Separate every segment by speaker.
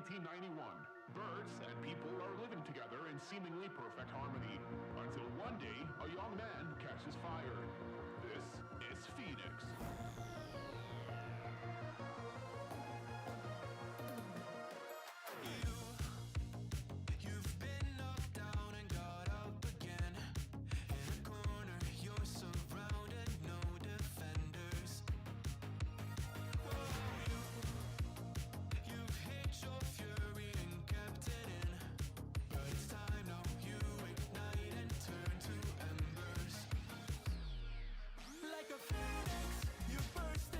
Speaker 1: 1991. Birds and people are living together in seemingly perfect harmony, until one day a young man catches fire. This is Phoenix.
Speaker 2: You've been knocked down and got up again. In a corner, you're surrounded, no defenders. You've hid your fury and kept it in. But it's time now, you ignite and turn to embers. Like a phoenix, you burst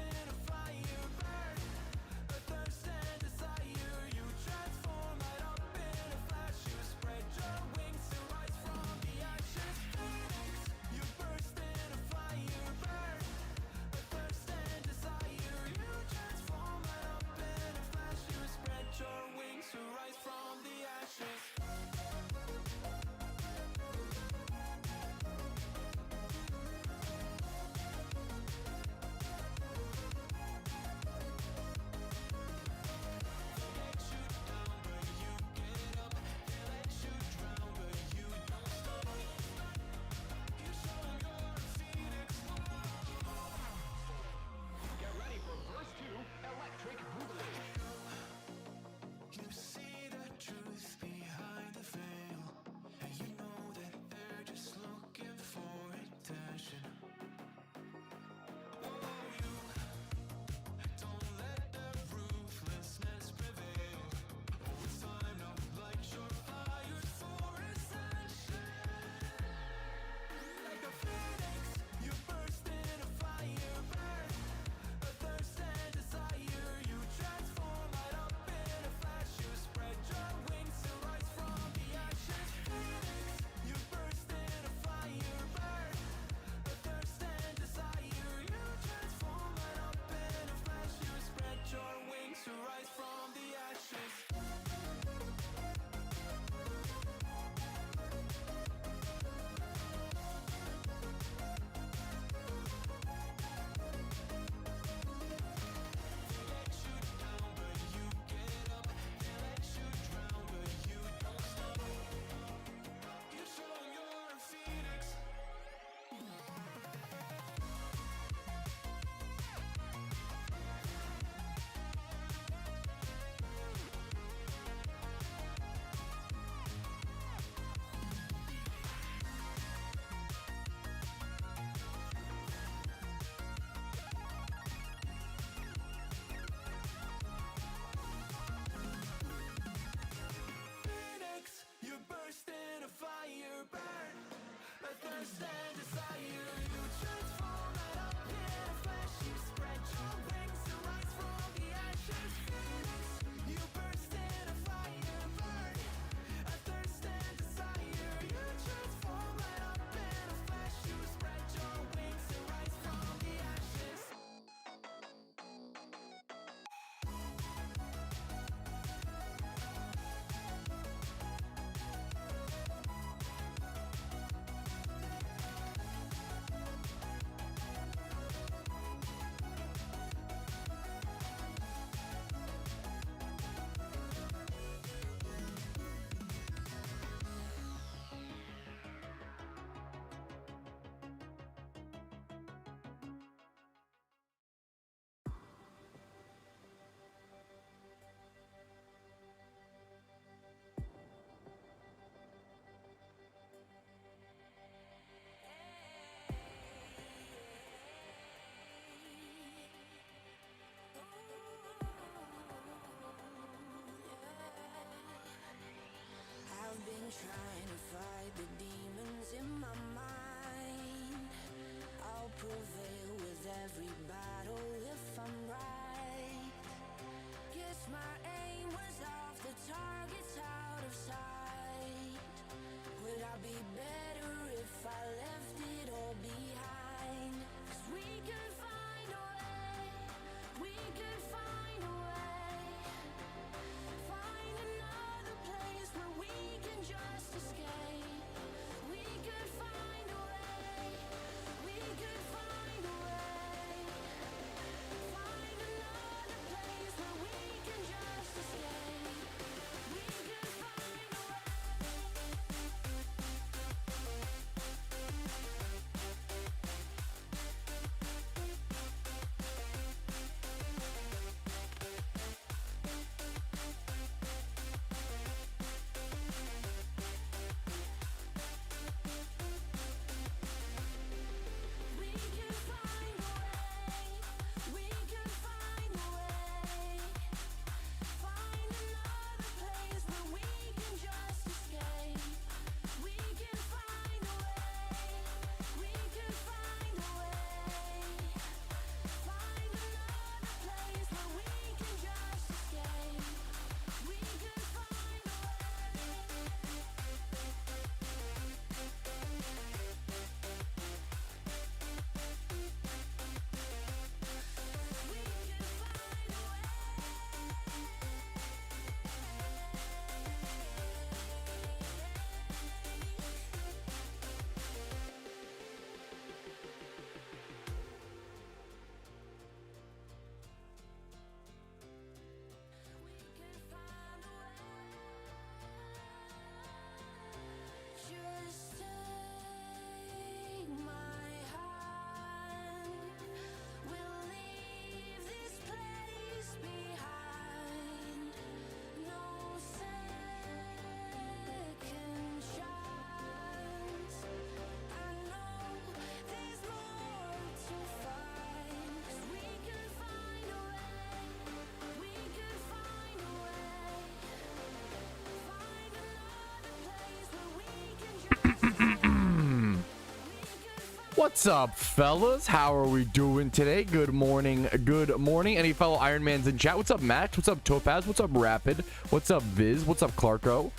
Speaker 3: What's up, fellas? How are we doing today? Good morning. Good morning. Any fellow Ironmans in chat? What's up, Max? What's up, Topaz? What's up, Rapid? What's up, Viz? What's up, Clarko?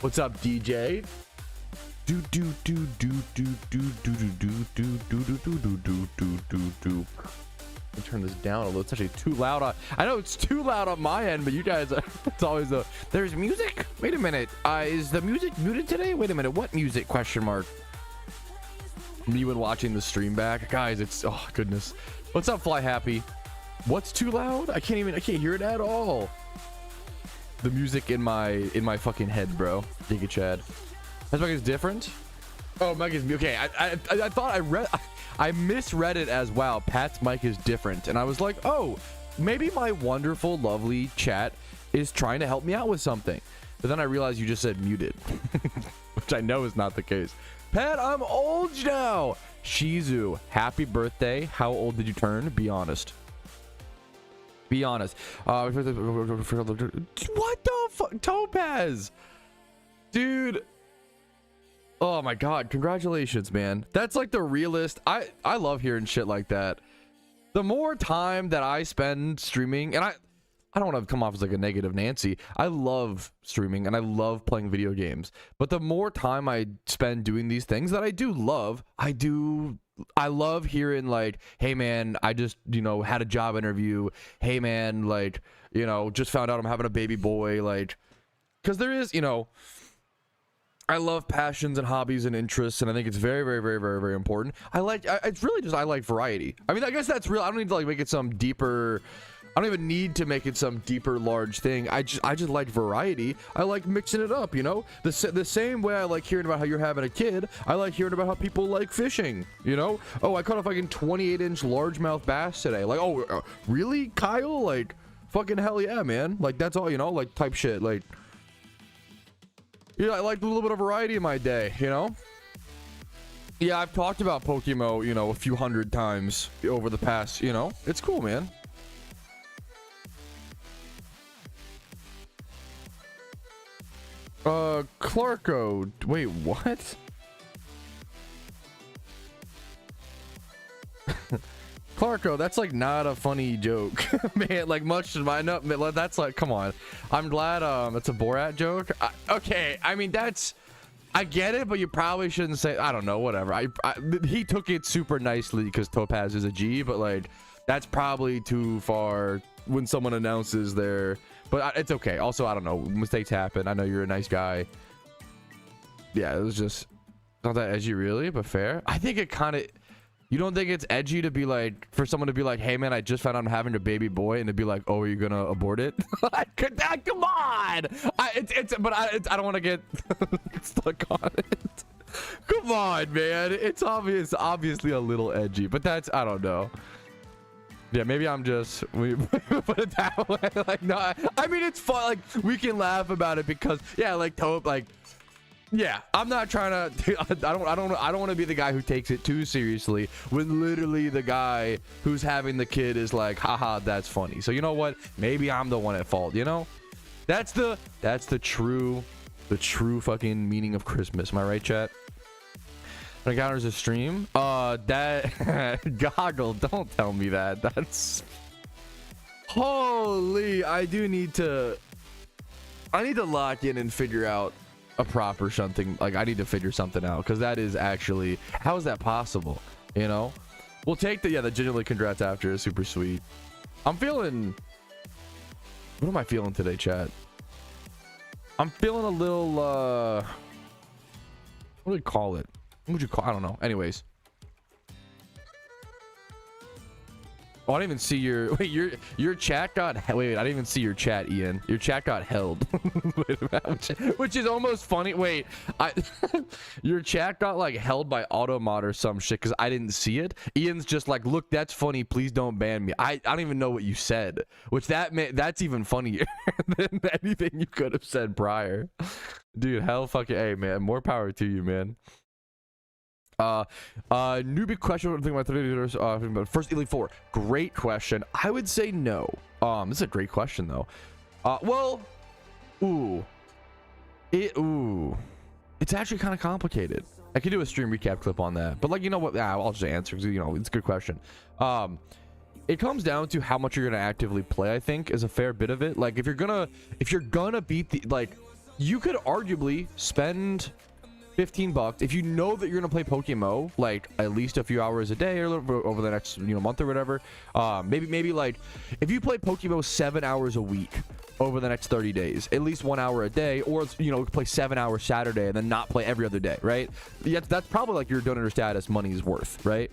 Speaker 3: What's up, DJ? Do do do do do do do do do do do do do do do do do. Let me turn this down a little. It's actually too loud. I know it's too loud on my end, but you guys, it's always a. There's music. Wait a minute. Is the music muted today? Wait a minute. What music? Question mark. Me when watching the stream back, guys. It's oh goodness. What's up, Fly Happy? What's too loud? I can't hear it at all. The music in my fucking head, bro. Giga Chad. That's mic is different. Oh, mic is okay. I thought I misread it as wow. Pat's mic is different, and I was like, oh, maybe my wonderful, lovely chat is trying to help me out with something. But then I realized you just said muted, which I know is not the case. Pat, I'm old now. Shizu, happy birthday. How old did you turn? Be honest. Be honest. What the fuck? Topaz. Dude. Oh my god. Congratulations, man. That's like the realest. I love hearing shit like that. The more time that I spend streaming, and I don't want to come off as like a negative Nancy. I love streaming and I love playing video games. But the more time I spend doing these things that I do love, I love hearing like, hey man, I just, had a job interview. Hey man, like, just found out I'm having a baby boy. Like, because there is, I love passions and hobbies and interests, and I think it's very, very, very, very, very important. I like variety. I mean, I guess that's real. I don't need to like make it some deeper. I don't even need to make it some deeper, large thing. I just like variety. I like mixing it up, the same way I like hearing about how you're having a kid. I like hearing about how people like fishing, Oh, I caught a fucking 28-inch largemouth bass today. Like, oh, really, Kyle? Like, fucking hell yeah, man. Like, that's all, like type shit. Like, yeah, I like a little bit of variety in my day, Yeah, I've talked about PokeMMO, a few hundred times over the past, It's cool, man. Clarko, wait, what? Clarko, that's like not a funny joke, man. Like much to my no, that's like, come on. I'm glad it's a Borat joke. Okay, I mean I get it, but you probably shouldn't say. I don't know, whatever. He took it super nicely because Topaz is a G, but like that's probably too far when someone announces their. But it's okay. Also, I don't know. Mistakes happen. I know you're a nice guy. Yeah, it was just not that edgy, really, but fair. I think it kind of. You don't think it's edgy to be like, for someone to be like, hey man, I just found out I'm having a baby boy, and to be like, oh, are you gonna abort it? Come on. I don't want to get stuck on it. Come on, man. It's obviously a little edgy, but that's, I don't know. Yeah, maybe I'm just we put it that way. Like, no, I mean it's fun. Like, we can laugh about it because yeah, like Tope, like, yeah, I'm not trying to. I don't want to be the guy who takes it too seriously when literally the guy who's having the kid is like, haha, that's funny. So you know what? Maybe I'm the one at fault. That's the true fucking meaning of Christmas. Am I right, chat? Encounters a stream. That Goggle, don't tell me that. That's holy. I need to lock in and figure out a proper something. Like, I need to figure something out because that is actually, how is that possible? We'll take the genuinely congrats after is super sweet. I'm feeling, what am I feeling today, chat? I'm feeling a little what do we call it? What would you call? I don't know. Anyways. Oh, I didn't even see your wait. Your chat got wait. I didn't even see your chat, Ian. Your chat got held, which is almost funny. Wait, your chat got like held by Automod or some shit because I didn't see it. Ian's just like, look, that's funny. Please don't ban me. I don't even know what you said, which that's even funnier than anything you could have said prior, dude. Hell, fucking, hey man, more power to you, man. Newbie question. What do you think about first Elite Four? Great question. I would say no. This is a great question though. Well, it's actually kind of complicated. I could do a stream recap clip on that, but like, you know what? I'll just answer because, you know, it's a good question. It comes down to how much you're gonna actively play. I think is a fair bit of it. Like if you're gonna beat the, like, you could arguably spend $15 if you know that you're gonna play PokeMMO like at least a few hours a day or over the next, you know, month or whatever. Maybe like if you play PokeMMO 7 hours a week over the next 30 days, at least 1 hour a day, or, you know, play 7 hours Saturday and then not play every other day, right? Yeah, that's probably like your donor status money's worth, right?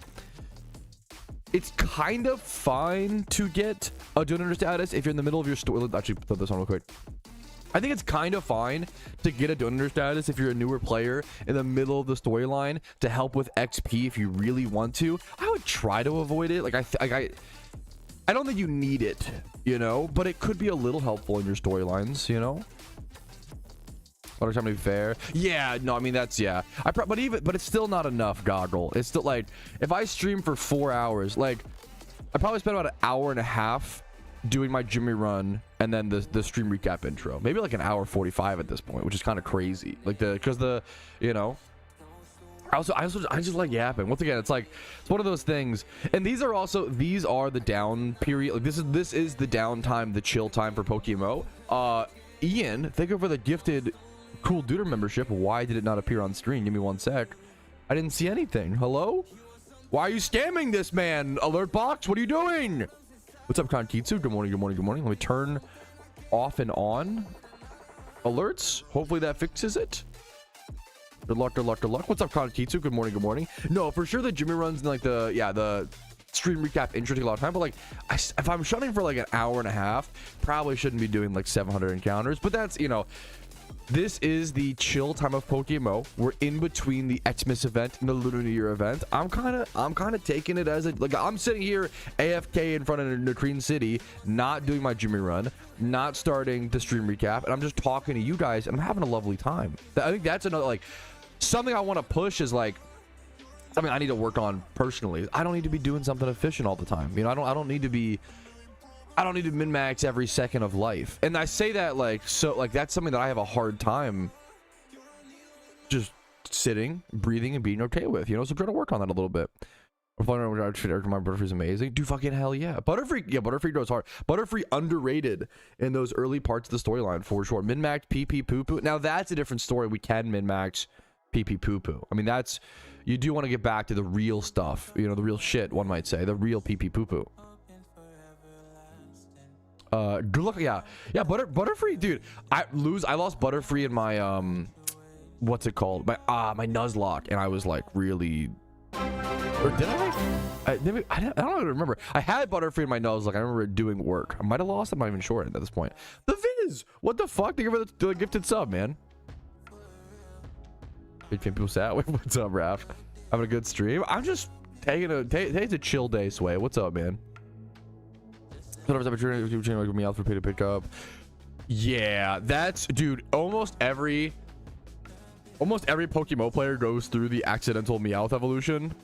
Speaker 3: It's kind of fine to get a donor status if you're in the middle of your story. Let's actually put this on real quick. I think it's kind of fine to get a donor status if you're a newer player in the middle of the storyline to help with XP if you really want to. I would try to avoid it. Like I don't think you need it, you know, but it could be a little helpful in your storylines, you know. What are trying to be fair? Yeah, no, I mean that's, yeah. But it's still not enough, Goggle. It's still like if I stream for 4 hours, like I probably spend about an hour and a half doing my Jimmy run and then the stream recap intro. Maybe like an hour 45 at this point, which is kind of crazy. Like you know. I just like yapping. Once again, it's like it's one of those things. And these are the down period. Like this is the downtime, the chill time for PokeMMO. Ian, thank you for the gifted cool duder membership. Why did it not appear on screen? Give me 1 sec. I didn't see anything. Hello? Why are you scamming this man? Alert box, what are you doing? What's up, Konkitsu? Good morning, good morning, good morning. Let me turn off and on alerts. Hopefully that fixes it. Good luck, good luck, good luck. What's up, Konkitsu? Good morning, good morning. No, for sure the Jimmy runs and like the stream recap intro take a lot of time, but like if I'm shutting for like an hour and a half, probably shouldn't be doing like 700 encounters. But that's, you know, this is the chill time of PokeMMO. We're in between the Xmas event and the Lunar New Year event. I'm kind of taking it as like I'm sitting here AFK in front of Nakreen City, not doing my Jimmy run, not starting the stream recap, and I'm just talking to you guys, and I'm having a lovely time. I think that's another, like, something I want to push is like, I mean, I need to work on personally. I don't need to be doing something efficient all the time. You know, I don't need to min-max every second of life. And I say that like, so like that's something that I have a hard time just sitting, breathing, and being okay with, you know. So try to work on that a little bit. My Butterfree's amazing. Dude, fucking hell yeah. Butterfree goes hard. Butterfree underrated in those early parts of the storyline for sure. Min-max PP poo-poo. Now that's a different story. We can min-max PP poo-poo. I mean, that's, you do want to get back to the real stuff, you know, the real shit, one might say, the real PP poo-poo. Good luck. Yeah, Butterfree, dude. I lost Butterfree in my what's it called, my Nuzlocke, and I was like really, or did I don't even remember. I had Butterfree in my Nuzlocke. I remember it doing work. I might have lost. I'm not even sure at this point. The Viz, what the fuck? Thank you for the gifted sub, man. People say, what's up, Raph? Having a good stream. I'm just taking today's a chill day, Sway. What's up, man? Me out for pay to pick up. Yeah, that's, dude, almost every PokeMMO player goes through the accidental Meowth evolution.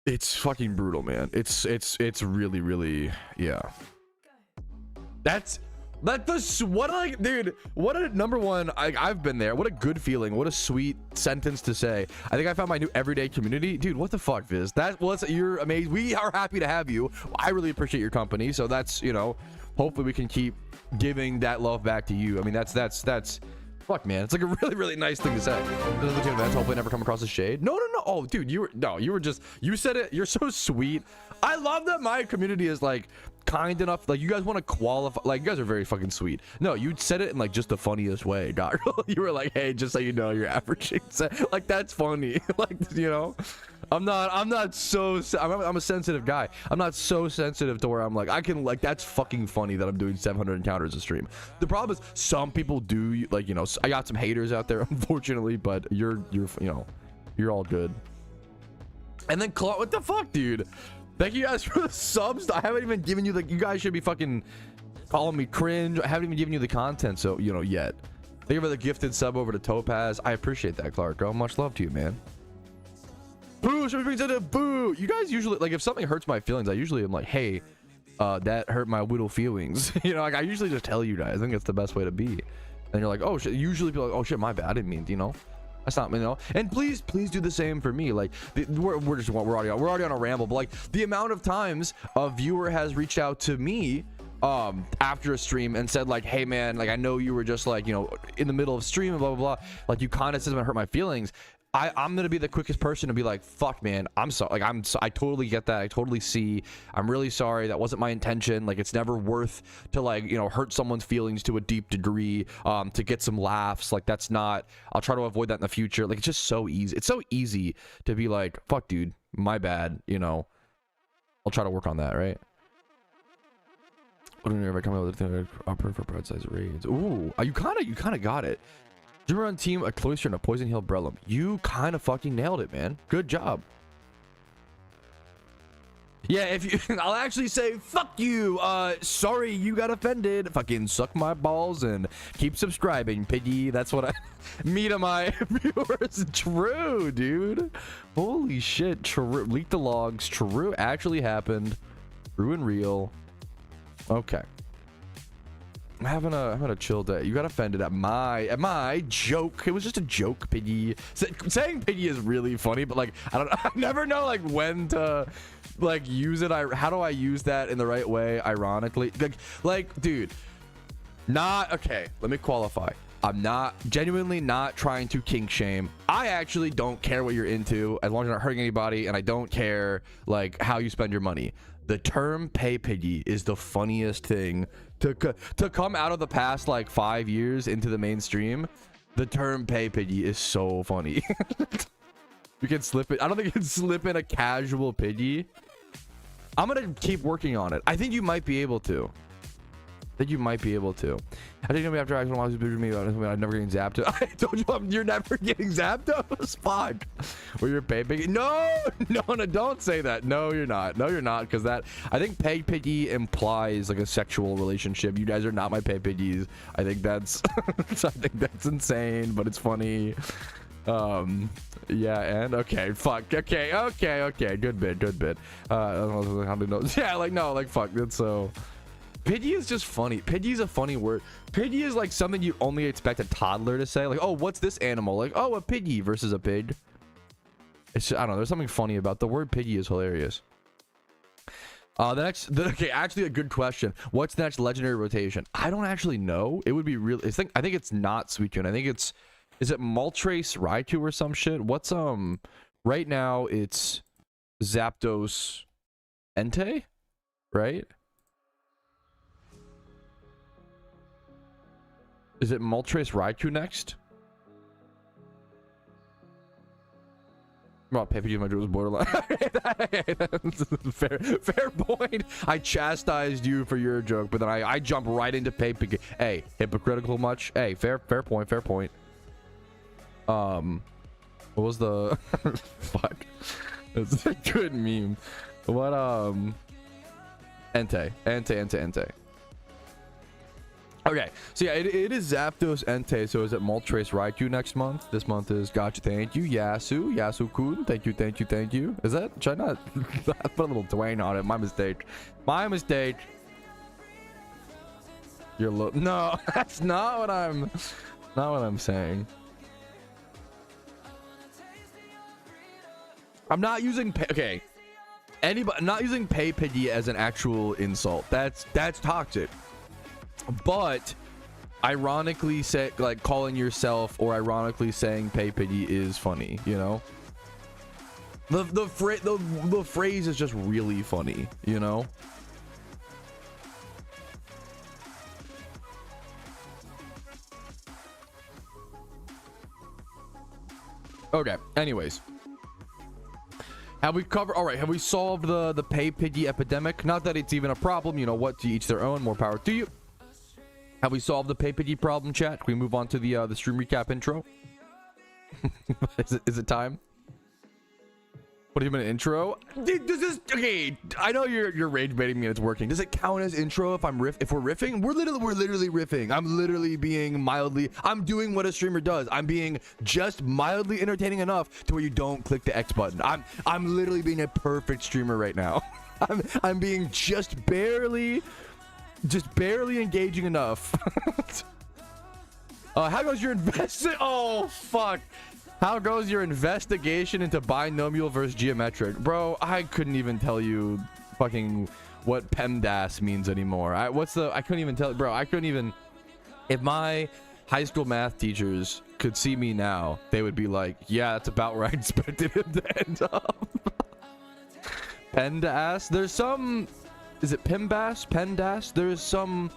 Speaker 3: It's fucking brutal, man. It's really, really, yeah. What, like, dude, what a number one. I've been there. What a good feeling. What a sweet sentence to say. I think I found my new everyday community. Dude, what the fuck, Viz? You're amazing. We are happy to have you. I really appreciate your company. So that's, you know, hopefully we can keep giving that love back to you. I mean, that's fuck, man. It's like a really, really nice thing to say. Hopefully never come across a shade. No. Oh, dude, you said it. You're so sweet. I love that my community is like kind enough, like you guys want to qualify, like you guys are very fucking sweet. No, you said it in like just the funniest way, Doc. You were like, hey, just so you know, you're averaging, like that's funny. Like, you know, I'm a sensitive guy. I'm not so sensitive to where I'm like, I can, like, that's fucking funny that I'm doing 700 encounters a stream. The problem is some people do, like, you know, I got some haters out there, unfortunately, but you're you know, you're all good. And then what the fuck, dude? Thank you guys for the subs. I haven't even given you, like, you guys should be fucking calling me cringe. I haven't even given you the content, so, you know, yet. Thank you for the gifted sub over to Topaz. I appreciate that, Clarko. Much love to you, man. Boo, should we bring to boo? You guys usually, like, if something hurts my feelings, I usually am like, hey, that hurt my little feelings. You know, like, I usually just tell you guys. I think it's the best way to be. And you're like, oh shit. Usually people are like, oh shit, my bad. I didn't mean, you know. That's not, you know. And please do the same for me. Like we're already on a ramble, but like the amount of times a viewer has reached out to me after a stream and said like, hey man, like I know you were just like, you know, in the middle of stream and blah blah blah, like you kind of said something hurt my feelings. I'm gonna be the quickest person to be like, fuck man, I'm sorry, like I totally get that, I totally see, I'm really sorry, that wasn't my intention. Like it's never worth to like, you know, hurt someone's feelings to a deep degree to get some laughs. Like that's not, I'll try to avoid that in the future. Like it's just so easy, it's so easy to be like, fuck dude, my bad, you know. I'll try to work on that, right? What do you ever come up with a thing for broad size raids? Ooh, you kind of got it. Dreamer on team, a cloister, and a poison heal brellum. You kind of fucking nailed it, man. Good job. Yeah, if you, I'll actually say, fuck you. Sorry you got offended. Fucking suck my balls and keep subscribing, piggy. That's what I, me to my viewers. True, dude. Holy shit. True. Leak the logs. True. Actually happened. True and real. Okay. I'm having a chill day. You got offended at my joke. It was just a joke, piggy. Saying piggy is really funny, but like I never know like when to like use it. How do I use that in the right way? Ironically, like dude, not okay. Let me qualify. I'm not genuinely not trying to kink shame. I actually don't care what you're into as long as you're not hurting anybody, and I don't care like how you spend your money. The term pay piggy is the funniest thing to come out of the past like 5 years into the mainstream. The term pay piggy is so funny. You can slip it. I don't think you can slip in a casual piggy. I'm gonna keep working on it. I think you might be able to. I think after I was with me, I'm never getting zapped. I told you you're never getting zapped. Fuck. Or you're pay piggy. No, don't say that. No, you're not. Because that, I think pay piggy implies like a sexual relationship. You guys are not my pay piggies. I think that's insane, but it's funny. Yeah, and okay, fuck. Okay. Good bit. I don't know how to know. Yeah, like no, like fuck. That's so. Pidgey is just funny. Pidgey is a funny word. Pidgey is like something you only expect a toddler to say. Like, oh, what's this animal? Like, oh, a piggy versus a pig. It's just, I don't know. There's something funny about the word piggy is hilarious. Okay, actually a good question. What's the next legendary rotation? I don't actually know. It would be real. I think it's not Suicune. I think is it Moltres Raikou or some shit? What's right now it's Zapdos Entei, right? Is it Moltres Raikou next? Well, Pepe my was borderline. fair point. I chastised you for your joke, but then I jump right into Pepe. Hey, hypocritical much? Hey, fair point. What was the fuck? That's a good meme. What Entei. Okay, so yeah, it is Zapdos Entei. So is it Moltres Raikou next month? This month is gotcha. Thank you, Yasu-kun. Thank you. Is that? Should I not put a little twang on it? My mistake. You're no, that's not what I'm saying. I'm not using okay. I'm not using pay piggy as an actual insult. That's toxic. But ironically say like calling yourself or ironically saying pay piggy is funny, you know? The phrase is just really funny, you know? Okay, anyways. Have we covered? All right, have we solved the pay piggy epidemic? Not that it's even a problem, you know what, to each their own, more power to you. Have we solved the pay piggy problem, chat? Can we move on to the stream recap intro? Is it time? What do you mean intro? Dude, does this okay? I know you're rage baiting me and it's working. Does it count as intro if we're riffing? We're literally riffing. I'm literally being mildly. I'm doing what a streamer does. I'm being just mildly entertaining enough to where you don't click the X button. I'm literally being a perfect streamer right now. I'm being just barely engaging enough. How goes your investment? Oh fuck. How goes your investigation into binomial versus geometric? Bro, I couldn't even tell you fucking what PEMDAS means anymore. I couldn't even tell, bro. I couldn't even. If my high school math teachers could see me now, they would be like, yeah, that's about where I expected him to end up. PEMDAS? There's some, is it PEMDAS? PEMDAS? There's some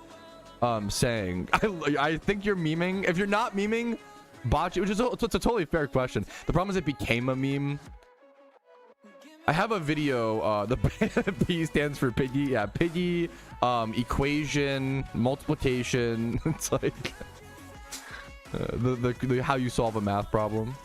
Speaker 3: saying. I think you're memeing. If you're not memeing, botch it, which is it's a totally fair question. The problem is it became a meme. I have a video, the P stands for piggy. Yeah, piggy, equation, multiplication. It's like the how you solve a math problem.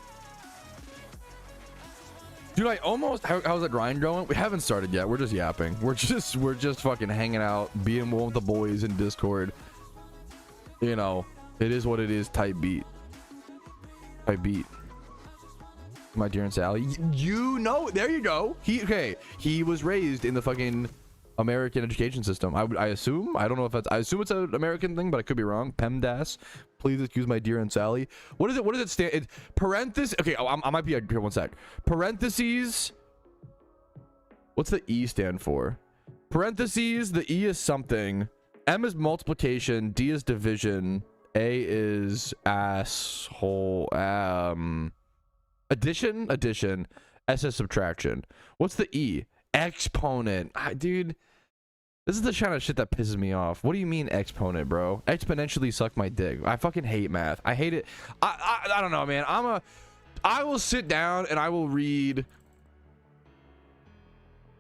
Speaker 3: Dude, I almost, how's the grind going? We haven't started yet. We're just yapping. We're just fucking hanging out, being one with the boys in Discord. You know, it is what it is type beat. Type beat. My dear and Sally, you know, there you go. He was raised in the fucking American education system. I assume. I don't know if that's, I assume it's an American thing, but I could be wrong. PEMDAS. Please excuse my dear and Sally. What is it? What does it stand? It, parentheses. Okay, I might be here. One sec. Parentheses. What's the E stand for? Parentheses. The E is something. M is multiplication. D is division. A is asshole. Addition. S is subtraction. What's the E? Exponent. Dude, this is the kind of shit that pisses me off. What do you mean exponent, bro? Exponentially suck my dick. I fucking hate math. I hate it. I don't know, man. I will sit down and I will read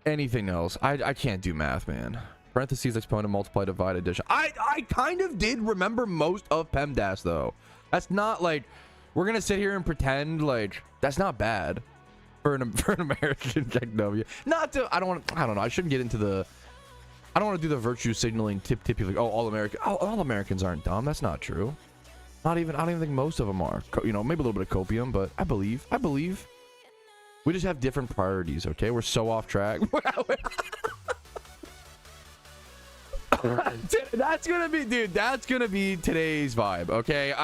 Speaker 3: anything else. I can't do math, man. Parentheses, exponent, multiply, divide, addition. I kind of did remember most of PEMDAS though. That's not like, we're gonna sit here and pretend like that's not bad for an American techno. Not to, I don't know. I shouldn't get into the, I don't want to do the virtue signaling tip like, oh, all Americans aren't dumb. That's not true. Not even, I don't even think most of them are. You know, maybe a little bit of copium, but I believe we just have different priorities. Okay, we're so off track. That's gonna be, dude, that's gonna be today's vibe. Okay,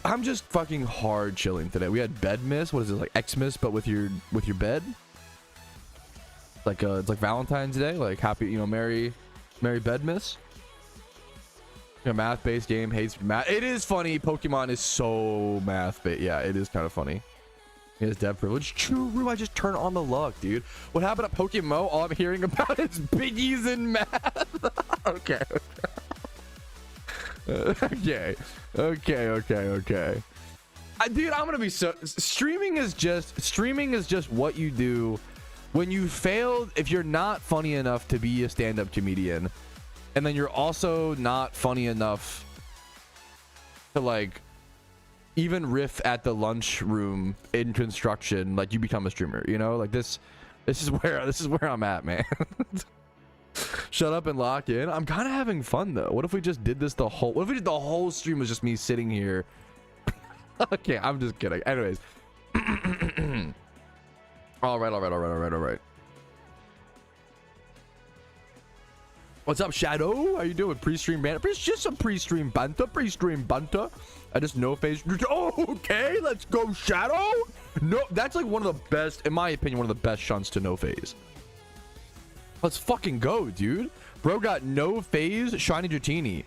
Speaker 3: I'm just fucking hard chilling today. We had bed miss. What is it, like Xmas but with your bed? Like it's like Valentine's Day, like happy, you know, merry bed miss. You know, math-based game, hates math. It is funny. Pokemon is so math-based. Yeah, it is kind of funny. He has dev privilege. True, I just turn on the luck, dude. What happened at PokeMMO? All I'm hearing about is biggies in math. Okay. Okay. Dude, I'm gonna be so, streaming is just what you do when you failed. If you're not funny enough to be a stand-up comedian, and then you're also not funny enough to like even riff at the lunchroom in construction, like you become a streamer, you know, like this is where I'm at, man. Shut up and lock in. I'm kind of having fun though. What if we just did this the whole stream was just me sitting here? Okay, I'm just kidding. Anyways. All right. What's up, Shadow? How you doing? Pre-stream banter. Just some pre-stream banter. I just no phase. Oh, okay, let's go, Shadow. No, that's like one of the best, in my opinion, one of the best shunts to no phase. Let's fucking go, dude. Bro got no phase shiny Dratini.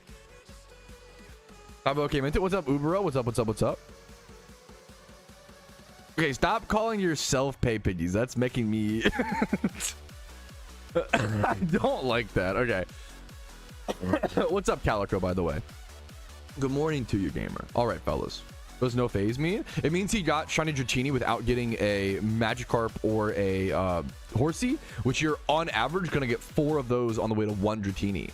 Speaker 3: I'm okay, Minty. What's up, Ubero? What's up? Okay, stop calling yourself pay piggies. That's making me I don't like that. Okay. What's up, Calico, by the way? Good morning to you, gamer. All right, fellas. What does no phase mean? It means he got shiny Dratini without getting a Magikarp or a Horsey, which you're on average gonna get 4 of those on the way to 1 Dratini.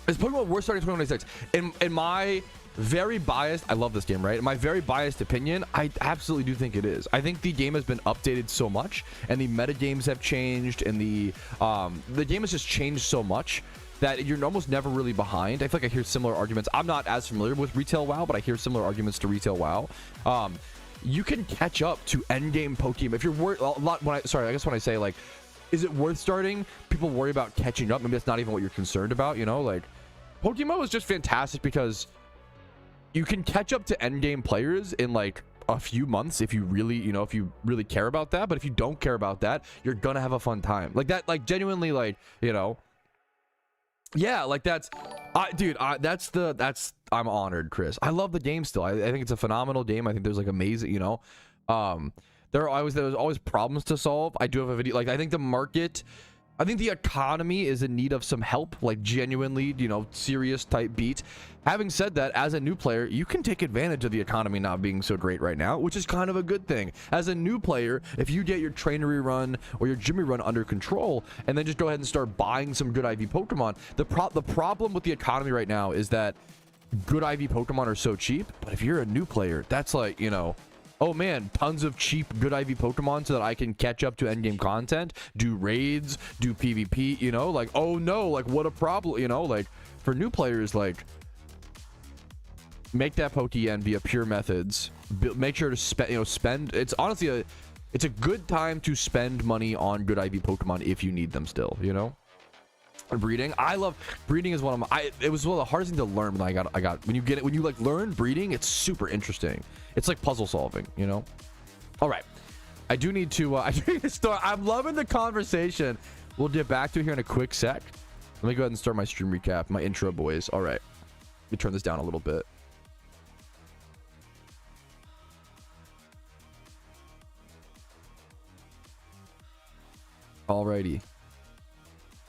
Speaker 3: Is Pokemon worth starting 2026? In my very biased, I love this game, right? In my very biased opinion, I absolutely do think it is. I think the game has been updated so much, and the meta games have changed, and the game has just changed so much that you're almost never really behind. I feel like I hear similar arguments. I'm not as familiar with retail WoW, but I hear similar arguments to retail WoW. You can catch up to endgame Pokemon if you're worried a lot. When I say like, is it worth starting? People worry about catching up. Maybe that's not even what you're concerned about. You know, like PokeMMO is just fantastic because you can catch up to endgame players in like a few months if you really, you know, if you really care about that. But if you don't care about that, you're gonna have a fun time. Like that, like genuinely, like, you know, yeah, like that's, dude, that's I'm honored, Chris. I love the game still. I think it's a phenomenal game. I think there's like amazing, you know, there's always problems to solve. I do have a video, like I think the market, I think the economy is in need of some help, like genuinely, you know, serious type beat. Having said that, as a new player, you can take advantage of the economy not being so great right now, which is kind of a good thing. As a new player, if you get your trainery run or your gymmy run under control, and then just go ahead and start buying some good IV Pokemon, the problem with the economy right now is that good IV Pokemon are so cheap. But if you're a new player, that's like, you know, oh man, tons of cheap good IV Pokemon so that I can catch up to endgame content, do raids, do PvP, you know, like, oh no, like what a problem, you know, like for new players, like make that Pokeyen via pure methods, make sure to spend, it's honestly it's a good time to spend money on good IV Pokemon if you need them still, you know. Breeding, I love breeding. Is one of my, it was one of the hardest things to learn when I got when you like learn breeding, it's super interesting. It's like puzzle solving, you know. All right, I do need to start. I'm loving the conversation. We'll get back to it here in a quick sec. Let me go ahead and start my stream recap, my intro, boys. All right, let me turn this down a little bit.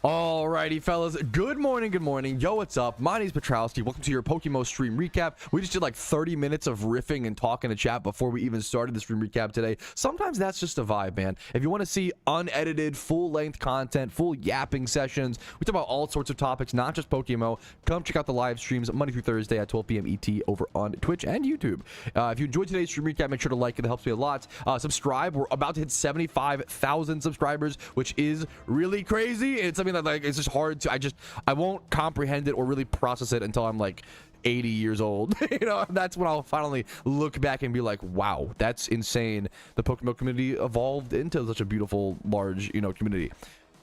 Speaker 3: Alrighty, fellas. Good morning. Yo, what's up? My name's Patrouski. Welcome to your PokeMMO stream recap. We just did like 30 minutes of riffing and talking to chat before we even started the stream recap today. Sometimes that's just a vibe, man. If you want to see unedited, full-length content, full yapping sessions, we talk about all sorts of topics, not just PokeMMO. Come check out the live streams Monday through Thursday at 12 p.m. ET over on Twitch and YouTube. If you enjoyed today's stream recap, make sure to like it. It helps me a lot. Subscribe. We're about to hit 75,000 subscribers, which is really crazy. It's something that like it's just hard to, I won't comprehend it or really process it until I'm like 80 years old. You know, that's when I'll finally look back and be like, wow, that's insane. The PokeMMO community evolved into such a beautiful, large, you know, community.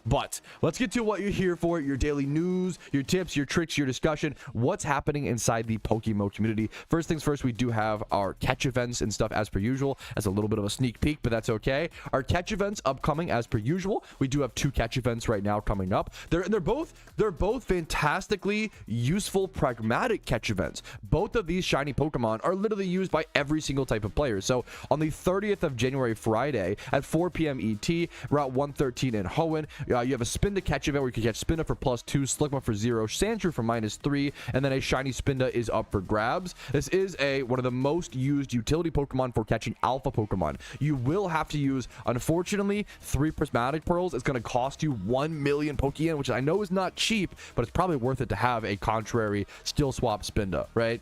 Speaker 3: But let's get to what you're here for, your daily news, your tips, your tricks, your discussion, what's happening inside the PokeMMO community. First things first, we do have our catch events and stuff as per usual. As a little bit of a sneak peek, but that's okay. Our catch events upcoming as per usual. We do have 2 catch events right now coming up. They're both fantastically useful, pragmatic catch events. Both of these shiny Pokemon are literally used by every single type of player. So on the 30th of January, Friday at 4 p.m. ET, Route 113 in Hoenn, you have a spin to catch event where you can catch Spinda for +2, Sligma for 0, Sandshrew for -3, and then a shiny Spinda is up for grabs. This is one of the most used utility Pokemon for catching alpha Pokemon. You will have to use, unfortunately, 3 prismatic pearls. It's going to cost you 1 million Pokeyen, which I know is not cheap, but it's probably worth it to have a contrary still swap Spinda, right?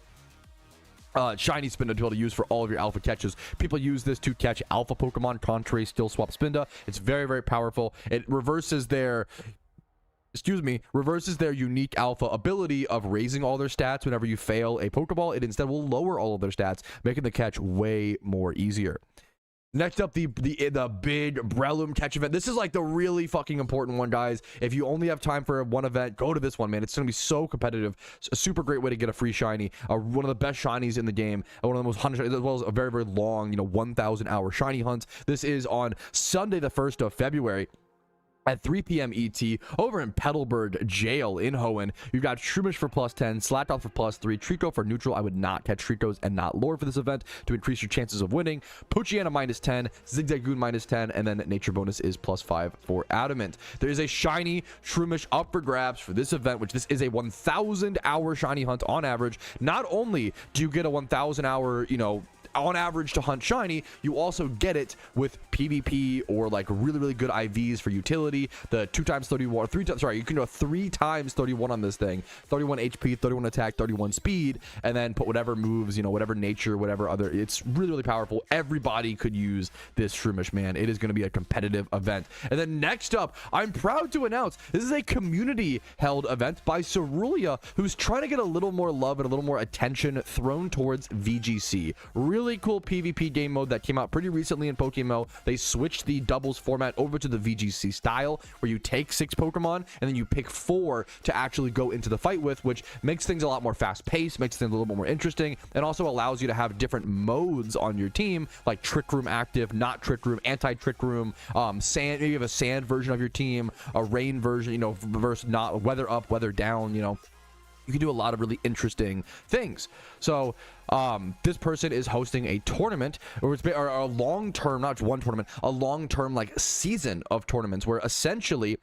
Speaker 3: Shiny Spinda to be able to use for all of your alpha catches. People use this to catch alpha Pokemon, contrary still swap Spinda. It's very, very powerful. It reverses their unique alpha ability of raising all their stats whenever you fail a Pokeball. It instead will lower all of their stats, making the catch way more easier. Next up, the big Breloom catch event. This is like the really fucking important one, guys. If you only have time for one event, go to this one, man. It's going to be so competitive. It's a super great way to get a free shiny. One of the best shinies in the game. One of the most hunted, as well as a very, very long, 1,000-hour shiny hunt. This is on Sunday, the 1st of February. At 3 p.m. ET, over in Petalburg Jail in Hoenn, you've got Shroomish for +10, Slatoth for +3, Trico for neutral. I would not catch Tricos and not lore for this event to increase your chances of winning. Poochyena -10, Zigzagoon -10, and then Nature Bonus is +5 for Adamant. There is a shiny Shroomish up for grabs for this event, which this is a 1,000-hour shiny hunt on average. Not only do you get a 1,000-hour, on average to hunt shiny, you also get it with PvP or like really, really good IVs for utility. The 2x31, you can do a 3x31 on this thing. 31 HP, 31 attack, 31 speed, and then put whatever moves, whatever nature, whatever other. It's really, really powerful. Everybody could use this Shroomish, man. It is going to be a competitive event. And then next up, I'm proud to announce this is a community held event by Cerulean, who's trying to get a little more love and a little more attention thrown towards VGC. Really really cool PvP game mode that came out pretty recently in PokeMMO. They switched the doubles format over to the VGC style, where you take 6 Pokemon and then you pick 4 to actually go into the fight with, which makes things a lot more fast-paced, makes things a little bit more interesting, and also allows you to have different modes on your team, like Trick Room active, not Trick Room, anti-Trick Room, sand. Maybe you have a sand version of your team, a rain version, you know, versus not weather up, weather down, you know. You can do a lot of really interesting things. So this person is hosting a tournament, or it's or a long-term, not just one tournament, a long-term like season of tournaments, where essentially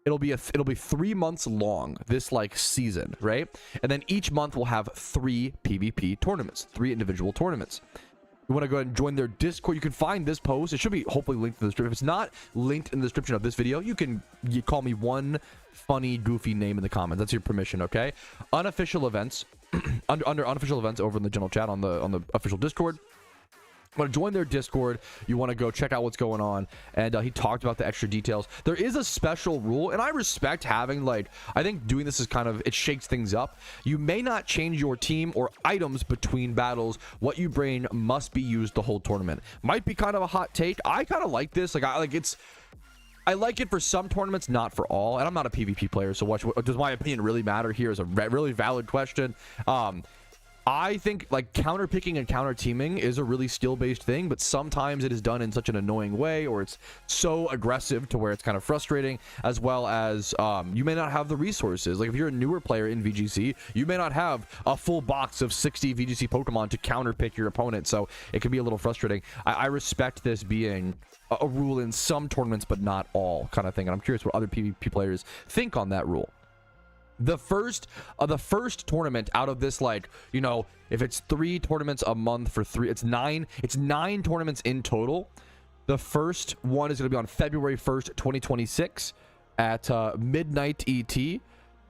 Speaker 3: it'll be 3 months long, this like season, right? And then each month will have 3 PvP tournaments, 3 individual tournaments. You want to go ahead and join their Discord. You can find this post. It should be hopefully linked in the description. If it's not linked in the description of this video, you can call me one funny, goofy name in the comments. That's your permission, okay? Unofficial events, under unofficial events over in the general chat on the official Discord. You want to join their Discord, you want to go check out what's going on, and he talked about the extra details. There is a special rule, and I respect having, like, I think doing this is kind of, it shakes things up. You may not change your team or items between battles. What you bring must be used the whole tournament. Might be kind of a hot take. I kind of like this. I like it for some tournaments, not for all, and I'm not a PvP player, so does my opinion really matter here is a really valid question. I think like counter picking and counter teaming is a really skill based thing, but sometimes it is done in such an annoying way, or it's so aggressive to where it's kind of frustrating, as well as you may not have the resources. Like if you're a newer player in VGC, you may not have a full box of 60 VGC Pokemon to counter pick your opponent, so it can be a little frustrating. I respect this being a rule in some tournaments, but not all, kind of thing, and I'm curious what other PvP players think on that rule. The first tournament out of this, like, you know, if it's 3 tournaments a month for 3, it's 9 tournaments in total. The first one is going to be on February 1st, 2026 at midnight ET,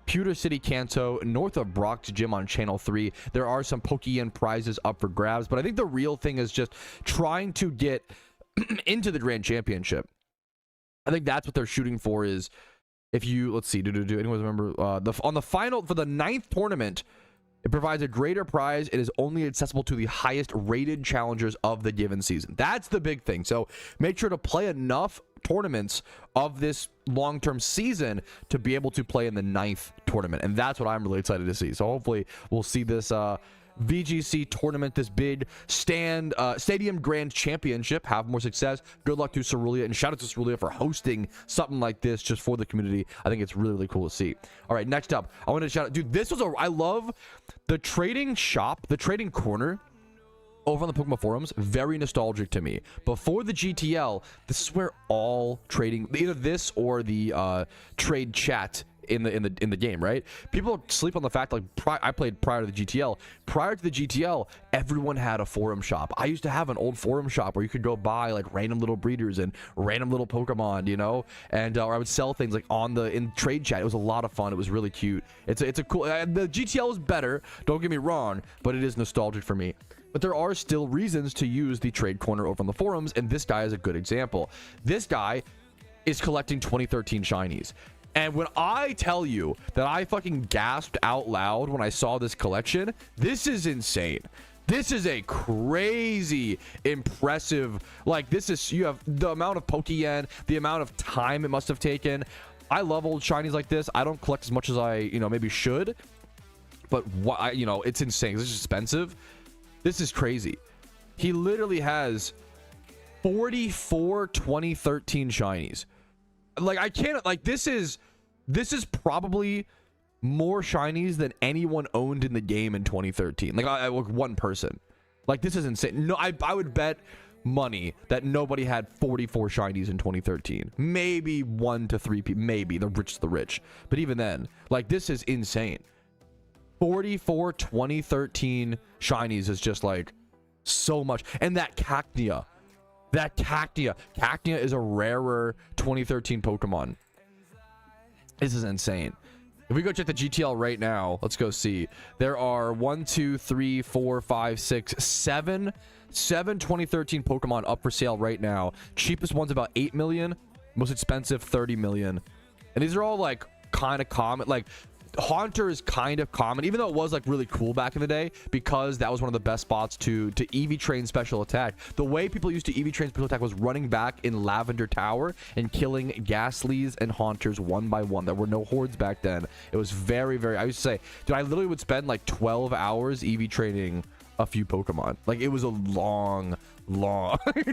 Speaker 3: Pewter City, Kanto, north of Brock's Gym on Channel 3. There are some Pokeyen prizes up for grabs, but I think the real thing is just trying to get into the Grand Championship. I think that's what they're shooting for. Is if you, let's see, do anyone remember on the final for the 9th tournament, it provides a greater prize. It is only accessible to the highest rated challengers of the given season. That's the big thing. So make sure to play enough tournaments of this long-term season to be able to play in the 9th tournament, and that's what I'm really excited to see. So hopefully we'll see this VGC tournament, this big Stadium Grand Championship, have more success. Good luck to Cerulean, and shout out to Cerulean for hosting something like this just for the community. I think it's really cool to see. All right, next up, I want to shout out, dude, I love the trading shop, the trading corner over on the PokeMMO forums. Very nostalgic to me. Before the GTL, this is where all trading, either this or the trade chat in the game, right? People sleep on the fact, like, I played prior to the GTL. Prior to the GTL, everyone had a forum shop. I used to have an old forum shop where you could go buy like random little breeders and random little Pokemon, you know, and or I would sell things like in trade chat. It was a lot of fun. It was really cute. It's a cool. The GTL is better, don't get me wrong, but it is nostalgic for me. But there are still reasons to use the trade corner over on the forums, and this guy is a good example. This guy is collecting 2013 shinies. And when I tell you that I fucking gasped out loud when I saw this collection, this is insane. This is a crazy, impressive, like, this is, you have the amount of Pokeyen, the amount of time it must have taken. I love old shinies like this. I don't collect as much as I, you know, maybe should, but what, you know, it's insane. This is expensive. This is crazy. He literally has 44 2013 shinies. Like, I can't, like, this is probably more shinies than anyone owned in the game in 2013. Like, one person. Like, this is insane. No, I would bet money that nobody had 44 shinies in 2013. Maybe 1 to 3 people, maybe the rich. But even then, like, this is insane. 44 2013 shinies is just like so much. And that Cacnea. Cacnea is a rarer 2013 Pokemon. This is insane. If we go check the GTL right now, let's go see. There are 7 2013 Pokemon up for sale right now. Cheapest one's about 8 million. Most expensive, 30 million. And these are all like kind of common. Like Haunter is kind of common, even though it was like really cool back in the day, because that was one of the best spots to EV train special attack. The way people used to EV train special attack was running back in Lavender Tower and killing Ghastlies and Haunters one by one. There were no hordes back then. It was very, very, I used to say, dude, I literally would spend like 12 hours EV training a few Pokemon. Like, it was a long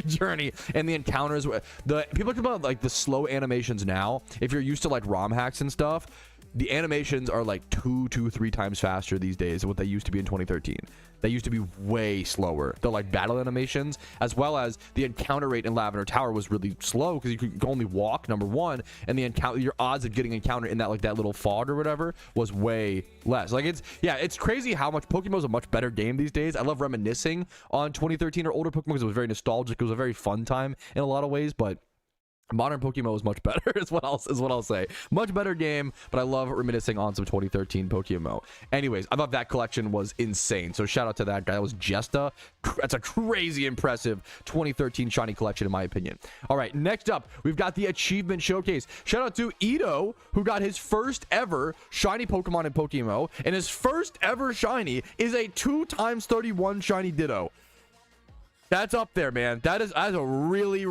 Speaker 3: journey. And the encounters were, the people talk about like the slow animations now. If you're used to like ROM hacks and stuff, the animations are like 2-3 times faster these days than what they used to be in 2013. They used to be way slower. The like battle animations, as well as the encounter rate in Lavender Tower was really slow because you could only walk, number one, and the encounter, your odds of getting encountered in that like that little fog or whatever was way less. Like, it's crazy how much Pokemon is a much better game these days. I love reminiscing on 2013 or older Pokemon because it was very nostalgic. It was a very fun time in a lot of ways, but modern Pokemon is much better is what I'll say. Much better game, but I love reminiscing on some 2013 Pokemon. Anyways, I thought that collection was insane. So shout out to that guy. That was Jesta. That's a crazy impressive 2013 shiny collection in my opinion. All right, next up, we've got the achievement showcase. Shout out to Ito, who got his first ever shiny Pokemon in PokeMMO, and his first ever shiny is a 2x31 shiny Ditto. That's up there, man. That is a really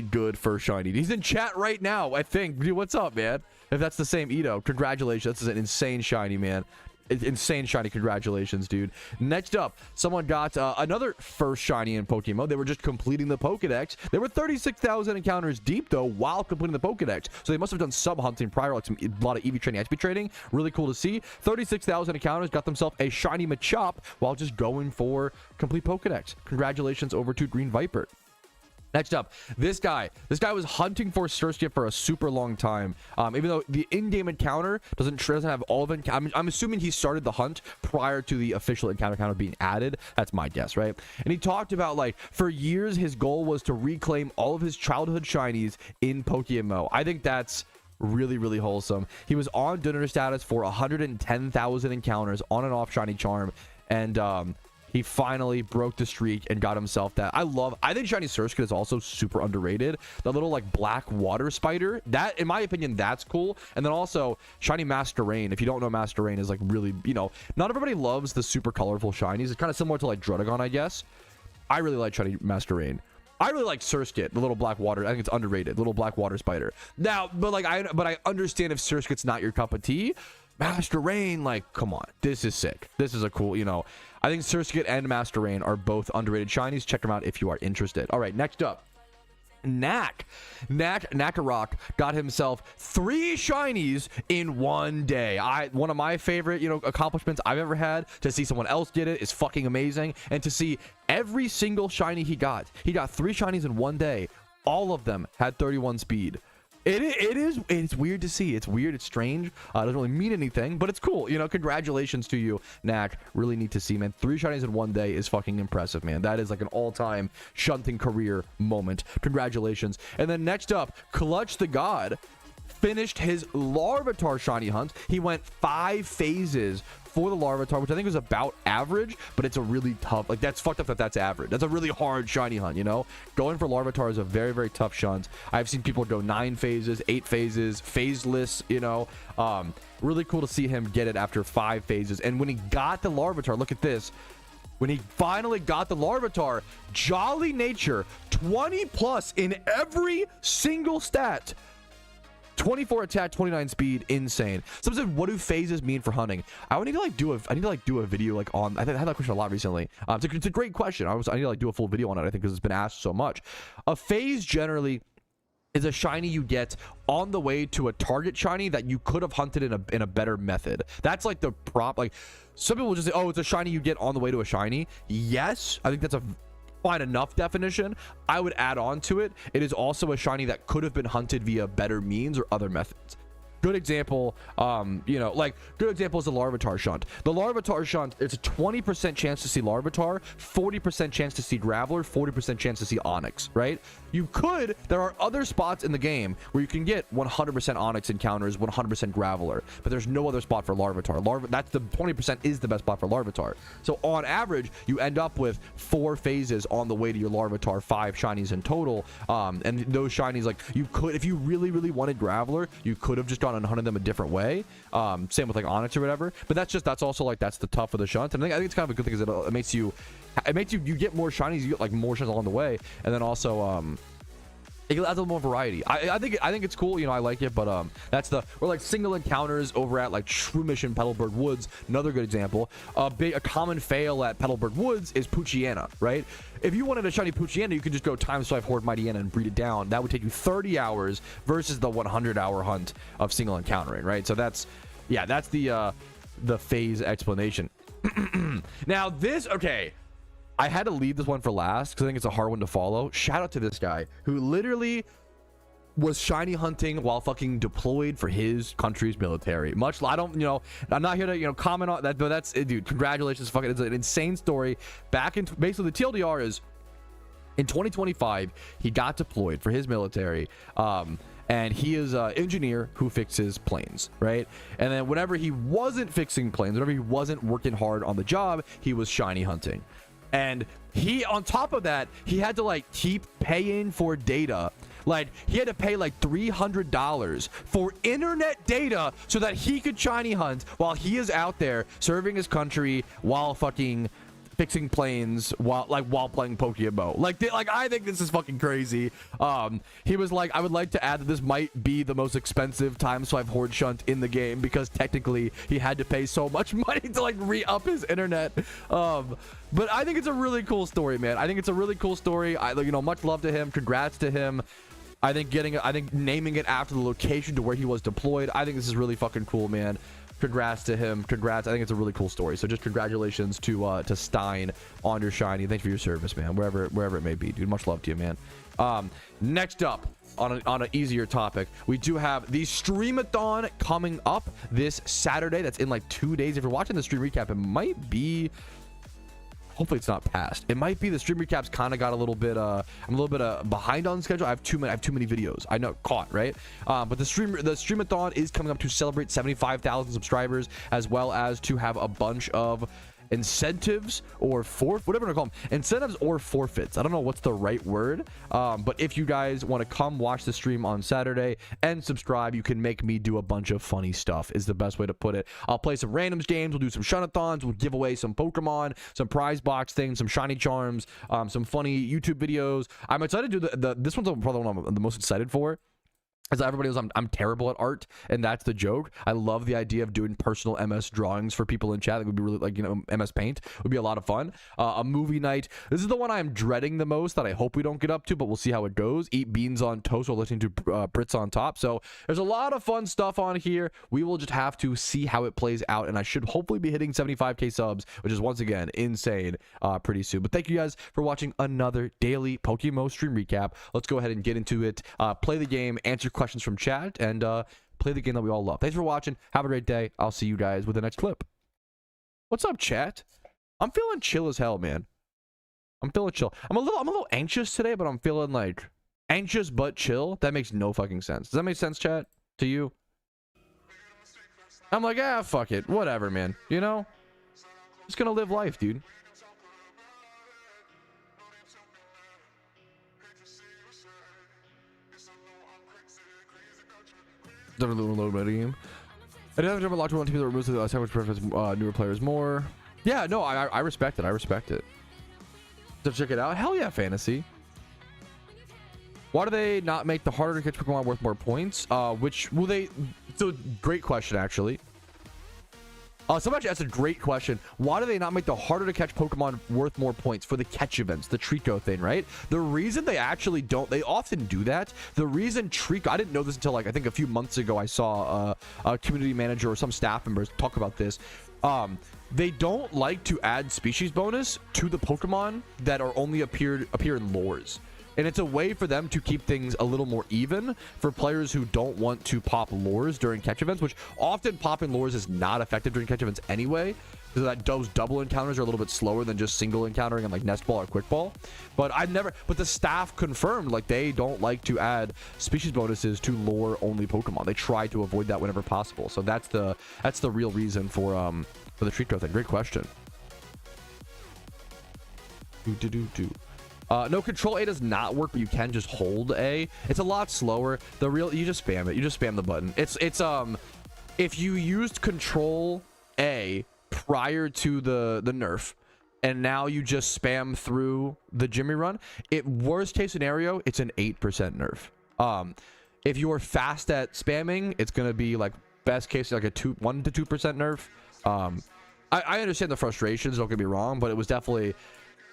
Speaker 3: good first shiny. He's in chat right now, I think. Dude, what's up, man? If that's the same Ito, congratulations. That's an insane shiny, man. Insane shiny. Congratulations, dude. Next up, someone got another first shiny in Pokemon. They were just completing the Pokedex. They were 36,000 encounters deep, though, while completing the Pokedex. So they must have done sub-hunting prior, like a lot of EV training, XP training. Really cool to see. 36,000 encounters, got themselves a shiny Machop while just going for complete Pokedex. Congratulations over to Green Viper. Next up, this guy was hunting for Surskit for a super long time. Even though the in-game encounter doesn't have all of it. I'm assuming he started the hunt prior to the official encounter count being added. That's my guess, right? And he talked about, like, for years his goal was to reclaim all of his childhood shinies in PokeMMO. I think that's really wholesome. He was on dinner status for 110,000 encounters on and off shiny charm, and he finally broke the streak and got himself that. I think shiny Surskit is also super underrated. The little like black water spider, that in my opinion, that's cool. And then also shiny Master Rain. If you don't know, Master Rain is like really, you know, not everybody loves the super colorful shinies. It's kind of similar to like Drudagon, I guess. I really like shiny Master Rain. I really like Surskit, the little black water. I think it's underrated, little black water spider. Now, but I understand if Surskit's not your cup of tea. Master Rain, like, come on, this is sick. This is a cool, you know, I think Surskit and Master Rain are both underrated shinies. Check them out if you are interested. All right, next up, Nakarok got himself 3 shinies in one day. One of my favorite, you know, accomplishments I've ever had. To see someone else get it is fucking amazing, and to see every single shiny he got 3 shinies in one day. All of them had 31 speed. It's weird to see. It's weird. It's strange. It doesn't really mean anything, but it's cool. You know, congratulations to you, Knack. Really neat to see, man. 3 shinies in one day is fucking impressive, man. That is like an all-time shunting career moment. Congratulations. And then next up, Clutch the God finished his Larvitar shiny hunt. He went 5 phases for the Larvitar, which I think was about average, but it's a really tough, like, that's fucked up that that's average. That's a really hard shiny hunt, you know? Going for Larvitar is a very tough shunt. I've seen people go 9 phases, 8 phases, phaseless, you know? Really cool to see him get it after 5 phases. And when he got the Larvitar, look at this. When he finally got the Larvitar, Jolly Nature, 20 plus in every single stat. 24 attack, 29 speed, insane. Someone said, what do phases mean for hunting? I need to do a video like on, I had that question a lot recently. It's a great question. I need to like do a full video on it, I think, because it's been asked so much. A phase generally is a shiny you get on the way to a target shiny that you could have hunted in a better method. That's like the prop. Like, some people will just say, oh, it's a shiny you get on the way to a shiny. Yes, I think that's a fine enough definition. I would add on to it, it is also a shiny that could have been hunted via better means or other methods. Good example, you know, like, good example is the Larvitar shunt. The Larvitar shunt, it's a 20% chance to see Larvitar, 40% chance to see Graveler, 40% chance to see Onyx, right? There are other spots in the game where you can get 100% Onyx encounters, 100% Graveler, but there's no other spot for Larvitar. That's the 20% is the best spot for Larvitar. So on average, you end up with 4 phases on the way to your Larvitar, 5 shinies in total. And those shinies, like, you could, if you really wanted Graveler, you could have just gone Pokemon and hunting them a different way. Same with like Onyx or whatever. But that's also like that's the tough of the shunt. And I think it's kind of a good thing because it makes you get more shinies, you get like more shinies along the way, and then also it adds a little more variety. I think it's cool, you know. I like it, but that's or like single encounters over at like Shroomish and Petalburg Woods. Another good example. A common fail at Petalburg Woods is Poochyena, right? If you wanted a shiny Poochyena, you could just go ×5 Horde Mightyena and breed it down. That would take you 30 hours versus the 100-hour hunt of single encountering, right? So that's the phase explanation. Now this, okay, I had to leave this one for last because I think it's a hard one to follow. Shout out to this guy who literally was shiny hunting while fucking deployed for his country's military. I don't, you know, I'm not here to, you know, comment on that, but that's it, dude. Congratulations, fucking, it's an insane story. Back in basically the TLDR is in 2025, he got deployed for his military. And he is an engineer who fixes planes, right? And then whenever he wasn't fixing planes, whenever he wasn't working hard on the job, he was shiny hunting. And he, on top of that, he had to like keep paying for data. Like he had to pay like $300 for internet data so that he could shiny hunt while he is out there serving his country while fucking fixing planes while playing PokeMMO. Like I think this is fucking crazy. He was like, I would like to add that this might be the most expensive ×5 Horde shunt in the game because technically he had to pay so much money to like re-up his internet. But I think it's a really cool story, man. I think it's a really cool story. You know, much love to him. Congrats to him. I think naming it after the location to where he was deployed. I think this is really fucking cool, man. Congrats to him. Congrats. I think it's a really cool story. So just congratulations to Stein on your shiny. Thanks for your service, man. Wherever it may be, dude. Much love to you, man. Next up on an easier topic, we do have the Streamathon coming up this Saturday. That's in like 2 days. If you're watching the stream recap, it might be. Hopefully it's not past. It might be the stream recaps kind of got a little bit I'm a little bit behind on schedule. I have too many videos. I know, caught, right? But the Streamathon is coming up to celebrate 75,000 subscribers, as well as to have a bunch of incentives or whatever to call them, incentives or forfeits. I don't know what's the right word, but if you guys want to come watch the stream on Saturday and subscribe, you can make me do a bunch of funny stuff is the best way to put it. I'll play some randoms games, we'll do some shunathons, we'll give away some Pokemon, some prize box things, some shiny charms, some funny YouTube videos. I'm excited to do this one's probably one I'm the most excited for. As everybody knows, I'm terrible at art, and that's the joke. I love the idea of doing personal MS drawings for people in chat. It would be really, like, you know, MS Paint would be a lot of fun. A movie night. This is the one I am dreading the most that I hope we don't get up to, but we'll see how it goes. Eat beans on toast while listening to Brits on top. So there's a lot of fun stuff on here. We will just have to see how it plays out, and I should hopefully be hitting 75k subs, which is once again insane pretty soon. But thank you guys for watching another daily PokeMMO stream recap. Let's go ahead and get into it. Play the game, answer questions from chat, and play the game that we all love. Thanks for watching. Have a great day. I'll see you guys with the next clip. What's up, chat? I'm feeling chill as hell, man. I'm feeling chill. I'm a little anxious today, but I'm feeling like anxious but chill. That makes no fucking sense. Does that make sense, chat, to you? I'm like, fuck it, whatever, man. You know, just gonna live life, dude. I haven't ever locked one team that removes the sandwich preference newer players more. Yeah, no, I respect it. I respect it. So check it out. Hell yeah, fantasy. Why do they not make the harder to catch Pokemon worth more points? Which will they? It's a great question, actually. Somebody asked a great question. Why do they not make the harder to catch Pokemon worth more points for the catch events, the Trico thing, right? The reason they actually don't, they often do that. The reason Trico, I didn't know this until like, I think a few months ago, I saw a community manager or some staff members talk about this. They don't like to add species bonus to the Pokemon that are only appear in lores. And it's a way for them to keep things a little more even for players who don't want to pop lures during catch events, which often popping lures is not effective during catch events anyway, because those double encounters are a little bit slower than just single encountering and like nest ball or quick ball. But the staff confirmed like they don't like to add species bonuses to lore only Pokemon. They try to avoid that whenever possible. So that's the real reason for the Trico thing. Great question. No, control A does not work, but you can just hold A. It's a lot slower. You just spam it. You just spam the button. It's if you used control A prior to the nerf, and now you just spam through the Jimmy run, worst case scenario, it's an 8% nerf. If you are fast at spamming, it's gonna be like best case like a 1 to 2% nerf. I understand the frustrations, don't get me wrong, but it was definitely,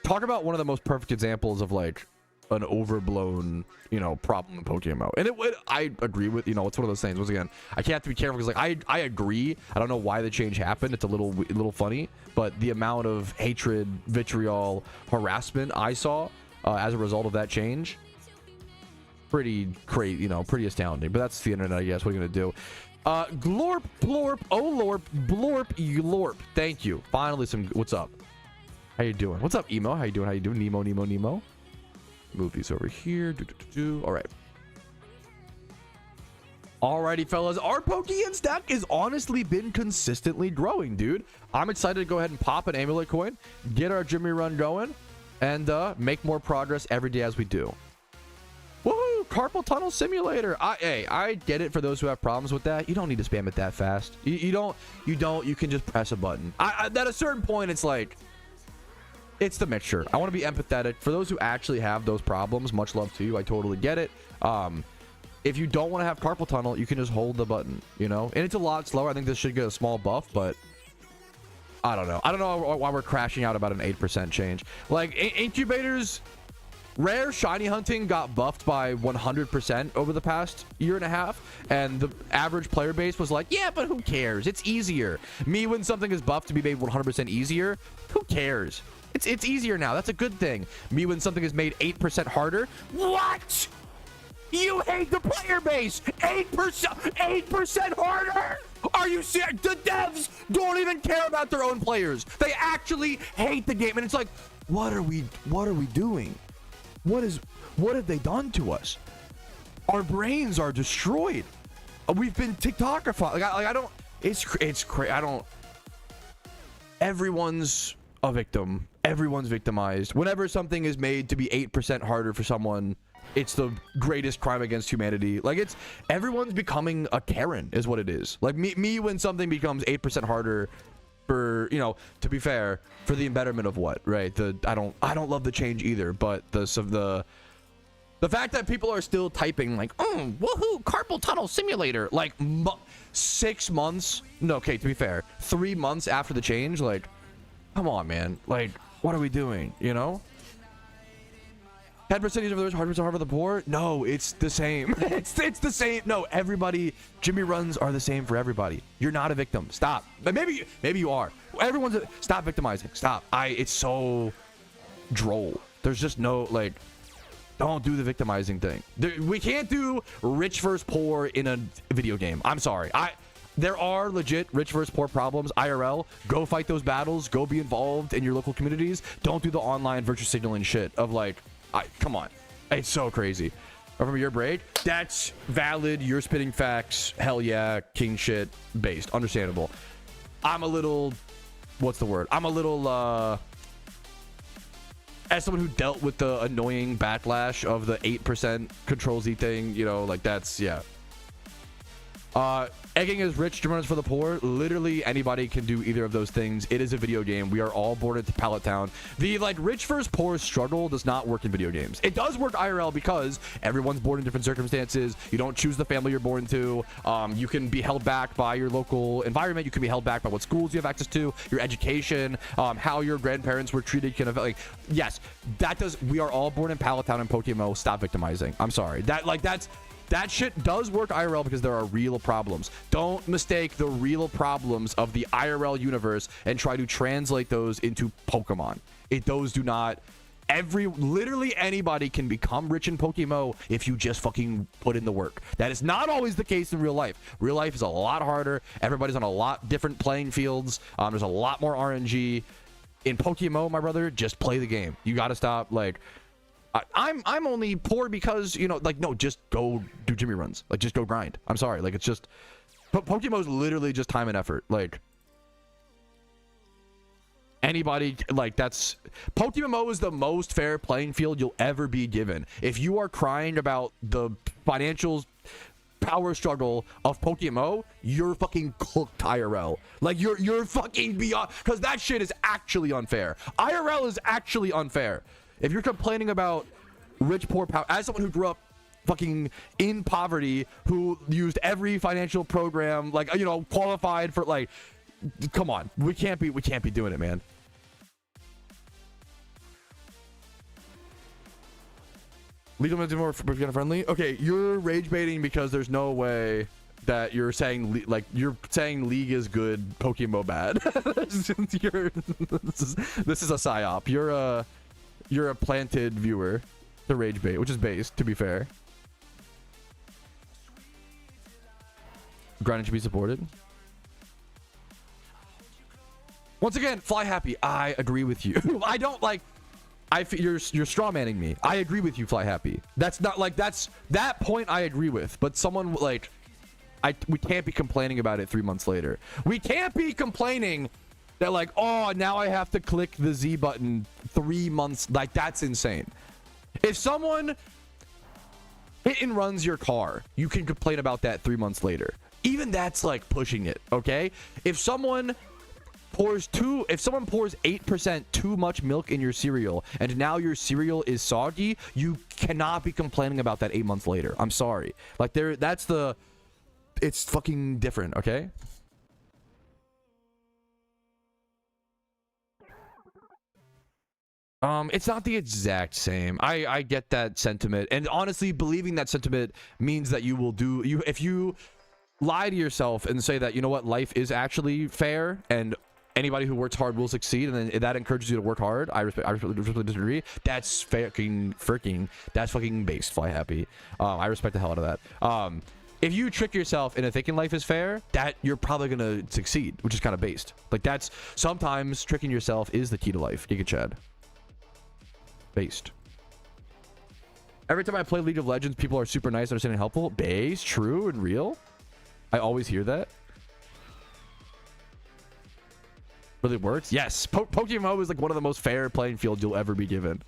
Speaker 3: talk about one of the most perfect examples of like an overblown, you know, problem in PokeMMO. And I agree with, you know, it's one of those things. Once again, I can't have to be careful because like I agree. I don't know why the change happened. It's a little funny, but the amount of hatred, vitriol, harassment I saw as a result of that change, pretty crazy, you know, pretty astounding. But that's the internet, I guess. What are you gonna do? Glorp, Plorp, oh Lorp, Blorp, Lorp. Thank you. Finally, what's up? How you doing? What's up, Emo? How you doing? How you doing? Nemo. Move these over here. All right. Alrighty, fellas. Our Pokeyen stack has honestly been consistently growing, dude. I'm excited to go ahead and pop an amulet coin, get our Jimmy run going, and make more progress every day as we do. Woohoo! Carpal tunnel simulator. I get it for those who have problems with that. You don't need to spam it that fast. You don't. You can just press a button. At a certain point, it's like, it's the mixture. I want to be empathetic for those who actually have those problems. Much love to you. I totally get it. If you don't want to have carpal tunnel, you can just hold the button, you know? And it's a lot slower. I think this should get a small buff, but I don't know. I don't know why we're crashing out about an 8% change. Like, incubators, rare shiny hunting got buffed by 100% over the past year and a half, and the average player base was like, yeah, but who cares? It's easier. Me, when something is buffed to be made 100% easier, who cares? It's easier now. That's a good thing. Me, when something is made 8% harder, what? You hate the player base. 8% harder? Are you serious? The devs don't even care about their own players. They actually hate the game. And it's like, what are we doing? What have they done to us? Our brains are destroyed. We've been TikTokified. I don't, it's crazy. I don't, everyone's a victim. Everyone's victimized. Whenever something is made to be 8% harder for someone, it's the greatest crime against humanity. Like, everyone's becoming a Karen is what it is. Like me when something becomes 8% harder for, you know, to be fair, for the embetterment of what, right? I don't love the change either, but the fact that people are still typing like, oh, woohoo, carpal tunnel simulator, like 6 months, no, okay, to be fair, 3 months after the change, like, come on, man, like, what are we doing, you know? 10% each of those, 100% harder the poor? No, it's the same. it's the same. No, everybody, Jimmy runs are the same for everybody. You're not a victim. Stop. Maybe you are. Stop victimizing. Stop. It's so droll. There's just no, like, don't do the victimizing thing. We can't do rich versus poor in a video game. I'm sorry. There are legit rich versus poor problems IRL. Go fight those battles. Go be involved in your local communities. Don't do the online virtue signaling shit of like, come on. It's so crazy. From your break, that's valid. You're spitting facts. Hell yeah. King shit based. Understandable. I'm a little, what's the word? I'm a little, as someone who dealt with the annoying backlash of the 8% Control Z thing, you know, like that's, yeah. Egging is rich, Germans for the poor. Literally anybody can do either of those things. It is a video game. We are all born into Pallet Town. The like rich versus poor struggle does not work in video games. It does work IRL because everyone's born in different circumstances. You don't choose the family you're born to. You can be held back by your local environment. You can be held back by what schools you have access to, your education, how your grandparents were treated. Kind of like, yes, that does. We are all born in Pallet Town and PokeMMO. Stop victimizing. I'm sorry. That shit does work IRL because there are real problems. Don't mistake the real problems of the IRL universe and try to translate those into Pokemon. Those do not. Literally anybody can become rich in PokeMMO if you just fucking put in the work. That is not always the case in real life. Real life is a lot harder. Everybody's on a lot different playing fields. There's a lot more RNG. In PokeMMO, my brother, just play the game. You gotta stop, like... I'm only poor because, you know, like, no, just go do Jimmy runs. Like, just go grind. I'm sorry. Like, it's just... PokeMMO is literally just time and effort. Like... Anybody, like, that's PokeMMO is the most fair playing field you'll ever be given. If you are crying about the financial power struggle of PokeMMO, you're fucking cooked IRL. Like, you're fucking beyond, because that shit is actually unfair. IRL is actually unfair. If you're complaining about rich, poor, power, as someone who grew up fucking in poverty, who used every financial program, like, you know, qualified for, like, come on, we can't be doing it, man. Legal to more beginner friendly. Okay, you're rage baiting because there's no way that you're saying like you're saying League is good, PokeMMO bad. This is a psyop. You're a planted viewer to rage bait, which is based, to be fair. Grinding should be supported. Once again, fly happy. I agree with you. I don't like. You're straw manning me. I agree with you, fly happy. That's not like that point I agree with. But someone like, we can't be complaining about it 3 months later. We can't be complaining that like, oh, now I have to click the Z button 3 months. Like, that's insane. If someone hit and runs your car, you can complain about that 3 months later. Even that's like pushing it. Okay, if someone pours 8% too much milk in your cereal and now your cereal is soggy, you cannot be complaining about that 8 months later. I'm sorry. Like, it's fucking different. Okay. It's not the exact same. I get that sentiment, and honestly, believing that sentiment means that you will if you lie to yourself and say that, you know what, life is actually fair and anybody who works hard will succeed, and then that encourages you to work hard. I respectfully disagree. That's that's fucking based, fly happy. I respect the hell out of that. If you trick yourself into thinking life is fair, that you're probably gonna succeed, which is kind of based. Like, that's sometimes tricking yourself is the key to life. Giga Chad. Based. Every time I play League of Legends, people are super nice, understanding, helpful. Based, true and real. I always hear that. Really works? Yes. PokeMMO is like one of the most fair playing fields you'll ever be given.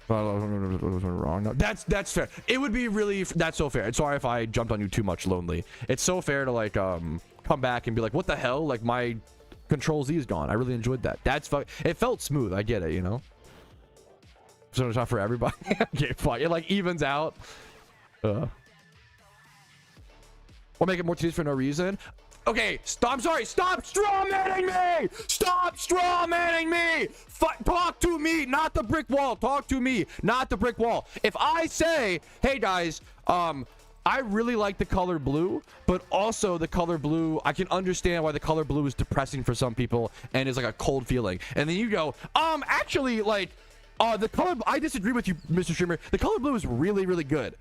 Speaker 3: Wrong. No, that's fair. It would be really, that's so fair. Sorry if I jumped on you too much, Lonely. It's so fair to like come back and be like, what the hell? Like, my Control Z is gone. I really enjoyed that. It felt smooth. I get it, you know. So it's not for everybody. Okay, fine. It like evens out. Or make it more tedious for no reason. Okay, I'm sorry. Stop straw manning me. Stop straw manning me. Talk to me, not the brick wall. Talk to me, not the brick wall. If I say, hey guys, I really like the color blue, but also the color blue, I can understand why the color blue is depressing for some people and is like a cold feeling. And then you go, actually, like, the color, I disagree with you, Mr. Streamer. The color blue is really, really good.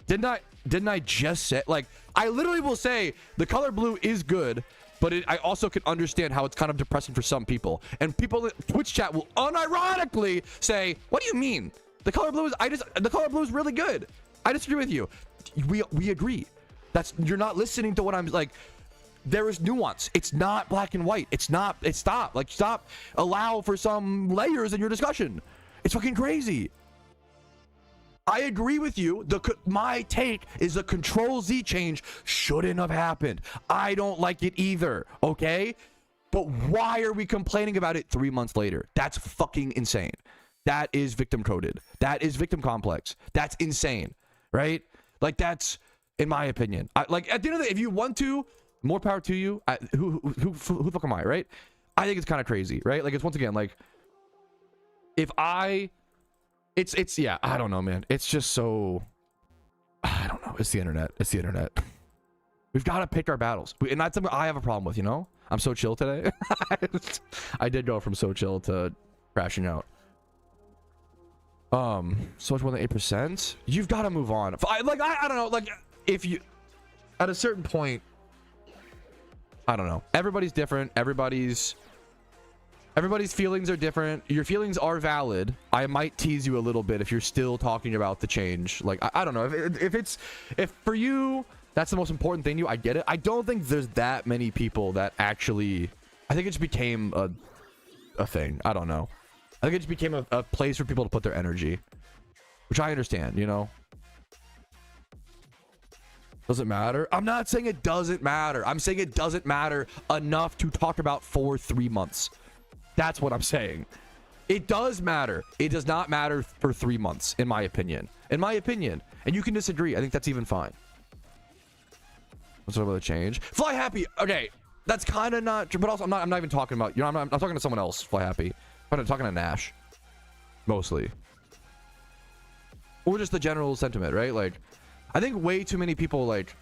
Speaker 3: Didn't I just say, like, I literally will say the color blue is good, but I also can understand how it's kind of depressing for some people. And people in Twitch chat will unironically say, what do you mean? The color blue is really good. I disagree with you. We agree. You're not listening to what I'm like. There is nuance. It's not black and white. Stop. Allow for some layers in your discussion. It's fucking crazy. I agree with you. My take is the Control Z change shouldn't have happened. I don't like it either. Okay, but why are we complaining about it 3 months later? That's fucking insane. That is victim coded. That is victim complex. That's insane, right? Like, that's, in my opinion. Like, at the end of the day, if you want to, more power to you. Who the fuck am I, right? I think it's kind of crazy, right? Like, it's once again, like, yeah, I don't know, man. It's just so, I don't know. It's the internet. We've got to pick our battles. And that's something I have a problem with, you know? I'm so chill today. I did go from so chill to crashing out. So much more than 8%. You've got to move on. I don't know. Like, if you, at a certain point, I don't know. Everybody's different. Everybody's feelings are different. Your feelings are valid. I might tease you a little bit if you're still talking about the change. Like, I don't know if for you, That's the most important thing to you. I get it. I don't think there's that many people that actually... I think it just became a thing. I don't know. I think it just became a place for people to put their energy. Which I understand, you know? Does it matter? I'm not saying it doesn't matter. I'm saying it doesn't matter enough to talk about for 3 months. That's what I'm saying. It does matter. It does not matter for 3 months, in my opinion. In my opinion. And you can disagree. I think that's even fine. What's up with the change? Fly Happy. Okay. That's kind of not true. But also, I'm not even talking about... You know, I'm talking to someone else, Fly Happy. I'm talking to Nash. Mostly. Or just the general sentiment, right? Like... I think way too many people, like,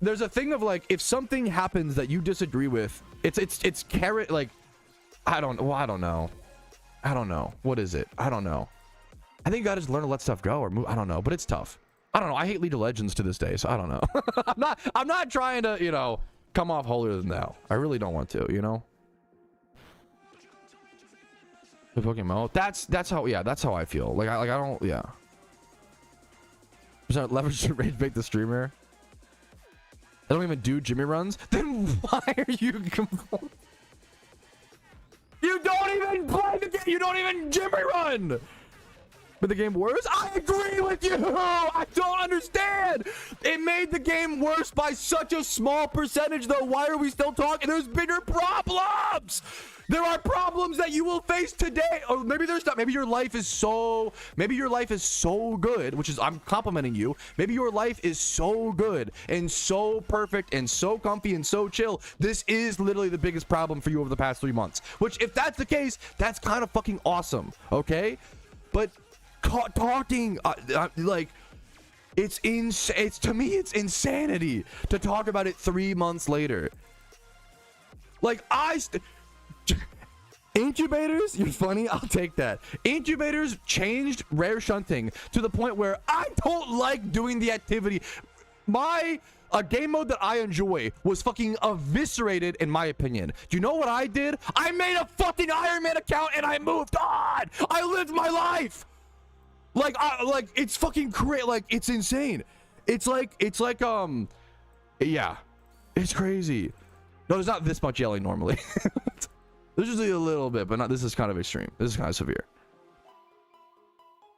Speaker 3: there's a thing of like, if something happens that you disagree with, it's carrot, like, I don't know. What is it? I don't know. I think you gotta just learn to let stuff go or move. I don't know, but it's tough. I don't know. I hate League of Legends to this day, so I don't know. I'm not trying to, you know, come off holier than thou. I really don't want to, you know? The PokeMMO. That's how, yeah, that's how I feel. Like, I don't, yeah. Leverage to rage bait the streamer. I don't even do Jimmy runs. Then why are you complaining? You don't even play the game. You don't even Jimmy run. But the game worse? I agree with you. I don't understand. It made the game worse by such a small percentage, though. Why are we still talking? There's bigger problems. There are problems that you will face today. Or maybe there's not. Maybe your life is so good, which is, I'm complimenting you. Maybe your life is so good and so perfect and so comfy and so chill. This is literally the biggest problem for you over the past 3 months, which if that's the case, that's kind of fucking awesome. Okay. But talking like it's to me, it's insanity to talk about it 3 months later. Like Incubators, you're funny. I'll take that. Incubators changed rare shunting to the point where I don't like doing the activity. A game mode that I enjoy was fucking eviscerated, in my opinion. Do you know what I did? I made a fucking Iron Man account and I moved on. I lived my life. Like it's fucking crazy. Like, it's insane. It's like yeah, it's crazy. No, there's not this much yelling normally. There's usually a little bit, but not. This is kind of extreme. This is kind of severe.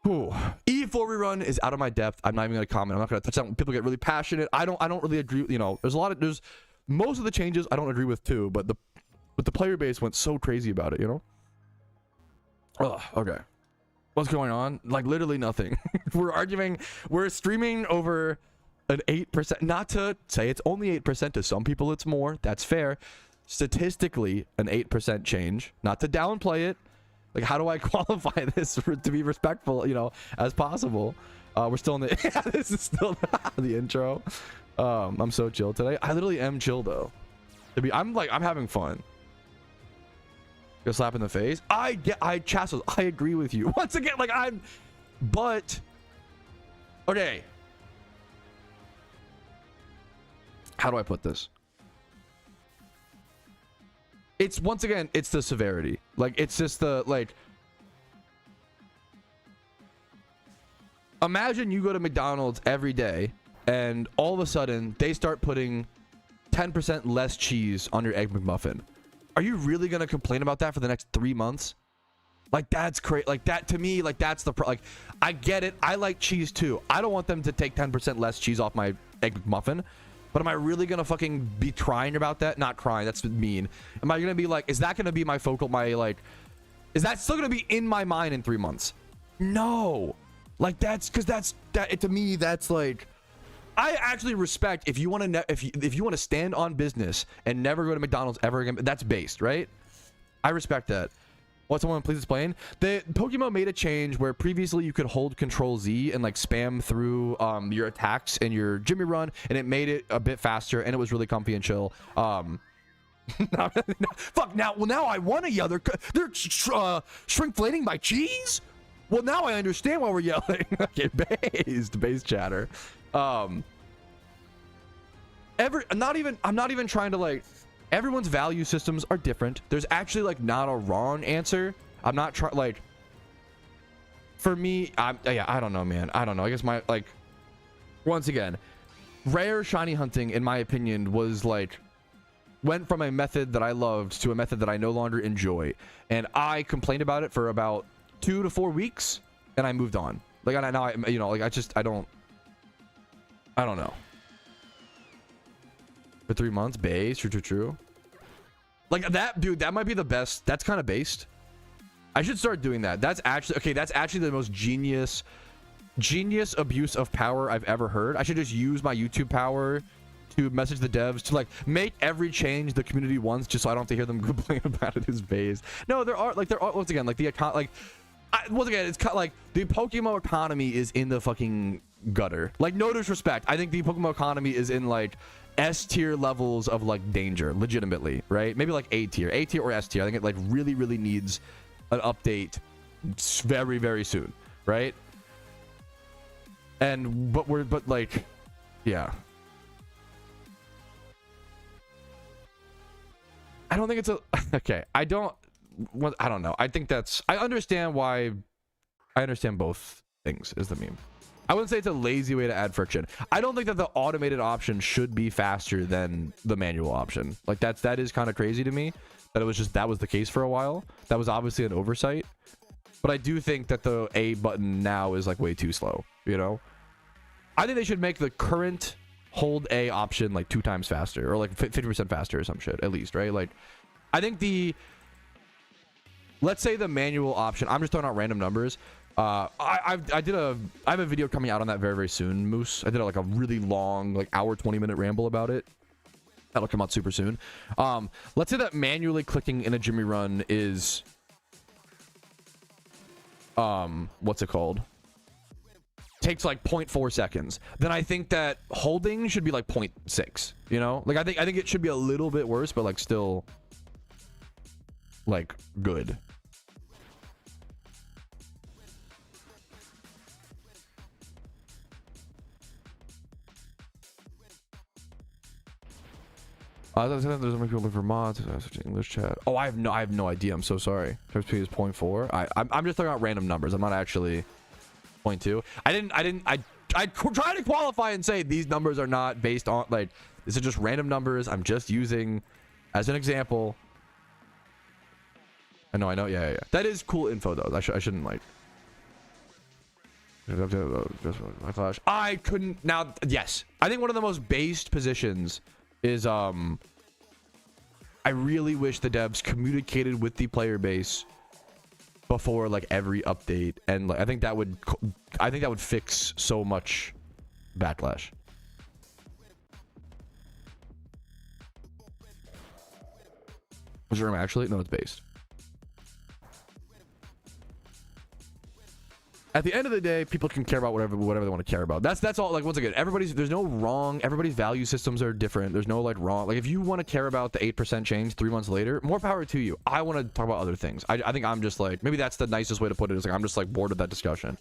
Speaker 3: Ooh. E4 rerun is out of my depth. I'm not even gonna comment. I'm not gonna touch that when people get really passionate. I don't really agree. You know, there's most of the changes I don't agree with too, but the player base went so crazy about it, you know? Ugh, okay. What's going on? Like, literally nothing. We're streaming over an 8%. Not to say it's only 8%. To some people it's more. That's fair. Statistically, an 8% change. Not to downplay it. Like, how do I qualify this to be respectful, you know, as possible? We're still in the yeah, this is still the intro. I'm so chill today. I literally am chill though. I'm having fun. Get a slap in the face. Chassos, I agree with you. Once again, like but okay. How do I put this? It's once again, it's the severity. Like, it's just imagine you go to McDonald's every day and all of a sudden they start putting 10% less cheese on your Egg McMuffin. Are you really going to complain about that for the next 3 months? Like, that's crazy. Like, that to me, like, that's like, I get it. I like cheese too. I don't want them to take 10% less cheese off my Egg McMuffin. But am I really gonna fucking be crying about that? Not crying, that's mean. Am I gonna be like, is that gonna be my is that still gonna be in my mind in 3 months? No. Like, to me, that's like, I actually respect if you want to if you want to stand on business and never go to McDonald's ever again. That's based, right? I respect that. What, someone please explain? The PokeMMO made a change where previously you could hold Control Z and like spam through your attacks and your Jimmy run, and it made it a bit faster and it was really comfy and chill. Fuck, now I want to yell. They're shrinkflating my cheese. Well, now I understand why we're yelling. Okay, base chatter. I'm not even trying to like. Everyone's value systems are different. There's actually like not a wrong answer. I'm not trying, like, for me, I don't know, man. I don't know. I guess once again, rare shiny hunting, in my opinion, was like, went from a method that I loved to a method that I no longer enjoy. And I complained about it for about 2 to 4 weeks, and I moved on. Like, now I, you know, like, I don't know. For 3 months, base, true. Like, that, dude, that might be the best. That's kind of based. I should start doing that. That's actually, okay, that's actually the most genius abuse of power I've ever heard. I should just use my YouTube power to message the devs to like make every change the community wants, just so I don't have to hear them complain about it as base. No, there are once again, like, once again, it's kind of like the PokeMMO economy is in the fucking gutter. Like, no disrespect, I think the PokeMMO economy is in like S tier levels of like danger, legitimately, right? Maybe like A tier or S tier. I think it like really needs an update very, very soon, right? And but like, yeah, I don't think it's a okay. I don't know. I think that's, I understand both things is the meme. I wouldn't say it's a lazy way to add friction. I don't think that the automated option should be faster than the manual option. Like, that is kind of crazy to me that it was just, that was the case for a while. That was obviously an oversight, but I do think that the A button now is like way too slow, you know? I think they should make the current hold A option like 2 times faster, or like 50% faster or some shit, at least, right? Like, I think let's say the manual option, I'm just throwing out random numbers. I have a video coming out on that very, very soon, Moose. I did like a really long, like hour, 20-minute ramble about it. That'll come out super soon. Let's say that manually clicking in a Jimmy run is, what's it called? Takes like 0.4 seconds. Then I think that holding should be like 0.6, you know? Like, I think it should be a little bit worse, but like still like good. There's so many people looking for mods. English chat. Oh, I have no idea. I'm so sorry. Times P is 0.4. I'm just throwing out random numbers. I'm not actually 0.2. I try to qualify and say these numbers are not based on, like, this is just random numbers. I'm just using as an example. I know. Yeah. That is cool info though. I shouldn't like. My flash. I couldn't now. Yes, I think one of the most based positions is I really wish the devs communicated with the player base before like every update, and like I think that would fix so much backlash. Was your room actually? No, it's based. At the end of the day, people can care about whatever they want to care about. That's all. Like, once again, there's no wrong. Everybody's value systems are different. There's no like wrong. Like, if you want to care about the 8% change 3 months later, more power to you. I want to talk about other things. I think I'm just like, maybe that's the nicest way to put it. Is like, I'm just like bored of that discussion.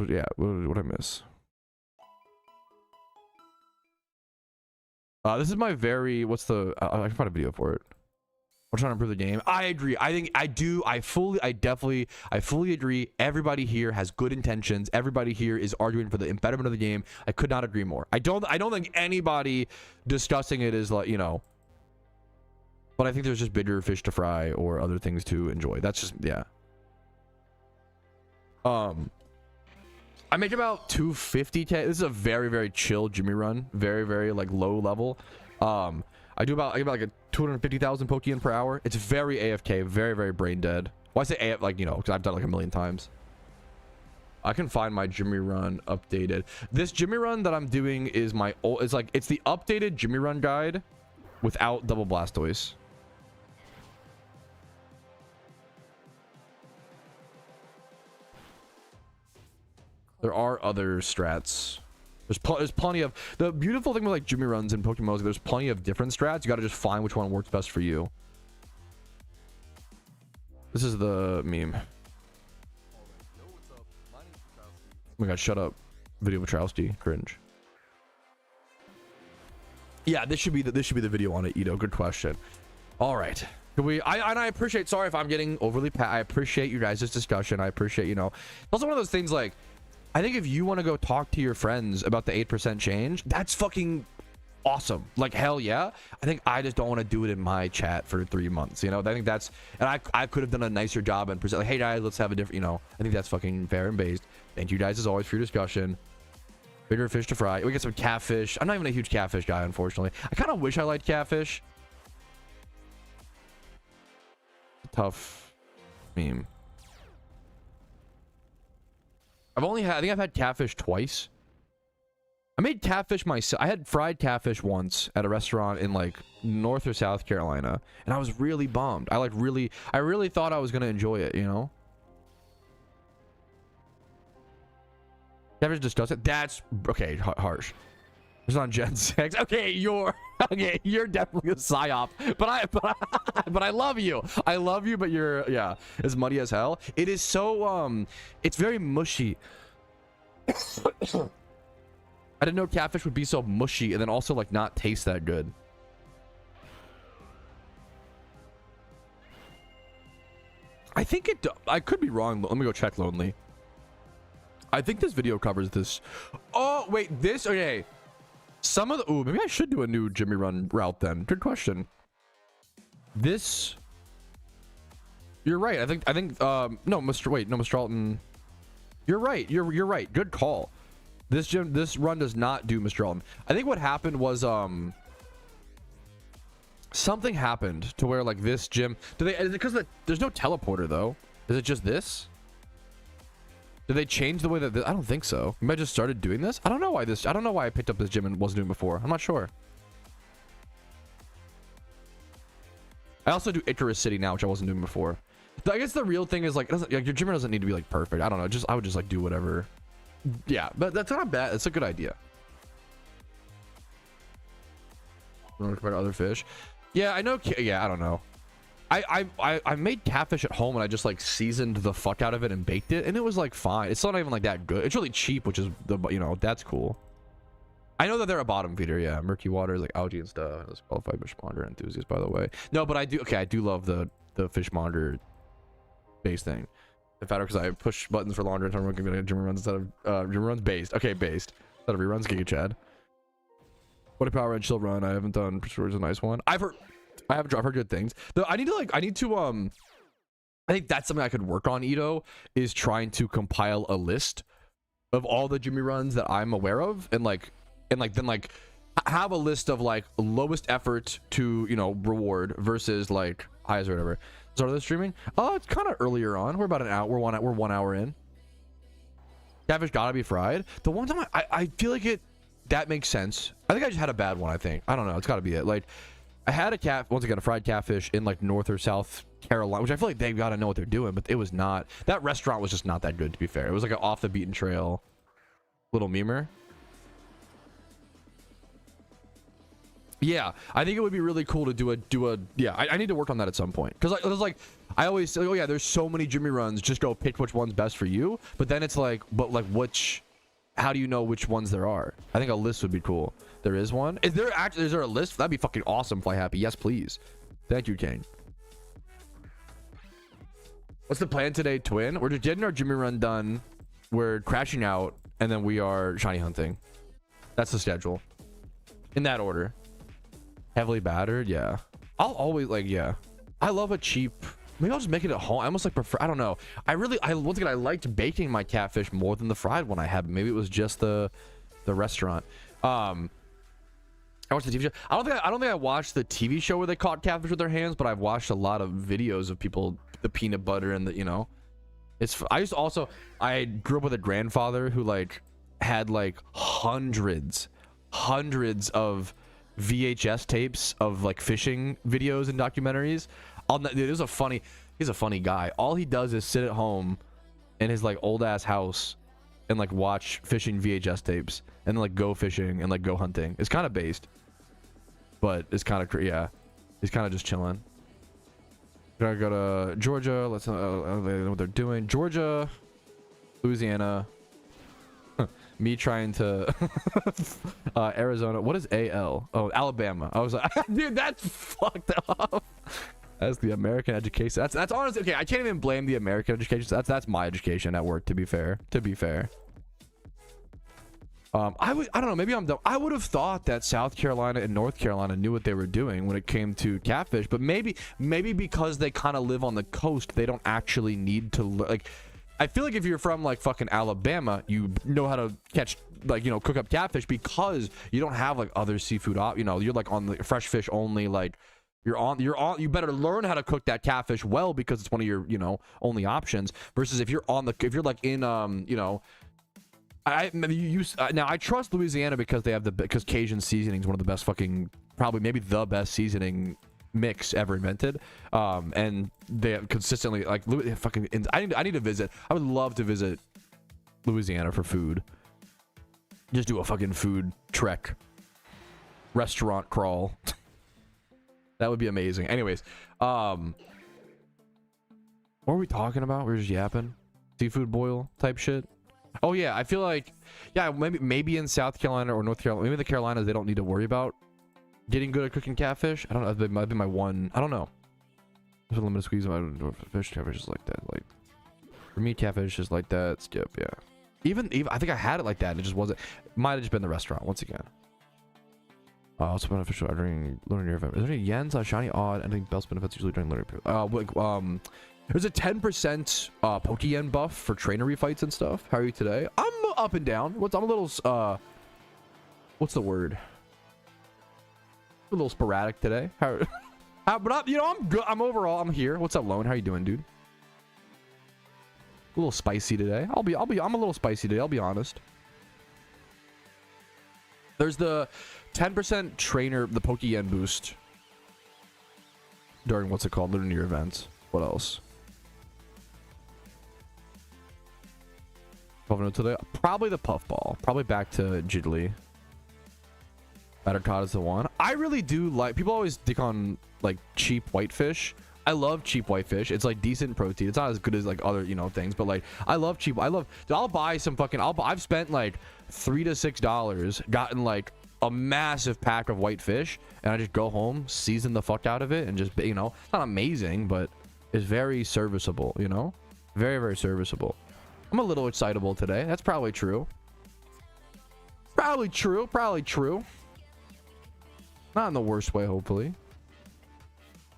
Speaker 3: Yeah, what I miss? This is my very, what's the, I can find a video for it. We're trying to improve the game. I agree. I fully agree. Everybody here has good intentions. Everybody here is arguing for the betterment of the game. I could not agree more. I don't think anybody discussing it is like, you know, but I think there's just bigger fish to fry or other things to enjoy. That's just, yeah. I make about 250k. This is a very, very chill Jimmy run. Very, very like low level. I get about like a 250,000 Pokeyen per hour. It's very AFK, very, very brain dead. Well, I say AF, like, you know, because I've done it like a million times. I can find my Jimmy run updated. This Jimmy run that I'm doing is my old, it's the updated Jimmy run guide without double Blastoise. There are other strats. There's plenty of, the beautiful thing with like Jimmy runs and Pokemon is there's plenty of different strats. You got to just find which one works best for you. This is the meme. my god, shut up. Video of Patrouski, cringe. Yeah, this should be the video on it, Ito. Good question. All right. Can we? I appreciate. Sorry if I'm getting overly. I appreciate you guys' discussion. I appreciate, you know. It's also one of those things like, I think if you want to go talk to your friends about the 8% change, that's fucking awesome. Like, hell yeah. I think I just don't want to do it in my chat for 3 months, you know. I think that's, and I could have done a nicer job and present like, hey guys, let's have a different, you know. I think that's fucking fair and based. Thank you guys as always for your discussion. Bigger fish to fry. We get some catfish. I'm not even a huge catfish guy, unfortunately. I kind of wish I liked catfish. Tough meme. I think I've had catfish twice. I made catfish myself. I had fried catfish once at a restaurant in like North or South Carolina, and I was really bummed. I really thought I was gonna enjoy it, you know. Catfish disgusting. That's okay. Harsh. It's on Gen 6. Okay, you're definitely a psyop. But I love you. I love you, but you're, yeah, as muddy as hell. It is so it's very mushy. I didn't know catfish would be so mushy and then also like not taste that good. I think it, I could be wrong. Let me go check Lonely. I think this video covers this. Oh wait, this, okay. Some of the, ooh, maybe I should do a new Jimmy Run route then. Good question. This, you're right. I think no, Mr. Alton. You're right. You're right. Good call. This run does not do Mr. Alton. I think what happened was something happened to where like this gym, is it because there's no teleporter though? Is it just this? Did they change the way that I don't think so. Maybe I just started doing this. I don't know why I picked up this gym and wasn't doing it before. I'm not sure. I also do Icarus City now, which I wasn't doing before. I guess the real thing is like, your gym doesn't need to be like perfect. I don't know. I would just like do whatever. Yeah, but that's not bad. It's a good idea. Compared to other fish. Yeah, I know. Yeah, I don't know. I made catfish at home and I just like seasoned the fuck out of it and baked it, and it was like fine. It's not even like that good. It's really cheap, which is the, you know, that's cool. I know that they're a bottom feeder. Yeah, murky waters like algae and stuff. That's qualified fishmonger enthusiast, by the way. No, but I do love the fishmonger base thing. In fact, because I push buttons for longer time, I'm going to Jimmy Runs instead of Jimmy Runs based. Okay, based instead of reruns. Giga Chad. What a power and chill run. I haven't done. Sure, it's a nice one. I've heard good things. Though I need to I think that's something I could work on, Ito, is trying to compile a list of all the Jimmy Runs that I'm aware of, and then have a list of like lowest effort to, you know, reward versus like highest or whatever. So are they streaming? Oh, it's kind of earlier on. We're about an hour. We're 1 hour in. Catfish gotta be fried. The one time I feel like that makes sense. I think I just had a bad one. I don't know. It's gotta be it. Like, I had a fried catfish in like North or South Carolina, which I feel like they gotta know what they're doing, but it was not. That restaurant was just not that good, to be fair. It was like an off the beaten trail little memer. Yeah, I think it would be really cool to do a yeah. I need to work on that at some point, because like I always say, oh yeah, there's so many Jimmy Runs. Just go pick which one's best for you. But then it's like, how do you know which ones there are? I think a list would be cool. There is one. Is there a list? That'd be fucking awesome. Fly Happy. Yes, please. Thank you, Kane. What's the plan today, Twin? We're just getting our Jimmy Run done. We're crashing out, and then we are shiny hunting. That's the schedule. In that order. Heavily battered, yeah. I'll always like, yeah. I love a cheap. Maybe I'll just make it at home. I almost like prefer. I don't know. Once again, I liked baking my catfish more than the fried one I had. Maybe it was just the restaurant. I watched the TV show. I don't think I watched the TV show where they caught catfish with their hands, but I've watched a lot of videos of people, the peanut butter and the, you know. I grew up with a grandfather who like had like hundreds of VHS tapes of like fishing videos and documentaries. He's a funny guy. All he does is sit at home in his like old ass house and like watch fishing VHS tapes and then like go fishing and like go hunting. It's kind of based, but it's kind of, yeah, he's kind of just chilling. Gotta go to Georgia. Let's know what they're doing. Georgia, Louisiana, me trying to Arizona. What is AL? Oh, Alabama. I was like, dude, that's fucked up. That's the American education. That's honestly okay. I can't even blame the American education. That's my education at work. To be fair. I don't know. Maybe I'm dumb. I would have thought that South Carolina and North Carolina knew what they were doing when it came to catfish, but maybe because they kind of live on the coast, they don't actually need to like. I feel like if you're from like fucking Alabama, you know how to catch like, you know, cook up catfish because you don't have like other seafood you know, you're like on the fresh fish only, like you better learn how to cook that catfish well because it's one of your, you know, only options versus if you're like in you know, now I trust Louisiana because they have because Cajun seasoning is one of the best fucking, probably maybe the best seasoning mix ever invented, and they have consistently like fucking. I need to visit. I would love to visit Louisiana for food. Just do a fucking food trek, restaurant crawl. That would be amazing. Anyways, what were we talking about? We were just yapping. Seafood boil type shit. Oh yeah, I feel like, yeah, maybe in South Carolina or North Carolina, maybe the Carolinas, they don't need to worry about getting good at cooking catfish. I don't know. That might be my one. I don't know. There's a limited squeeze of fish. Catfish is like that. Like for me, catfish is like that. Skip. Yeah. Even I think I had it like that. And it just wasn't. Might have just been the restaurant once again. Also beneficial during learning your event. Is there any yens, shiny, odd, anything best benefits usually during learning period? There's a 10% Pokeyen buff for trainery fights and stuff. How are you today? I'm up and down. I'm a little what's the word? A little sporadic today. But you know, I'm good. I'm overall. I'm here. What's up, Lone? How you doing, dude? A little spicy today. I'm a little spicy today. I'll be honest. There's the 10% trainer, the Pokeyen boost during what's it called? Learning your events. What else? Today, probably the puffball. Probably back to Jiggly. Batter cod is the one. I really do like. People always dick on like cheap whitefish. I love cheap whitefish. It's like decent protein. It's not as good as like other, you know, things, but like I love cheap. I'll buy some fucking. I've spent like $3 to $6, gotten like a massive pack of whitefish, and I just go home, season the fuck out of it, and just, you know, it's not amazing, but it's very serviceable. You know, very, very serviceable. I'm a little excitable today. That's probably true. Probably true. Not in the worst way, hopefully.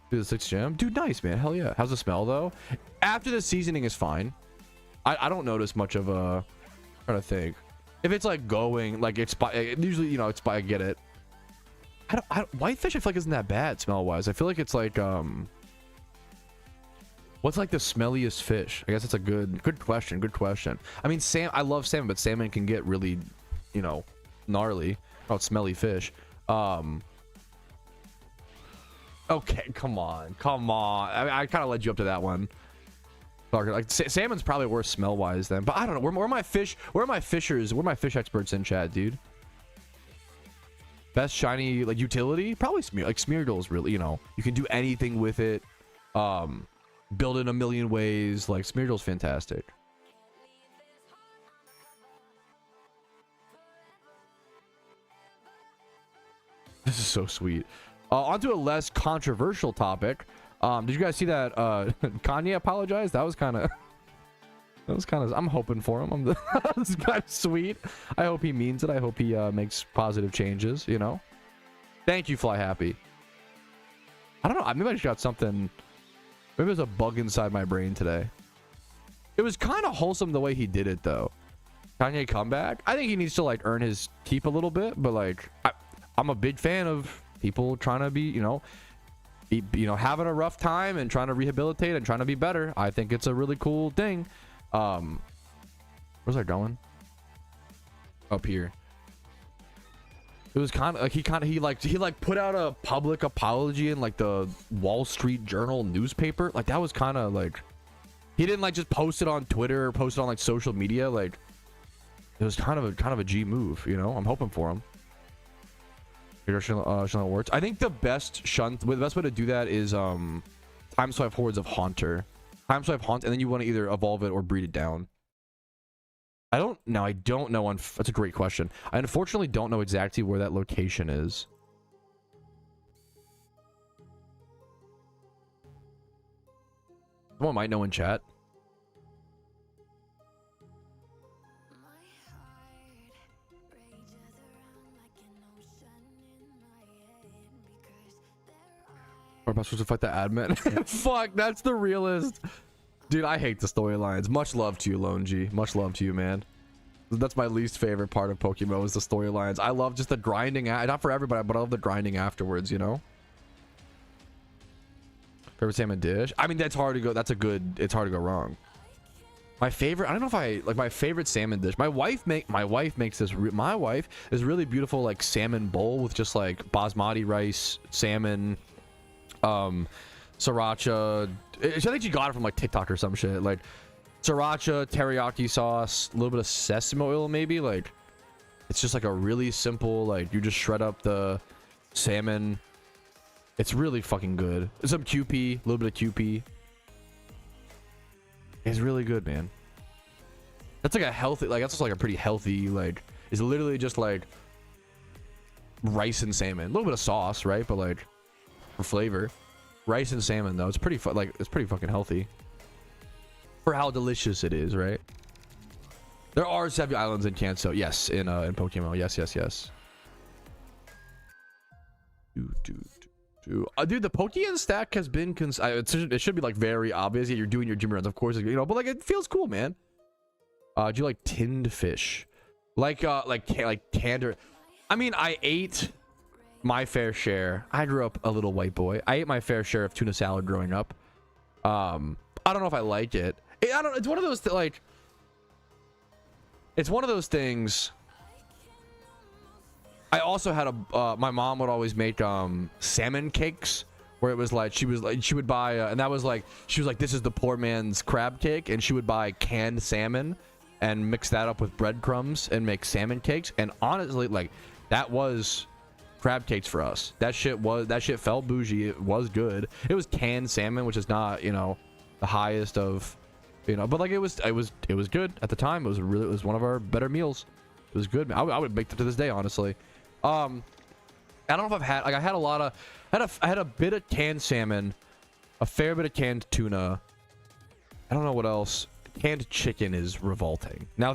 Speaker 3: Do the 6 gem. Dude, nice, man. Hell yeah. How's the smell, though? After the seasoning is fine. I don't notice much of a... I'm trying to think. If it's, like, going... Like, it's... Usually, you know, it's... I get it. Whitefish, I feel like, isn't that bad, smell-wise. I feel like it's, like, what's like the smelliest fish? I guess it's a good question. Good question. I mean, I love salmon, but salmon can get really, you know, gnarly. Oh, smelly fish. Okay, come on. I kind of led you up to that one. Like salmon's probably worse smell-wise then, but I don't know. Where are my fish experts in chat, dude? Best shiny like utility? Probably Smeargle is really, you know, you can do anything with it. Build in a million ways. Like Smeargle's fantastic. This is so sweet. Onto a less controversial topic. Did you guys see that Kanye apologized? That was kind of I'm hoping for him. This is kind of sweet. I hope he means it. I hope he makes positive changes, you know. Thank you, Fly Happy. I don't know. Maybe I just got something. Maybe there's a bug inside my brain today. It was kind of wholesome the way he did it, though. Kanye comeback. I think he needs to like earn his keep a little bit, but like I'm a big fan of people trying to be, you know, having a rough time and trying to rehabilitate and trying to be better. I think it's a really cool thing. Where's that going? Up here. It was kind of like he put out a public apology in like the Wall Street Journal newspaper. Like that was kind of like, he didn't like just post it on Twitter or post it on like social media. Like it was kind of a G move, you know. I'm hoping for him. Awards. I think the best way to do that is time swipe hordes of Haunter. Time swipe Haunt, and then you want to either evolve it or breed it down. I don't know. I don't know. That's a great question. I unfortunately don't know exactly where that location is. Someone might know in chat. Or am I supposed to fight the admin? Fuck, that's the realest. Dude, I hate the storylines. Much love to you, Lone G. Much love to you, man. That's my least favorite part of PokeMMO is the storylines. I love just the grinding. Not for everybody, but I love the grinding afterwards, you know? Favorite salmon dish? I mean, that's hard to go. That's a good. It's hard to go wrong. My favorite. I don't know if I like my favorite salmon dish. My wife makes this. My wife is really beautiful, like salmon bowl with just like basmati rice, salmon, sriracha. I think she got it from like TikTok or some shit. Like sriracha, teriyaki sauce, a little bit of sesame oil, maybe. Like it's just like a really simple. Like you just shred up the salmon. It's really fucking good. Some QP, a little bit of QP. It's really good, man. That's like a healthy, like that's just like a pretty healthy, like it's literally just like rice and salmon, a little bit of sauce, right? But like for flavor, rice and salmon though, it's pretty like it's pretty fucking healthy for how delicious it is, right? There are 7 islands in Kanto, yes, in PokeMMO, yes. Dude, the Pokeyen stack has been it should be like very obvious. Yeah, you're doing your gym runs, of course, you know, but like it feels cool, man. Do you like tinned fish? Like canned? I mean, I ate my fair share. I grew up a little white boy. I ate my fair share of tuna salad growing up. I don't know if I like it. It's one of those like. It's one of those things. I also had my mom would always make salmon cakes where it was like she would buy and that was like she was like, this is the poor man's crab cake, and she would buy canned salmon and mix that up with breadcrumbs and make salmon cakes. And honestly, like that was crab cakes for us. That shit felt bougie. It was good. It was canned salmon, which is not, you know, the highest of, you know, but like it was good at the time. It was one of our better meals. It was good. I would make them to this day, honestly. I don't know if I've had, like, I had a bit of canned salmon, a fair bit of canned tuna. I don't know what else. Canned chicken is revolting. Now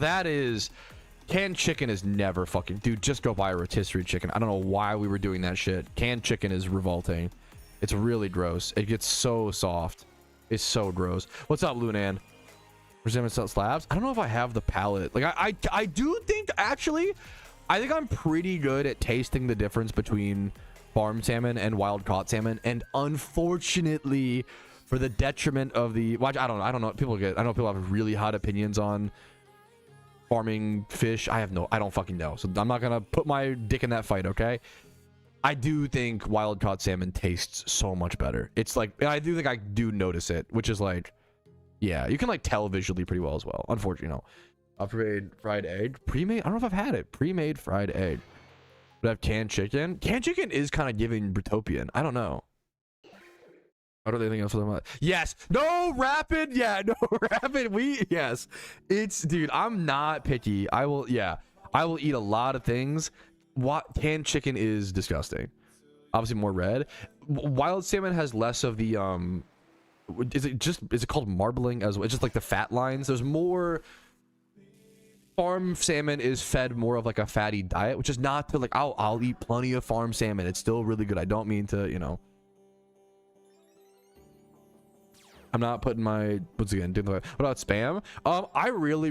Speaker 3: canned chicken is never fucking, dude, just go buy a rotisserie chicken. I don't know why we were doing that shit. Canned chicken is revolting. It's really gross. It gets so soft. It's so gross. What's up, Lunan? Resentment slabs? I don't know if I have the palate. Like I do think actually I think I'm pretty good at tasting the difference between farm salmon and wild caught salmon, and unfortunately for the detriment of the I don't know people have really hot opinions on farming fish. I don't fucking know, so I'm not gonna put my dick in that fight, okay? I do think wild caught salmon tastes so much better. It's like, I do think I do notice it, which is like, yeah, you can like tell visually pretty well as well. Unfortunately, you know. Pre-made fried egg. Pre-made? I don't know if I've had it. Pre-made fried egg. But I have canned chicken. Canned chicken is kind of giving Britopian. I don't know. I don't think else. Yes. No rapid. Yeah. No rapid. Yes. It's, dude, I'm not picky. I will eat a lot of things. What canned chicken is disgusting. Obviously more red. Wild salmon has less of the is it called marbling as well? It's just like the fat lines. There's more. Farm salmon is fed more of like a fatty diet, which is not to like, I'll eat plenty of farm salmon. It's still really good. I don't mean to, you know. I'm not putting my, once again, what about spam? I really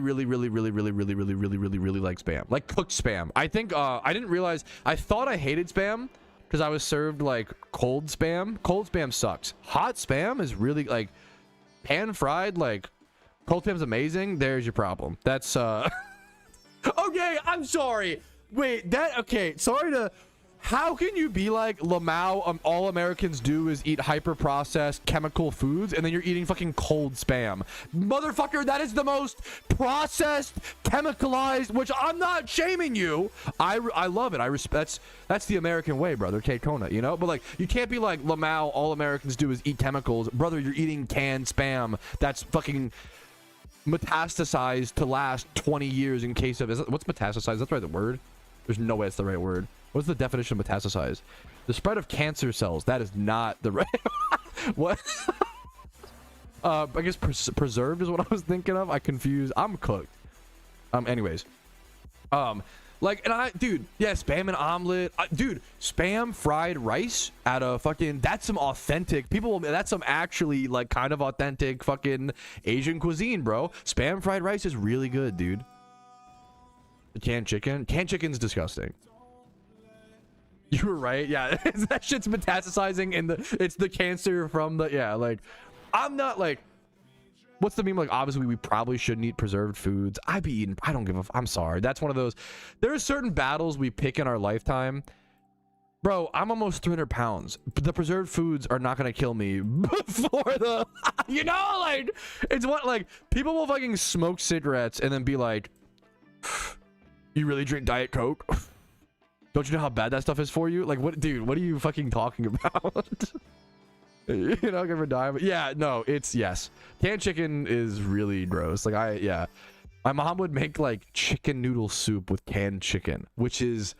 Speaker 3: like spam, like cooked spam. I think I didn't realize, I thought I hated spam because I was served like cold spam. Cold spam sucks. Hot spam is really like pan fried. Like cold spam's amazing. There's your problem. That's okay, I'm sorry. Wait, okay, sorry to... How can you be like, Lamau, all Americans do is eat hyper-processed chemical foods, and then you're eating fucking cold spam? Motherfucker, that is the most processed, chemicalized, which I'm not shaming you. I love it. I respect... That's the American way, brother. K-Kona, you know? But like, you can't be like, Lamau, all Americans do is eat chemicals. Brother, you're eating canned spam. That's fucking... metastasized to last 20 years in case of, what's metastasized? That's right, the word? There's no way it's the right word. What's the definition of metastasize? The spread of cancer cells. That is not the right. What? I guess preserved is what I was thinking of. I confused. I'm cooked. Anyways. Like, and dude, yeah, spam and omelet. Dude, spam fried rice at a fucking, that's some authentic, that's some actually, like, kind of authentic fucking Asian cuisine, bro. Spam fried rice is really good, dude. The canned chicken's disgusting. You were right, yeah. That shit's metastasizing, and it's the cancer from the, yeah, like, I'm not, like, what's the meme? Like, obviously, we probably shouldn't eat preserved foods. I don't give a I'm sorry. That's one of those. There are certain battles we pick in our lifetime. Bro, I'm almost 300 pounds. The preserved foods are not going to kill me before the, you know, like, it's what, like, people will fucking smoke cigarettes and then be like, you really drink Diet Coke? Don't you know how bad that stuff is for you? Like, what, dude, what are you fucking talking about? You know, give her a dime. Yeah, no, it's, yes. Canned chicken is really gross. Like, yeah. My mom would make, like, chicken noodle soup with canned chicken, which is,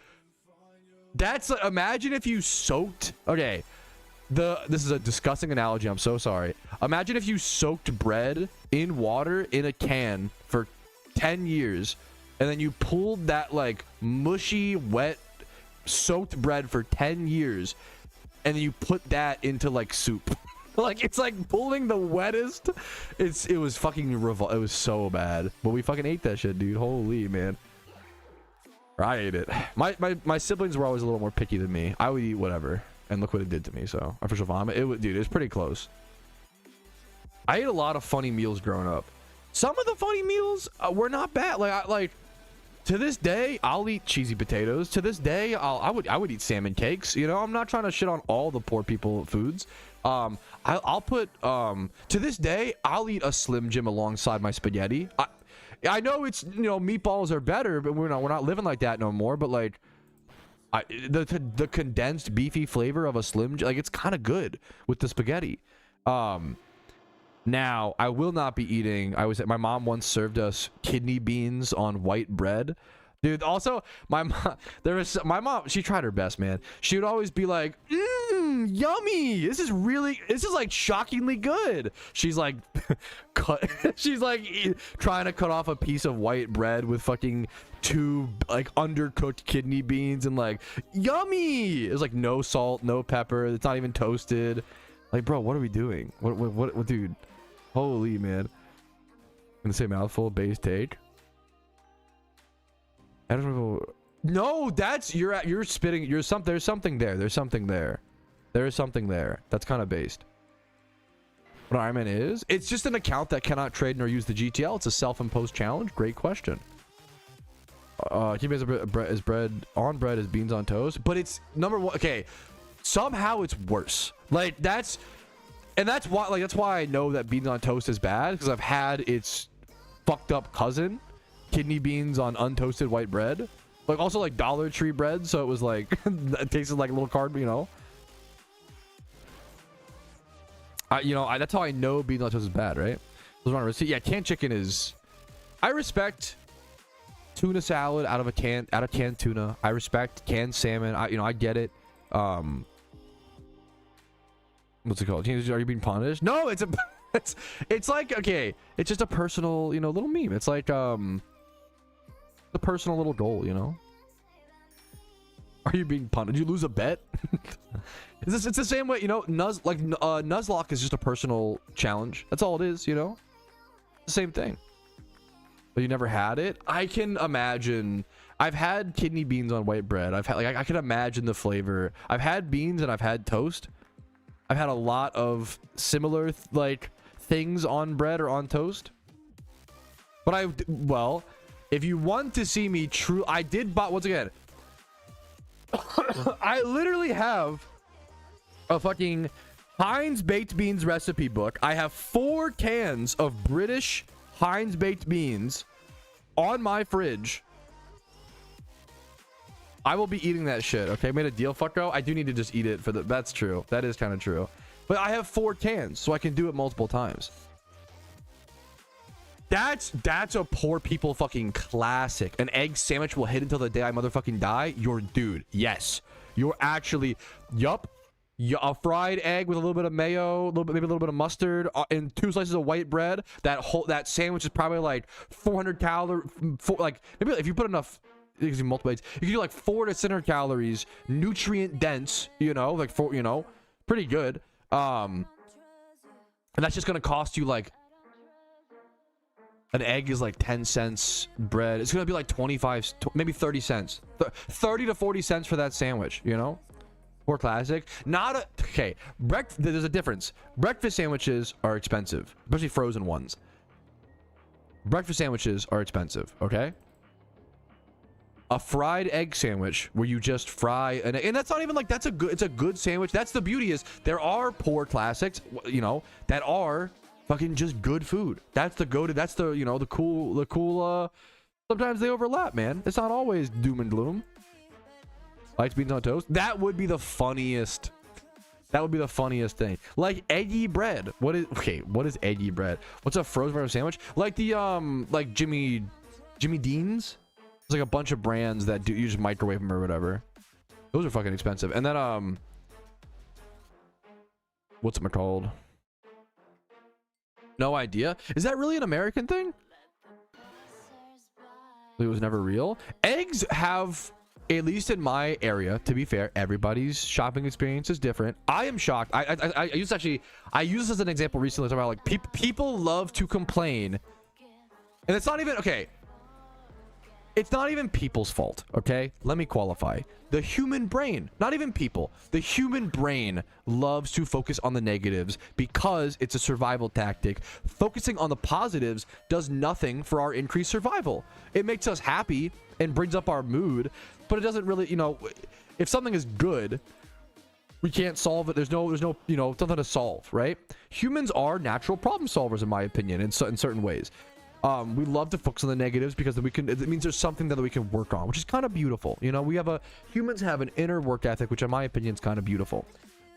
Speaker 3: that's, imagine if you soaked, okay, this is a disgusting analogy, I'm so sorry. Imagine if you soaked bread in water in a can for 10 years, and then you pulled that, like, mushy, wet, soaked bread for 10 years, and then you put that into, like, soup. Like, it's like pulling the wettest. It was fucking it was so bad, but we fucking ate that shit, dude. Holy man, I ate it. My siblings were always a little more picky than me. I would eat whatever, and look what it did to me. So official vomit. Dude, it was pretty close. I ate a lot of funny meals growing up. Some of the funny meals were not bad. Like to this day, I'll eat cheesy potatoes. To this day, I would eat salmon cakes. You know, I'm not trying to shit on all the poor people foods. I'll put to this day, I'll eat a Slim Jim alongside my spaghetti. I know it's, you know, meatballs are better, but we're not living like that no more. But like, the condensed beefy flavor of a Slim Jim, like, it's kind of good with the spaghetti. Now, I will not be eating, my mom once served us kidney beans on white bread. Dude, also, my mom, she tried her best, man. She would always be like, yummy. This is like shockingly good. She's like, she's like trying to cut off a piece of white bread with fucking 2 like undercooked kidney beans and like, yummy. It's like no salt, no pepper. It's not even toasted. Like, bro, what are we doing? What, dude? Holy man. I'm gonna say mouthful, base take. I don't know. No, that's you're spitting. There's something there. There's something there. There is something there. That's kind of based. What Iron Man is? It's just an account that cannot trade nor use the GTL. It's a self-imposed challenge. Great question. He makes his bread on bread is beans on toast, but it's number one. Okay, somehow it's worse. Like that's why I know that beans on toast is bad, because I've had its fucked up cousin, kidney beans on untoasted white bread, like also like Dollar Tree bread, so it was like it tasted like a little card, you know. That's how I know beans on toast is bad, right? Yeah, canned chicken is. I respect tuna salad out of canned tuna. I respect canned salmon. I get it. What's it called? Are you being punished? No, it's like, okay, it's just a personal, little meme. It's like the personal little goal, you know. Are you being punished? Did you lose a bet? It's the same way, Nuzlocke is just a personal challenge. That's all it is, you know. The same thing. But you never had it? I can imagine. I've had kidney beans on white bread. I've had, like, I can imagine the flavor. I've had beans and I've had toast. I've had a lot of similar things on bread or on toast. But if you want to see me I did buy, once again, I literally have a fucking Heinz baked beans recipe book. I have 4 cans of British Heinz baked beans on my fridge. I will be eating that shit. Okay, made a deal, fucko. I do need to just eat it for that's true. That is kind of true. But I have 4 cans, so I can do it multiple times. That's a poor people fucking classic. An egg sandwich will hit until the day I motherfucking die. You're dude. Yes. You're actually yup. A fried egg with a little bit of mayo, maybe a little bit of mustard, and 2 slices of white bread. That sandwich is probably like 400 calories. Like maybe if you put enough, you can multiple eggs. You can do like 400 to 600 calories, nutrient dense. You know, like pretty good. And that's just gonna cost you like an egg is like 10 cents. Bread, it's gonna be like 25, maybe 30 cents, 30 to 40 cents for that sandwich. You know. Or classic. Okay. There's a difference. Breakfast sandwiches are expensive, especially frozen ones. Breakfast sandwiches are expensive. Okay. A fried egg sandwich where you just fry and that's not even like it's a good sandwich. That's the beauty is there are poor classics, you know, that are fucking just good food. That's the go-to. That's the the cool. Sometimes they overlap, man. It's not always doom and gloom. Lights, beans on toast. That would be the funniest. That would be the funniest thing. Like eggy bread. What is eggy bread? What's a frozen bread sandwich? Like the like Jimmy Dean's. There's like a bunch of brands that you just microwave them or whatever. Those are fucking expensive. And then what's it called? No idea. Is that really an American thing? It was never real. Eggs have, at least in my area, to be fair, everybody's shopping experience is different. I am shocked. I used this as an example recently. Talking about like people love to complain, and it's not even okay. It's not even people's fault. Okay, let me qualify. The human brain, not even people, the human brain loves to focus on the negatives because it's a survival tactic. Focusing on the positives does nothing for our increased survival. It makes us happy and brings up our mood, but it doesn't really, if something is good, we can't solve it. There's no, something to solve, right? Humans are natural problem solvers, in my opinion, in certain ways. We love to focus on the negatives because it means there's something that we can work on, which is kind of beautiful. Humans have an inner work ethic, which in my opinion is kind of beautiful.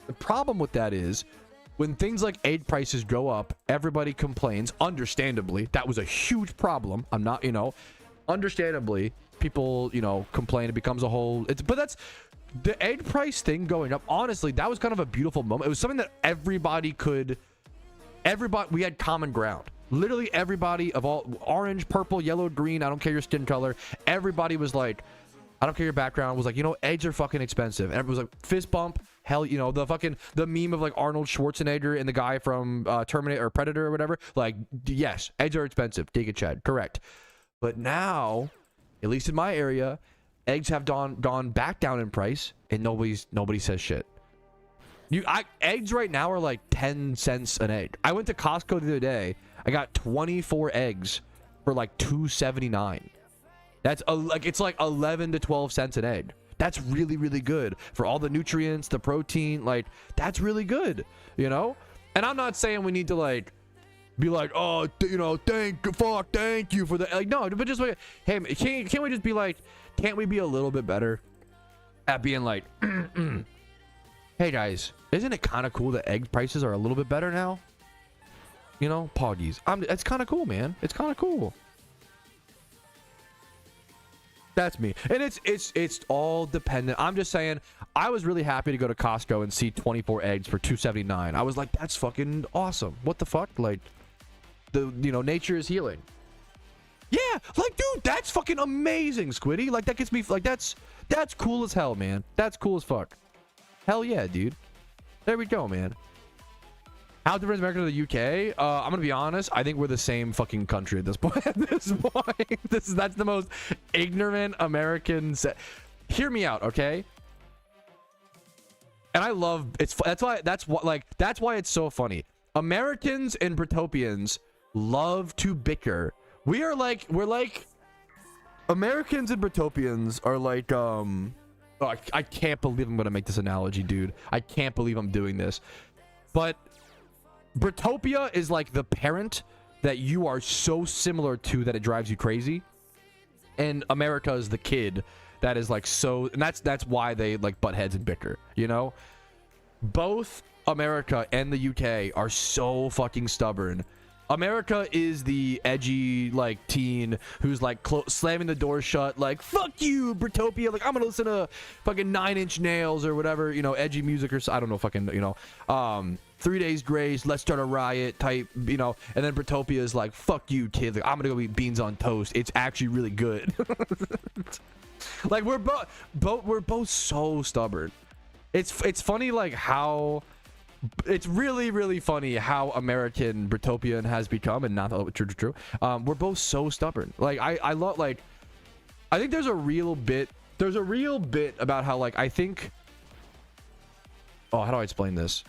Speaker 3: The problem with that is when things like egg prices go up, everybody complains. Understandably, that was a huge problem. Understandably, people, complain. It becomes a whole, but that's the egg price thing going up. Honestly, that was kind of a beautiful moment. It was something that we had common ground. Literally everybody of all orange, purple, yellow, green, I don't care your skin color, everybody was like, I don't care your background, was like, eggs are fucking expensive. And everybody was like, fist bump, hell, the meme of like Arnold Schwarzenegger and the guy from Terminator or Predator or whatever, like, yes, eggs are expensive, take it, Chad, correct. But now, at least in my area, eggs have gone back down in price and nobody says shit. Eggs right now are like 10 cents an egg. I went to Costco the other day. I got 24 eggs for like $2.79. That's it's like 11 to 12 cents an egg. That's really, really good for all the nutrients, the protein. Like, that's really good, And I'm not saying we need to be like, oh, thank you for the, like, no, but just like, hey, can't we just be like, can't we be a little bit better at being like, hey guys, isn't it kind of cool that egg prices are a little bit better now? Poggies. It's kind of cool, man. It's kind of cool. That's me. And it's all dependent. I'm just saying, I was really happy to go to Costco and see 24 eggs for $2.79. I was like, that's fucking awesome. What the fuck? Like, nature is healing. Yeah, like, dude, that's fucking amazing, Squiddy. Like, that gets me, like, that's cool as hell, man. That's cool as fuck. Hell yeah, dude. There we go, man. How different is America to the UK? I'm gonna be honest. I think we're the same fucking country at this point. That's the most ignorant American. Hear me out, okay? And I love it's. That's why it's so funny. Americans and Britopians love to bicker. We're like Americans and Britopians are like Oh, I can't believe I'm gonna make this analogy, dude. I can't believe I'm doing this, but Britopia is like the parent that you are so similar to that it drives you crazy, and America is the kid that is like so, and that's why they like butt heads and bicker. Both America and the UK are so fucking stubborn America is the edgy like teen who's like slamming the door shut, like fuck you, Britopia. Like I'm gonna listen to fucking 9 Inch Nails or whatever, you know, edgy music or I don't know, fucking, you know, 3 Days Grace, Let's Start a Riot type, you know. And then Britopia is like fuck you, kid. Like I'm gonna go eat beans on toast. It's actually really good. Like we're both so stubborn. It's funny like how. It's really funny how American Britopian has become, and not true. We're both so stubborn. Like I love, like I think there's a real bit about how like I think, oh, how do I explain this?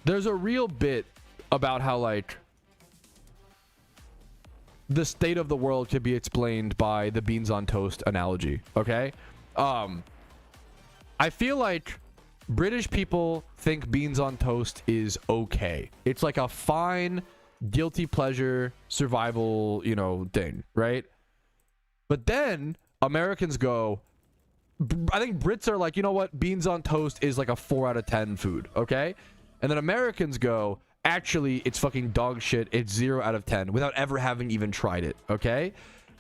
Speaker 3: There's a real bit about how like the state of the world could be explained by the beans on toast analogy. Okay, I feel like British people think beans on toast is okay. It's like a fine, guilty pleasure survival, you know, thing, right? But then Americans go, I think Brits are like, you know what? Beans on toast is like a 4 out of 10 food, okay? And then Americans go, actually, it's fucking dog shit. It's 0 out of 10 without ever having even tried it, okay?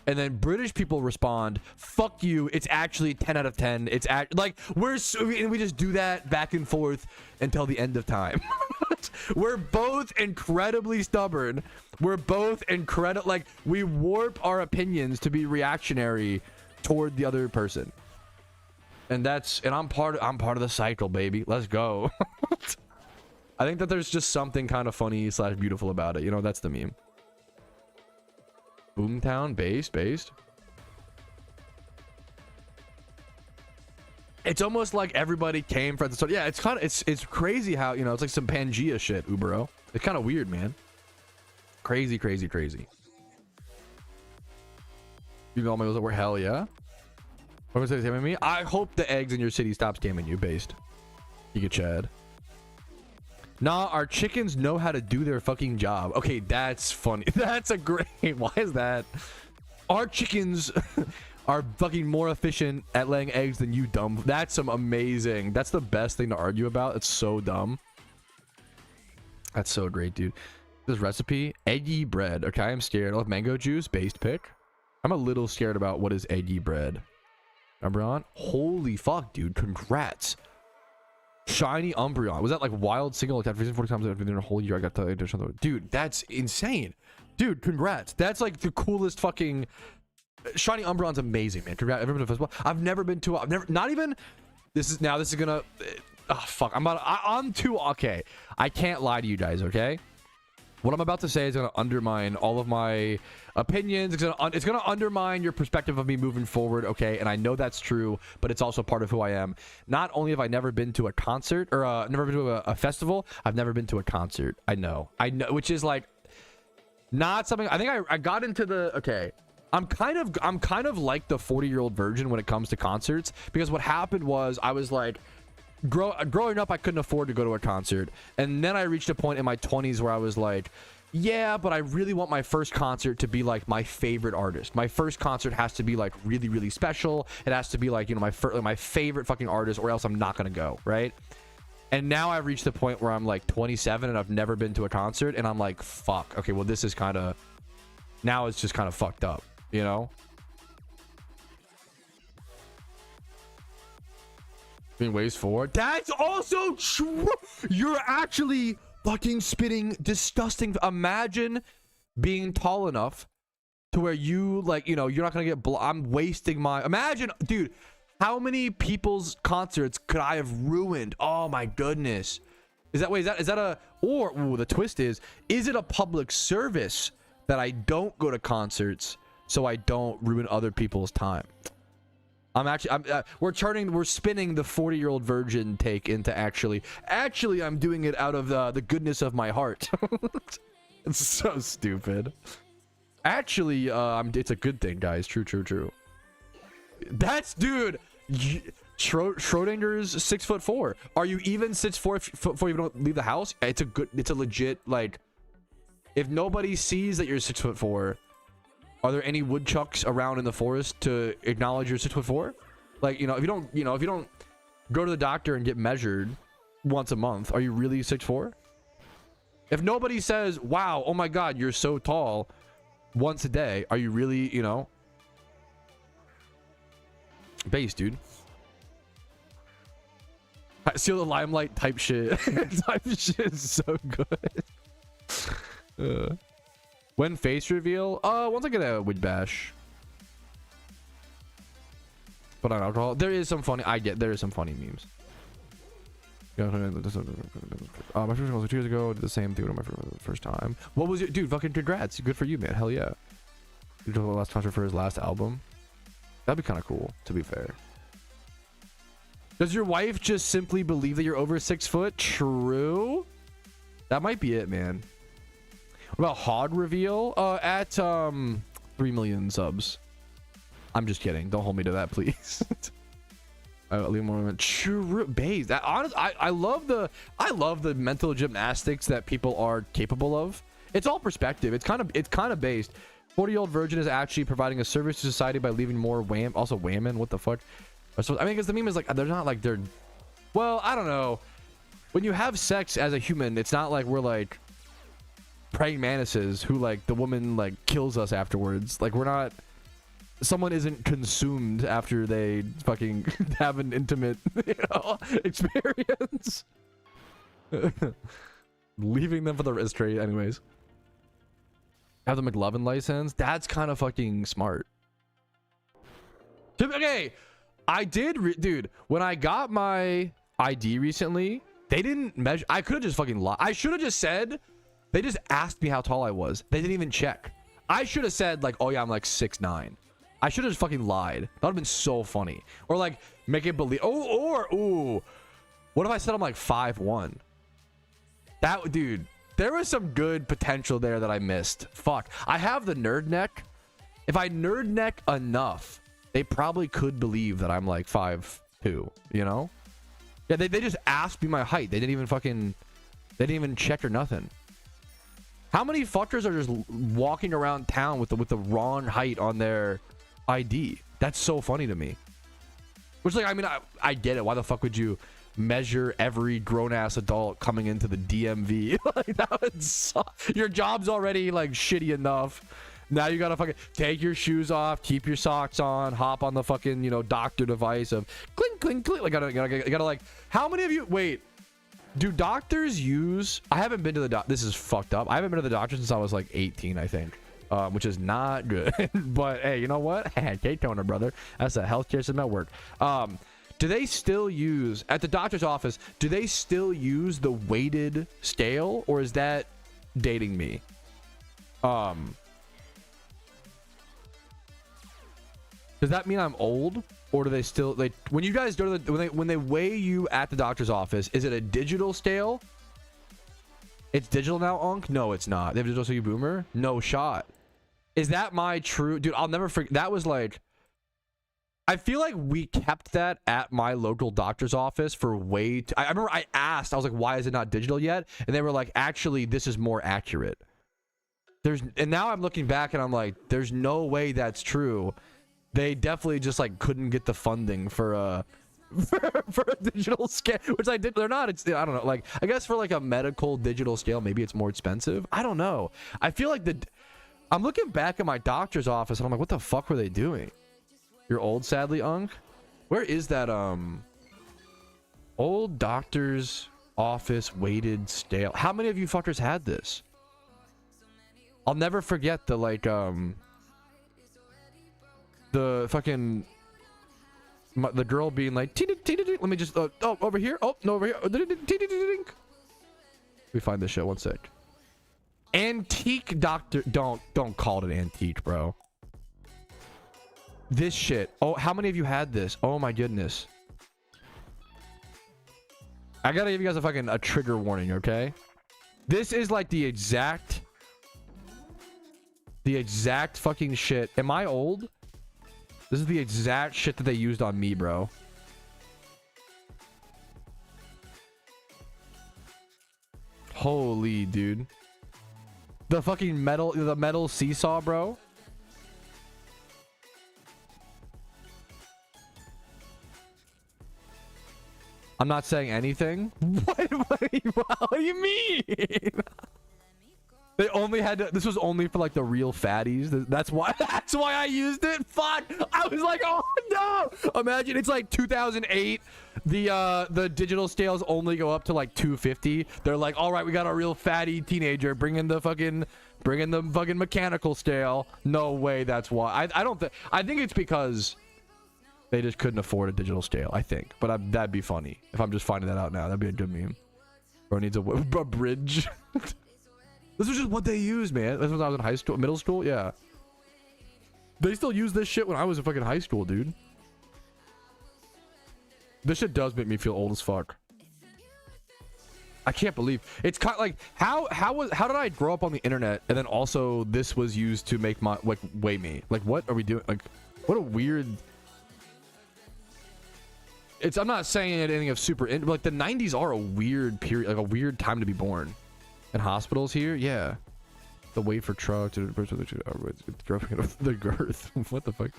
Speaker 3: And then British people respond, fuck you, it's actually 10 out of 10. It's like and we just do that back and forth until the end of time. We're both incredibly stubborn. We're both like we warp our opinions to be reactionary toward the other person. And I'm part of the cycle, baby. Let's go. I think that there's just something kind of funny / beautiful about it. You know, that's the meme. Boomtown, based. It's almost like everybody came from the start. Yeah, it's kind of it's crazy how, you know, it's like some Pangea shit, Ubero. It's kind of weird, man. Crazy. You know, my we're hell yeah. What was it scamming me? I hope the eggs in your city stop scamming you, based. You get Chad. Nah, our chickens know how to do their fucking job. Okay, that's funny. That's a great. Why is that? Our chickens are fucking more efficient at laying eggs than you, dumb. That's some amazing. That's the best thing to argue about. It's so dumb. That's so great, dude. This recipe, eggy bread. Okay, I'm scared. I love mango juice, based pick. I'm a little scared about what is eggy bread. Umbreon? Holy fuck, dude. Congrats. Shiny Umbreon. Was that like wild single attack 40 times within a whole year? I got the additional. Dude, that's insane. Dude, congrats. That's like the coolest fucking. Shiny Umbreon's amazing, man. Congrats. Ever been to a festival? I've never been to. Not even. This is gonna. Oh fuck. I'm too okay. I can't lie to you guys. Okay. What I'm about to say is going to undermine all of my opinions. It's going to undermine your perspective of me moving forward, okay? And I know that's true, but it's also part of who I am. Not only have I never been to a concert or never been to a festival, I've never been to a concert. I know, which is like not something. I think I got into the okay. I'm kind of like the 40-year-old virgin when it comes to concerts, because what happened was I was like. Growing up, I couldn't afford to go to a concert, and then I reached a point in my 20s where I was like, yeah, but I really want my first concert to be like my favorite artist. My first concert has to be like really special. It has to be like, you know, my favorite fucking artist, or else I'm not gonna go, right? And now I've reached the point where I'm like 27 and I've never been to a concert, and I'm like, fuck, okay, well, this is kind of, now it's just kind of fucked up, you know? Ways forward. That's also true. You're actually fucking spitting disgusting. Imagine being tall enough to where you like, you know, you're not gonna get. I'm wasting my. Imagine, dude, how many people's concerts could I have ruined? Oh my goodness. Is that a or ooh, the twist is it a public service that I don't go to concerts so I don't ruin other people's time? We're spinning the 40-year-old virgin take into actually I'm doing it out of the goodness of my heart. It's so stupid. Actually, it's a good thing, guys. True. That's, dude, Schrodinger's 6'4". Are you even 6'4" before you don't leave the house? It's a legit, like, if nobody sees that you're 6'4", are there any woodchucks around in the forest to acknowledge you're 6'4"? Like, if you don't go to the doctor and get measured once a month, are you really 6'4"? If nobody says, wow, oh my god, you're so tall once a day, are you really, you know, base, dude? Seal the limelight type shit. Type shit is so good. When face reveal? Once I get a witch bash. But on alcohol, there is some funny. There is some funny memes. My first was 2 years ago. Did the same thing with my first time. What was it, dude? Fucking congrats! Good for you, man. Hell yeah. You did the last concert for his last album. That'd be kind of cool, to be fair. Does your wife just simply believe that you're over 6 foot? True. That might be it, man. What about hog reveal? At 3 million subs. I'm just kidding. Don't hold me to that, please. True base. That honest, I love the mental gymnastics that people are capable of. It's all perspective. It's kind of based. 40-year-old virgin is actually providing a service to society by leaving more wham. Also whammon. What the fuck? So, I mean, because the meme is like they're not like they're. Well, I don't know. When you have sex as a human, it's not like we're like praying mantises who like the woman like kills us afterwards. Like we're not. Someone isn't consumed after they fucking have an intimate, you know, experience. Leaving them for the straight, anyways. Have the McLovin license. That's kind of fucking smart. Okay, I did, dude. When I got my ID recently, they didn't measure. I could have just fucking lied. I should have just said. They just asked me how tall I was. They didn't even check. I should have said like, oh yeah, I'm like 6'9". I should have just fucking lied. That would have been so funny. Or like make it believe. Ooh. What if I said I'm like 5'1"? That, dude, there was some good potential there that I missed. Fuck. I have the nerd neck. If I nerd neck enough, they probably could believe that I'm like 5'2", you know? Yeah, they just asked me my height. They didn't even check or nothing. How many fuckers are just walking around town with the wrong height on their ID? That's so funny to me. Which, like, I mean, I get it. Why the fuck would you measure every grown-ass adult coming into the DMV? Like, that would suck. Your job's already, like, shitty enough. Now you gotta fucking take your shoes off, keep your socks on, hop on the fucking, you know, doctor device of clink, clink, clink. Like, gotta like, how many of you, wait, do doctors use, I haven't been to the this is fucked up. I haven't been to the doctor since I was like 18, I think. Which is not good. But hey, you know what? K-toner, brother. That's a healthcare system at work. Do they still use, at the doctor's office, do they still use the weighted scale? Or is that dating me? Does that mean I'm old? Or do they still, like, when you guys go to the, when they weigh you at the doctor's office, is it a digital scale? It's digital now, Unk? No, it's not. They have digital, so you boomer? No shot. Is that my true, dude? I'll never forget. That was like, I feel like we kept that at my local doctor's office for way too, I remember I asked, I was like, why is it not digital yet? And they were like, actually, this is more accurate. And now I'm looking back and I'm like, there's no way that's true. They definitely just like couldn't get the funding for a digital scale, which I did. They're not. It's, I don't know. Like, I guess for like a medical digital scale, maybe it's more expensive. I don't know. I feel like I'm looking back at my doctor's office and I'm like, what the fuck were they doing? You're old, sadly, Unk. Where is that old doctor's office weighted scale? How many of you fuckers had this? I'll never forget the like the fucking the girl being like, let me just oh, over here, oh no, over here. Let me find this shit. One sec. Antique doctor. Don't call it an antique, bro. This shit. Oh, how many of you had this? Oh my goodness. I gotta give you guys a trigger warning, okay? This is like the exact fucking shit. Am I old? This is the exact shit that they used on me, bro. Holy dude. The fucking metal seesaw, bro. I'm not saying anything. What do you mean? They only had to, this was only for like the real fatties. That's why that's why I used it. Fuck. I was like, oh no. Imagine it's like 2008. The digital scales only go up to like 250. They're like, all right, we got a real fatty teenager. Bring in the fucking mechanical scale. No way. That's why. I don't think. I think it's because they just couldn't afford a digital scale. I think, but that'd be funny if I'm just finding that out now. That'd be a good meme. Bro needs a bridge. This was just what they used, man. This was when I was in high school, middle school. Yeah. They still use this shit when I was in fucking high school, dude. This shit does make me feel old as fuck. I can't believe it's kind of like how did I grow up on the internet and then also this was used to make my like weigh me? Like what are we doing? Like what a weird. I'm not saying anything of super like the 90s are a weird period, like a weird time to be born. And hospitals here, yeah. The wait for truck to the girth. What the fuck?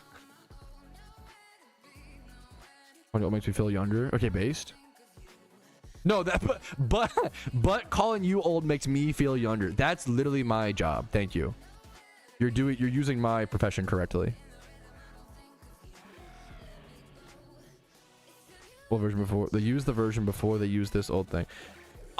Speaker 3: What makes me feel younger? Okay, based. No, that but calling you old makes me feel younger. That's literally my job. Thank you. You're using my profession correctly. What version before? They used the version before they used this old thing.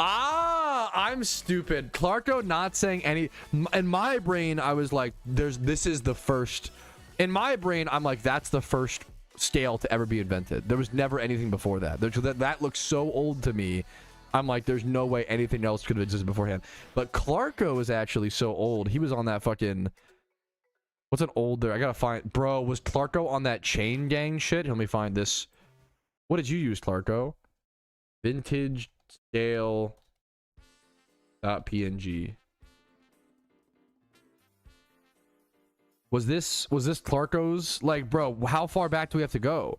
Speaker 3: Ah, I'm stupid. Clarko not saying any. In my brain, I was like, this is the first. In my brain, I'm like, that's the first scale to ever be invented. There was never anything before that. That looks so old to me. I'm like, there's no way anything else could have existed beforehand. But Clarko is actually so old. He was on that fucking. What's an older? I gotta find. Bro, was Clarko on that chain gang shit? Let me find this. What did you use, Clarko? Vintage scale .png. Was this Clarko's? Like, bro, how far back do we have to go?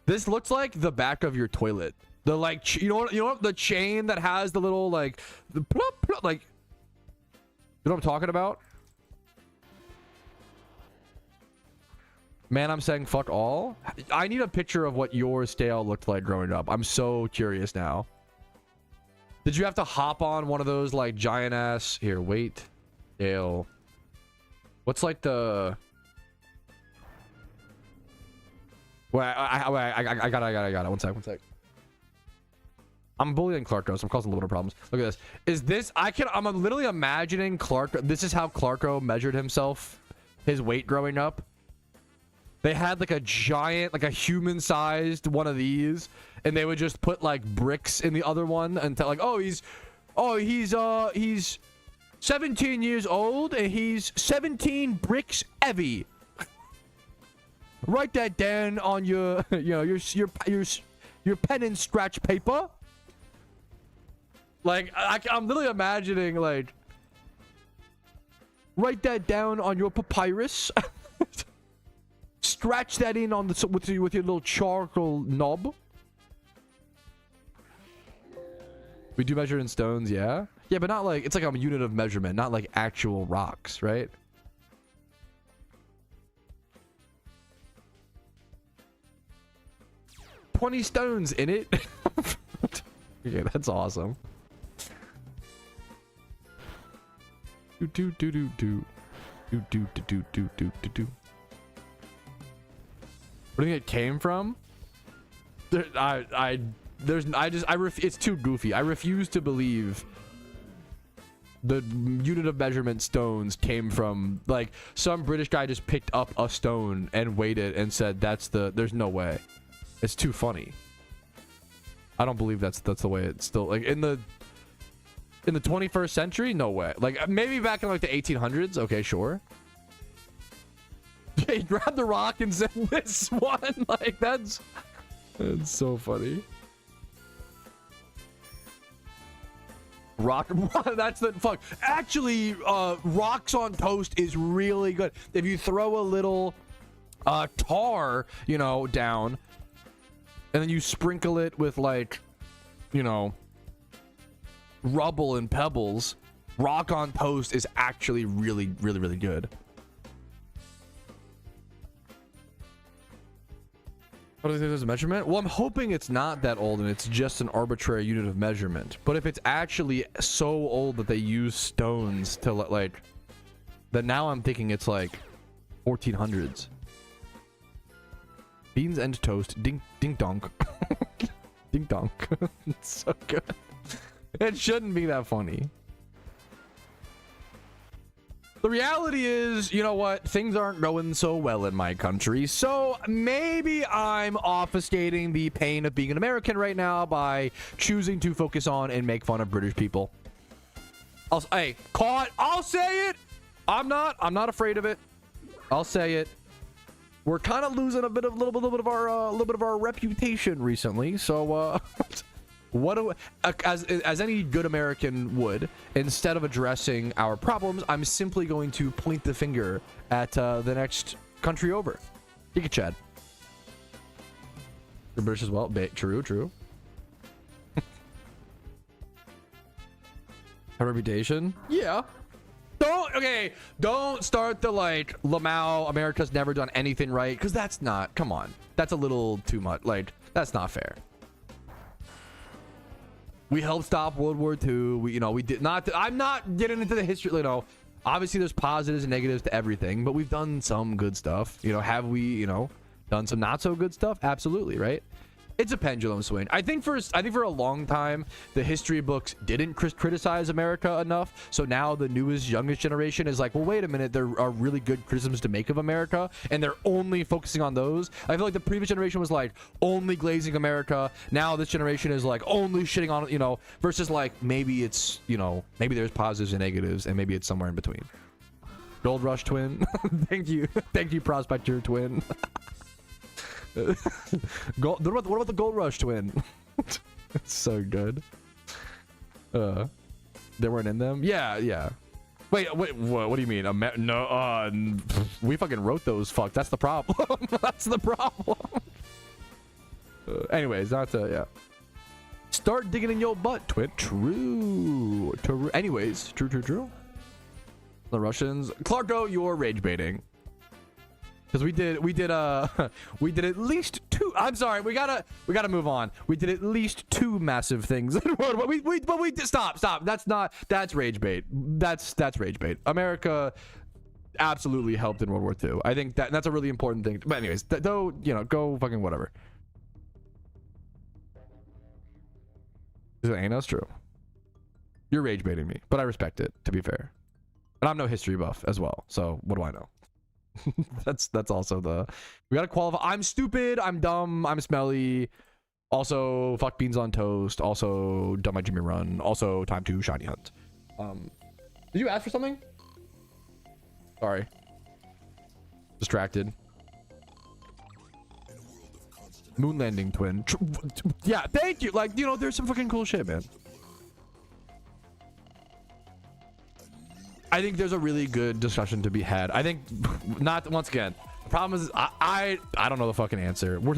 Speaker 3: This looks like the back of your toilet. The like, you know what? The chain that has the little like, the like, you know what I'm talking about? Man, I'm saying fuck all. I need a picture of what your scale looked like growing up. I'm so curious now. Did you have to hop on one of those like giant ass? Here, wait. Scale. What's like the? Wait, I got it. One sec. I'm bullying Clarko, so I'm causing a little bit of problems. Look at this. Is this? I'm literally imagining Clarko. This is how Clarko measured himself, his weight growing up. They had like a giant, like a human-sized one of these, and they would just put like bricks in the other one until like, he's 17 years old and he's 17 bricks heavy. Write that down on your, your pen and scratch paper. Like I'm literally imagining like, write that down on your papyrus. Scratch that in on the with your little charcoal knob. We do measure in stones, yeah, but not like it's like a unit of measurement, not like actual rocks, right? $20 stones in it. Okay, that's awesome. Do. Where do you think it came from? It's too goofy. I refuse to believe the unit of measurement stones came from like some British guy just picked up a stone and weighed it and said there's no way. It's too funny. I don't believe that's the way it's still like in the 21st century. No way. Like maybe back in like the 1800s. Okay, sure. He grabbed the rock and said this one. Like that's so funny. Rock. That's the fuck. Actually, rocks on toast is really good. If you throw a little tar, down, and then you sprinkle it with like, rubble and pebbles, rock on toast is actually really, really, really good. What do you think is a measurement? Well, I'm hoping it's not that old and it's just an arbitrary unit of measurement. But if it's actually so old that they use stones to like, then now I'm thinking it's like 1400s. Beans and toast. Ding donk. Ding donk. It's so good. It shouldn't be that funny. The reality is, you know what? Things aren't going so well in my country. So maybe I'm obfuscating the pain of being an American right now by choosing to focus on and make fun of British people. Hey, caught. I'll say it. I'm not afraid of it. I'll say it. We're kind of losing a little bit of our reputation recently. So as any good American would, instead of addressing our problems, I'm simply going to point the finger at the next country over. Giga Chad. You're British as well. True. Our reputation? Yeah. Don't start the like Lamau, America's never done anything right, because that's not, come on, that's a little too much. Like, that's not fair. We helped stop World War II. We did not. I'm not getting into the history. Obviously there's positives and negatives to everything, but we've done some good stuff. Have we, done some not so good stuff? Absolutely, right? It's a pendulum swing. I think for a long time the history books didn't criticize America enough. So now the youngest generation is like, well, wait a minute, there are really good criticisms to make of America, and they're only focusing on those. I feel like the previous generation was like only glazing America. Now this generation is like only shitting on versus like maybe it's maybe there's positives and negatives, and maybe it's somewhere in between. Gold Rush twin. Thank you, Prospector twin. What about the Gold Rush twin? It's so good. They weren't in them. Yeah. Wait. What do you mean? No. We fucking wrote those. Fuck. That's the problem. That's the problem. Anyways, yeah. Start digging in your butt, twin. True. Anyways, true. The Russians. Clarko, you're rage baiting. Because we did at least two. I'm sorry, we gotta move on. We did at least two massive things. But we stop. That's rage bait. That's rage bait. America absolutely helped in World War II. I think that's a really important thing. But anyways, though, go fucking whatever. That's true. You're rage baiting me, but I respect it, to be fair. And I'm no history buff as well, so what do I know? that's also we gotta qualify. I'm stupid, I'm dumb, I'm smelly, also fuck beans on toast, also done my Jimmy run, also time to shiny hunt. Did you ask for something? Sorry, distracted. Moon landing twin. Yeah, thank you. Like, there's some fucking cool shit, man. I think there's a really good discussion to be had. I think not, once again, the problem is I don't know the fucking answer. We're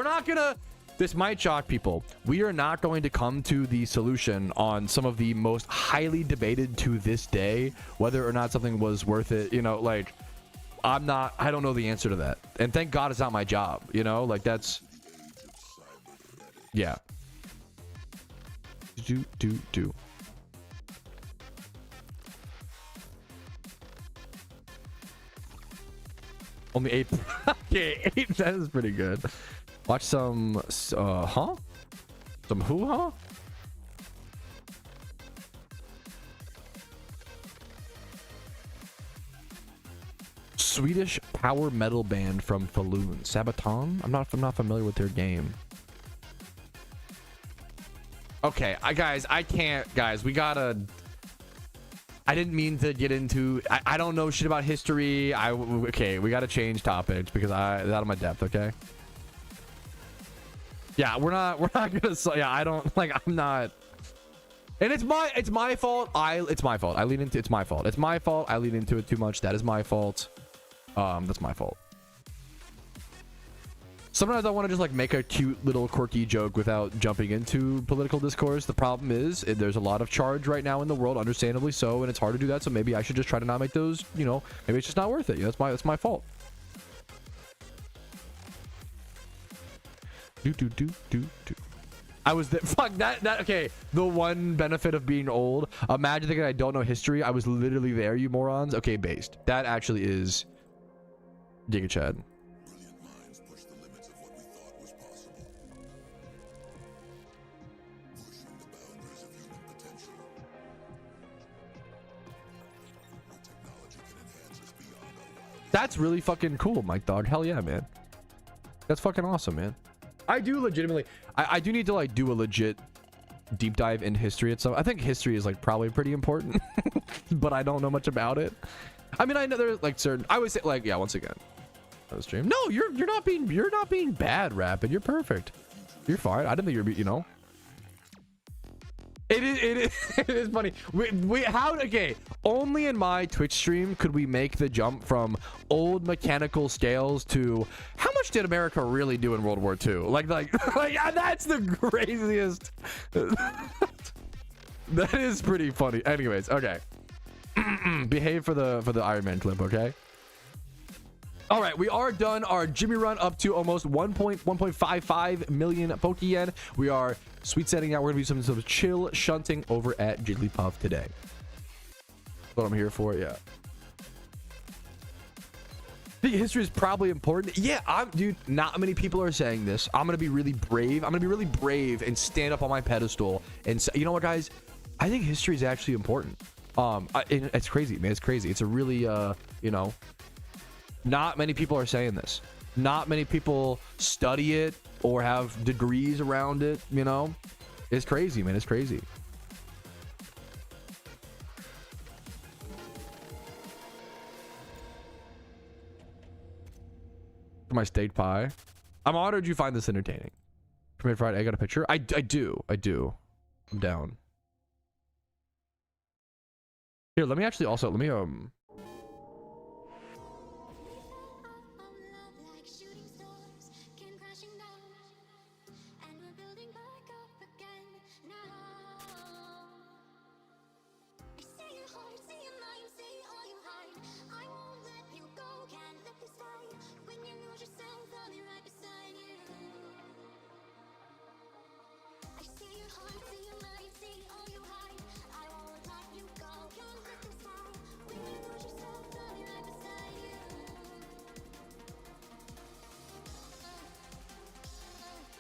Speaker 3: not gonna, this might shock people. We are not going to come to the solution on some of the most highly debated to this day, whether or not something was worth it. Like, I don't know the answer to that. And thank God it's not my job, like that's, yeah. Do. Only 8. Okay, 8. That is pretty good. Watch some some who? Swedish power metal band from Falun. Sabaton? I'm not familiar with their game. Okay, guys, we gotta. I didn't mean to get into. I don't know shit about history. Okay, we gotta change topics because it's out of my depth. Okay. Yeah, we're not gonna. Yeah, I don't like. I'm not. And it's my fault. It's my fault. I lean into. It's my fault. It's my fault. I lean into it too much. That is my fault. That's my fault. Sometimes I want to just like make a cute little quirky joke without jumping into political discourse. The problem is there's a lot of charge right now in the world, understandably so, and it's hard to do that. So maybe I should just try to not make those. Maybe it's just not worth it. That's my fault. I was fuck that okay. The one benefit of being old. Imagine thinking I don't know history. I was literally there, you morons. Okay, based. That actually is Giga Chad.
Speaker 4: Brilliant minds push the limits of what we thought was possible. Pushing the boundaries of human potential. What technology can enhance us beyond our wildest.
Speaker 3: That's really fucking cool, Mike Dog. Hell yeah, man. That's fucking awesome, man. I do legitimately I do need to like do a legit deep dive in history itself. I think history is like probably pretty important, but I don't know much about it. I mean, I know there's like certain, I would say like, yeah, once again, on the stream. No, you're not being bad, Rapid. You're perfect. You're fine. I didn't think you're, you know. It is funny. Okay, only in my Twitch stream could we make the jump from old mechanical scales to how much did America really do in World War II? Like that's the craziest. That is pretty funny. Anyways, okay. Behave for the Iron Man clip, okay? All right, we are done our Jimmy run up to almost 1.55 million Pokeyen. We are sweet setting out. We're gonna do some chill shunting over at Jigglypuff today. That's what I'm here for, yeah. I think history is probably important. Yeah, dude, not many people are saying this. I'm gonna be really brave. I'm gonna be really brave and stand up on my pedestal and say, you know what, guys? I think history is actually important. It's crazy, man. It's crazy. It's a really, you know, not many people are saying this. Not many people study it or have degrees around it, you know? It's crazy, man. It's crazy. For my steak pie. I'm honored you find this entertaining. Tomato fried egg on a picture. I do. I'm down. Here, let me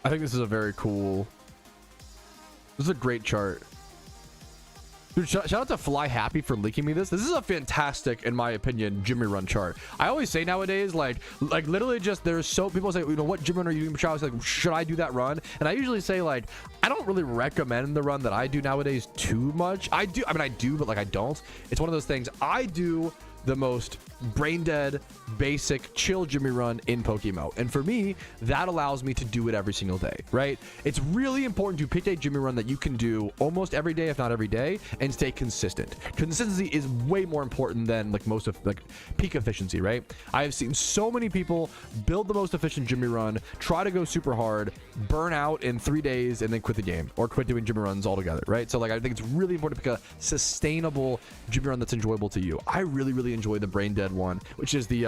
Speaker 3: I think this is a very cool. This is a great chart. Dude, shout out to Fly Happy for linking me this. This is a fantastic, in my opinion, Jimmy run chart. I always say nowadays, like literally just there's so people say, you know, what Jimmy run are you doing? I was like, should I do that run? And I usually say like, I don't really recommend the run that I do nowadays too much. I mean, I do, but like I don't. It's one of those things. I do the most brain dead, basic, chill Jimmy run in PokeMMO. And for me, that allows me to do it every single day, right? It's really important to pick a Jimmy run that you can do almost every day, if not every day, and stay consistent. Consistency is way more important than like most of like peak efficiency, right? I have seen so many people build the most efficient Jimmy run, try to go super hard, burn out in 3 days, and then quit the game or quit doing Jimmy runs altogether, right? So like, I think it's really important to pick a sustainable Jimmy run that's enjoyable to you. I really enjoy the brain dead one, which is the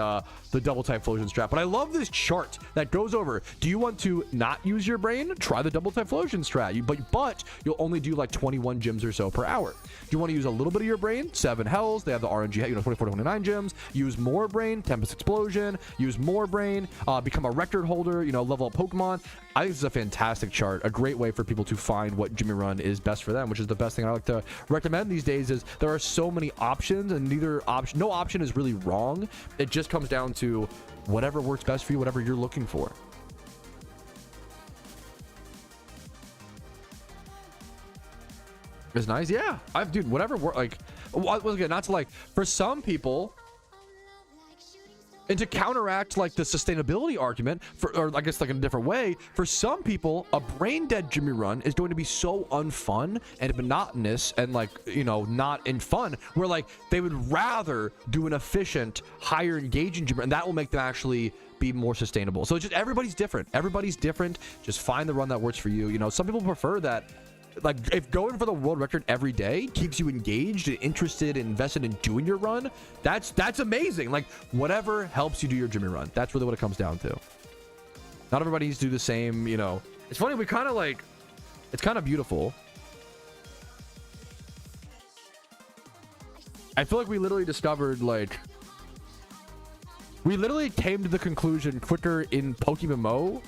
Speaker 3: double type flosion strat. But I love this chart that goes over, do you want to not use your brain? Try the double type flosion strat. But you'll only do like 21 gems or so per hour. Do you want to use a little bit of your brain? 7 hells. They have the RNG, 24 to 29 gems. Use more brain, Tempest Explosion. Use more brain, become a record holder, level up Pokemon. I think this is a fantastic chart, a great way for people to find what Jimmy run is best for them, which is the best thing I like to recommend these days. Is there are so many options, and no option is really wrong. It just comes down to whatever works best for you, whatever you're looking for. It's nice, yeah. Dude, whatever work. Like, again, not to like, for some people. And to counteract like the sustainability argument, or I guess like in a different way, for some people, a brain dead Jimmy run is going to be so unfun and monotonous and like, not in fun, where like they would rather do an efficient, higher engaging Jimmy run, and that will make them actually be more sustainable. So it's just everybody's different. Everybody's different. Just find the run that works for you. Some people prefer that. Like, if going for the world record every day keeps you engaged and interested and invested in doing your run, that's amazing. Like, whatever helps you do your Jimmy run. That's really what it comes down to. Not everybody needs to do the same, you know. It's funny, we kind of like, it's kind of beautiful. I feel like we literally discovered, like, we literally came to the conclusion quicker in PokeMMO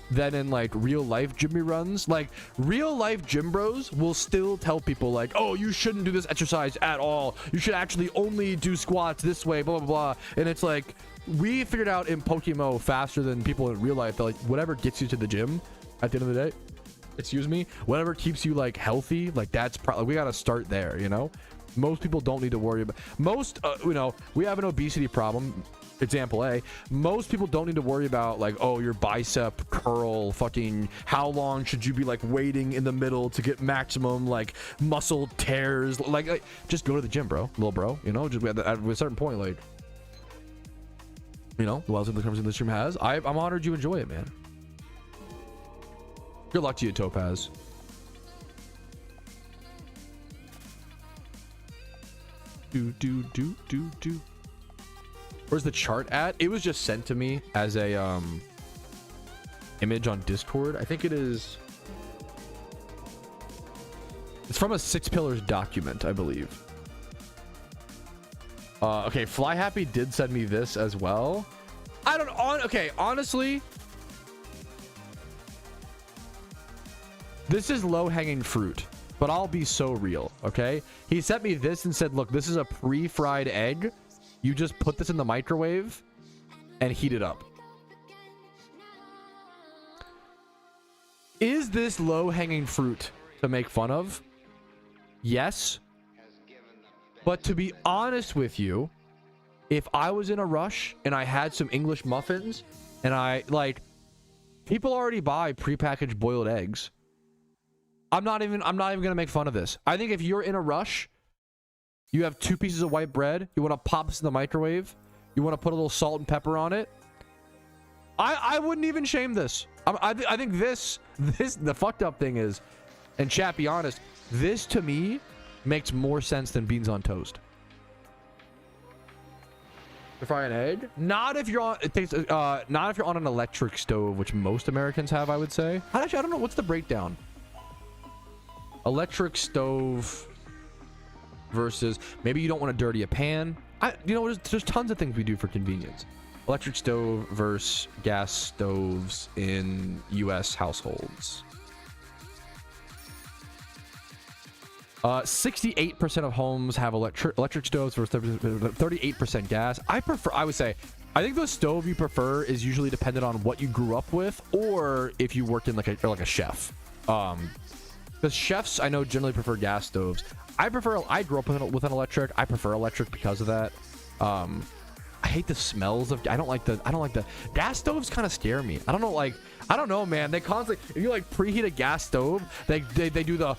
Speaker 3: than in like real life gym runs. Like real life gym bros will still tell people like, oh, you shouldn't do this exercise at all. You should actually only do squats this way, blah, blah, blah. And it's like, we figured out in PokeMMO faster than people in real life that like whatever gets you to the gym at the end of the day, excuse me, whatever keeps you like healthy, like that's probably, we got to start there, you know? Most people don't need to worry about, most, you know, we have an obesity problem. Example A, most people don't need to worry about like, oh, your bicep curl, fucking how long should you be like waiting in the middle to get maximum like muscle tears, like just go to the gym, bro, little bro, you know, just at a certain point, like, you know, the wells in the conversation this stream has, I'm honored you enjoy it, man. Good luck to you, Topaz. Do. Where's the chart at? It was just sent to me as a image on Discord. I think it is. It's from a 6 Pillars document, I believe. Okay, Fly Happy did send me this as well. I don't okay, honestly, this is low-hanging fruit, but I'll be so real, okay? He sent me this and said, look, this is a pre-fried egg. You just put this in the microwave and heat it up. Is this low-hanging fruit to make fun of? Yes. But to be honest with you, if I was in a rush and I had some English muffins and I like, people already buy prepackaged boiled eggs. I'm not even gonna make fun of this. I think if you're in a rush, you have 2 pieces of white bread, you want to pop this in the microwave, you want to put a little salt and pepper on it, I wouldn't even shame this. I think this the fucked up thing is, and chat, be honest, this to me makes more sense than beans on toast. To fry an egg? Not if you're on not if you're on an electric stove, which most Americans have, I would say. Actually, I don't know, what's the breakdown? Electric stove versus maybe you don't want to dirty a pan. You know, there's tons of things we do for convenience. Electric stove versus gas stoves in US households. 68% of homes have electric stoves versus 38% gas. I would say, I think the stove you prefer is usually dependent on what you grew up with, or if you worked in like a chef. Because chefs, I know, generally prefer gas stoves. I grew up with an electric. I prefer electric because of that. I hate the smells of, I don't like the gas stoves kind of scare me. I don't know, man. They constantly, if you like preheat a gas stove, they do the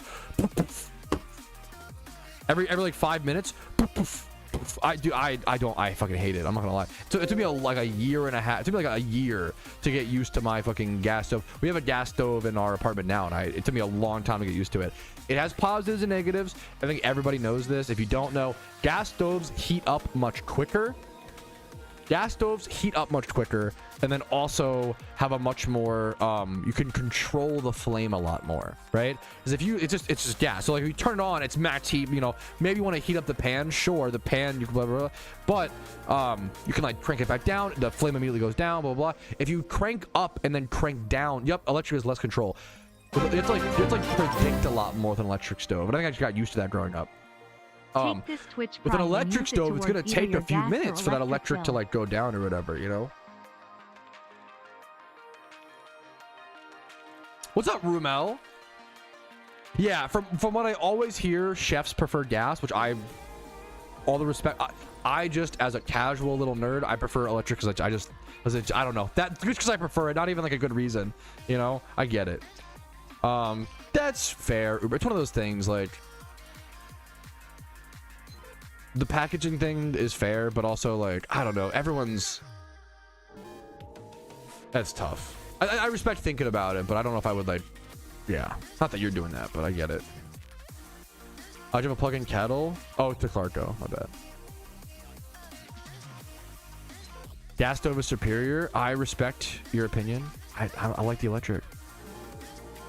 Speaker 3: every like 5 minutes. I fucking hate it. I'm not gonna lie. So it took me like a year and a half. It took me like a year to get used to my fucking gas stove. We have a gas stove in our apartment now, and it took me a long time to get used to it. It has positives and negatives. I think everybody knows this. If you don't know, gas stoves heat up much quicker. Gas stoves heat up much quicker, and then also have a much more, you can control the flame a lot more, right? Because if you, it's just gas. So like if you turn it on, it's max heat, you know, maybe you want to heat up the pan, sure, the pan, you can blah, blah, blah, but you can like crank it back down, the flame immediately goes down, blah, blah, blah. If you crank up and then crank down, yep, electric has less control. It's like predict a lot more than electric stove. And I think I just got used to that growing up. With an electric stove, it's gonna take a few minutes for that electric to like go down or whatever, you know. What's up, Rumel? Yeah, from what I always hear, chefs prefer gas, which I, all the respect, I just, as a casual little nerd, I prefer electric because I don't know, that just because I prefer it, not even like a good reason, you know. I get it. That's fair. It's one of those things, like, the packaging thing is fair, but also like, I don't know, that's tough. I respect thinking about it, but I don't know if I would like, yeah, not that you're doing that, but I get it. Do you have a plug-in kettle? Oh, to Clarko, my bad. Gas stove is superior. I respect your opinion. I like the electric.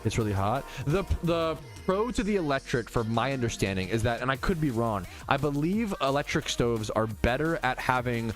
Speaker 3: It's really hot. The pro to the electric, for my understanding, is that, and I could be wrong, I believe electric stoves are better at having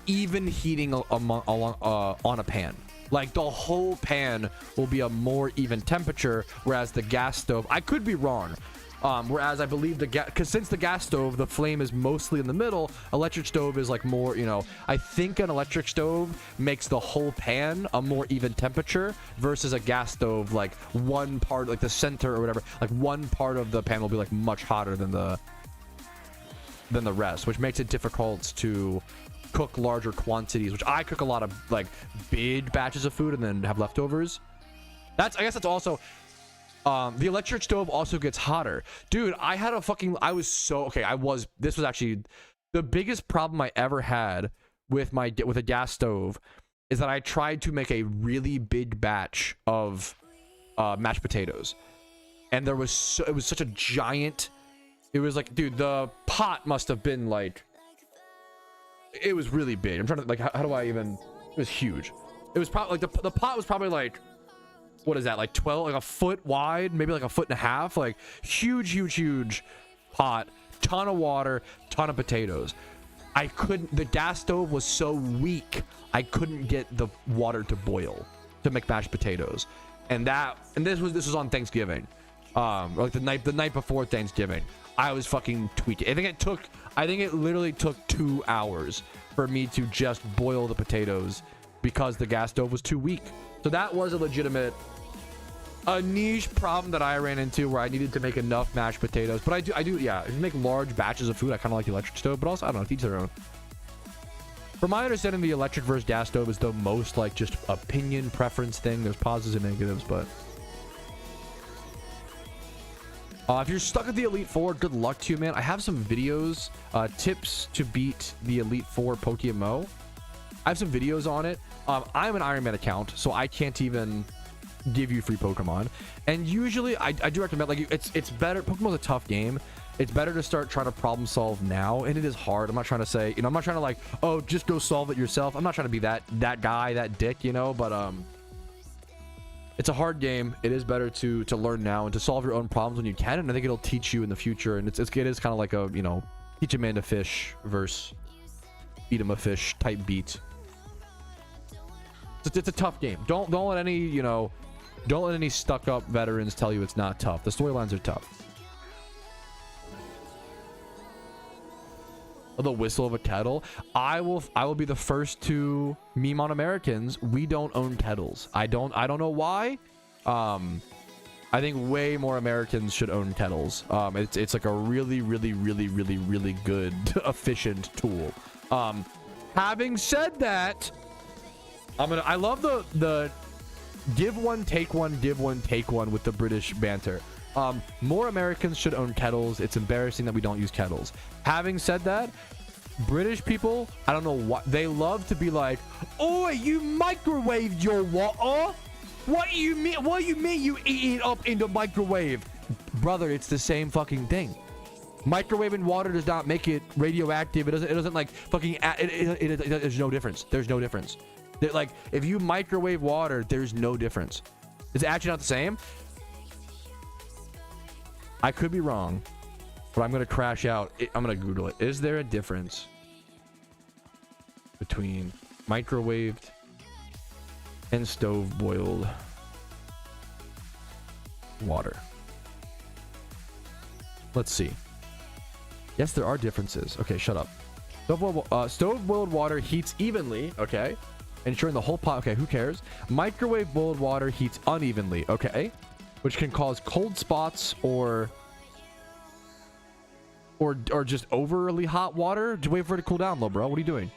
Speaker 3: even heating on a pan. Like the whole pan will be a more even temperature, whereas the gas stove, I could be wrong. Whereas I believe because since the gas stove, the flame is mostly in the middle, electric stove is like more, you know, I think an electric stove makes the whole pan a more even temperature versus a gas stove, like one part, like the center or whatever, like one part of the pan will be like much hotter than the rest, which makes it difficult to cook larger quantities, which I cook a lot of like big batches of food and then have leftovers. I guess that's also the electric stove also gets hotter. Dude, this was actually the biggest problem I ever had with a gas stove, is that I tried to make a really big batch of mashed potatoes, and it was such a giant, it was like, dude, the pot must have been like, it was really big. I'm trying to, like, how do I even, it was huge. It was probably like the pot was probably like, what is that, like 12, like a foot wide, maybe like a foot and a half, like huge pot, ton of water, ton of potatoes. The gas stove was so weak, I couldn't get the water to boil to make mashed potatoes. And this was on Thanksgiving, like the night before Thanksgiving. I was fucking tweaking. I think it literally took 2 hours for me to just boil the potatoes because the gas stove was too weak. So that was a niche problem that I ran into, where I needed to make enough mashed potatoes. But I do, yeah, if you make large batches of food, I kind of like the electric stove, but also, I don't know, to each their own. From my understanding, the electric versus gas stove is the most like just opinion preference thing. There's positives and negatives, but if you're stuck at the Elite Four, good luck to you, man. I have some videos, tips to beat the Elite Four PokeMMO. I have some videos on it. I'm an Iron Man account, so I can't even give you free Pokemon. And usually, I do recommend, like, it's better. Pokemon's a tough game. It's better to start trying to problem solve now, and it is hard. I'm not trying to say, I'm not trying to like, oh, just go solve it yourself. I'm not trying to be that guy, that dick, but it's a hard game. It is better to learn now and to solve your own problems when you can, and I think it'll teach you in the future. And it is kind of like a, teach a man to fish versus eat him a fish type beat. It's a tough game. Don't let any stuck up veterans tell you it's not tough. The storylines are tough. The whistle of a kettle. I will be the first to meme on Americans. We don't own kettles. I don't know why. I think way more Americans should own kettles. It's like a really good efficient tool. Having said that, I love the give one take one, give one take one with the British banter. More Americans should own kettles. It's embarrassing that we don't use kettles. Having said that, British people, I don't know what, they love to be like, oh, you microwaved your water? What do you mean you eat it up in the microwave? Brother, it's the same fucking thing. Microwaving water does not make it radioactive. It doesn't like fucking, there's no difference. There's no difference. Like, if you microwave water, there's no difference. It's actually not the same. I could be wrong, but I'm going to crash out. I'm going to Google it. Is there a difference between microwaved and stove boiled water? Let's see. Yes, there are differences. Okay, shut up. Stove boiled water heats evenly. Okay. Ensuring the whole pot. Okay, who cares? Microwave boiled water heats unevenly. Okay. Which can cause cold spots or just overly hot water. Just wait for it to cool down, little bro. What are you doing?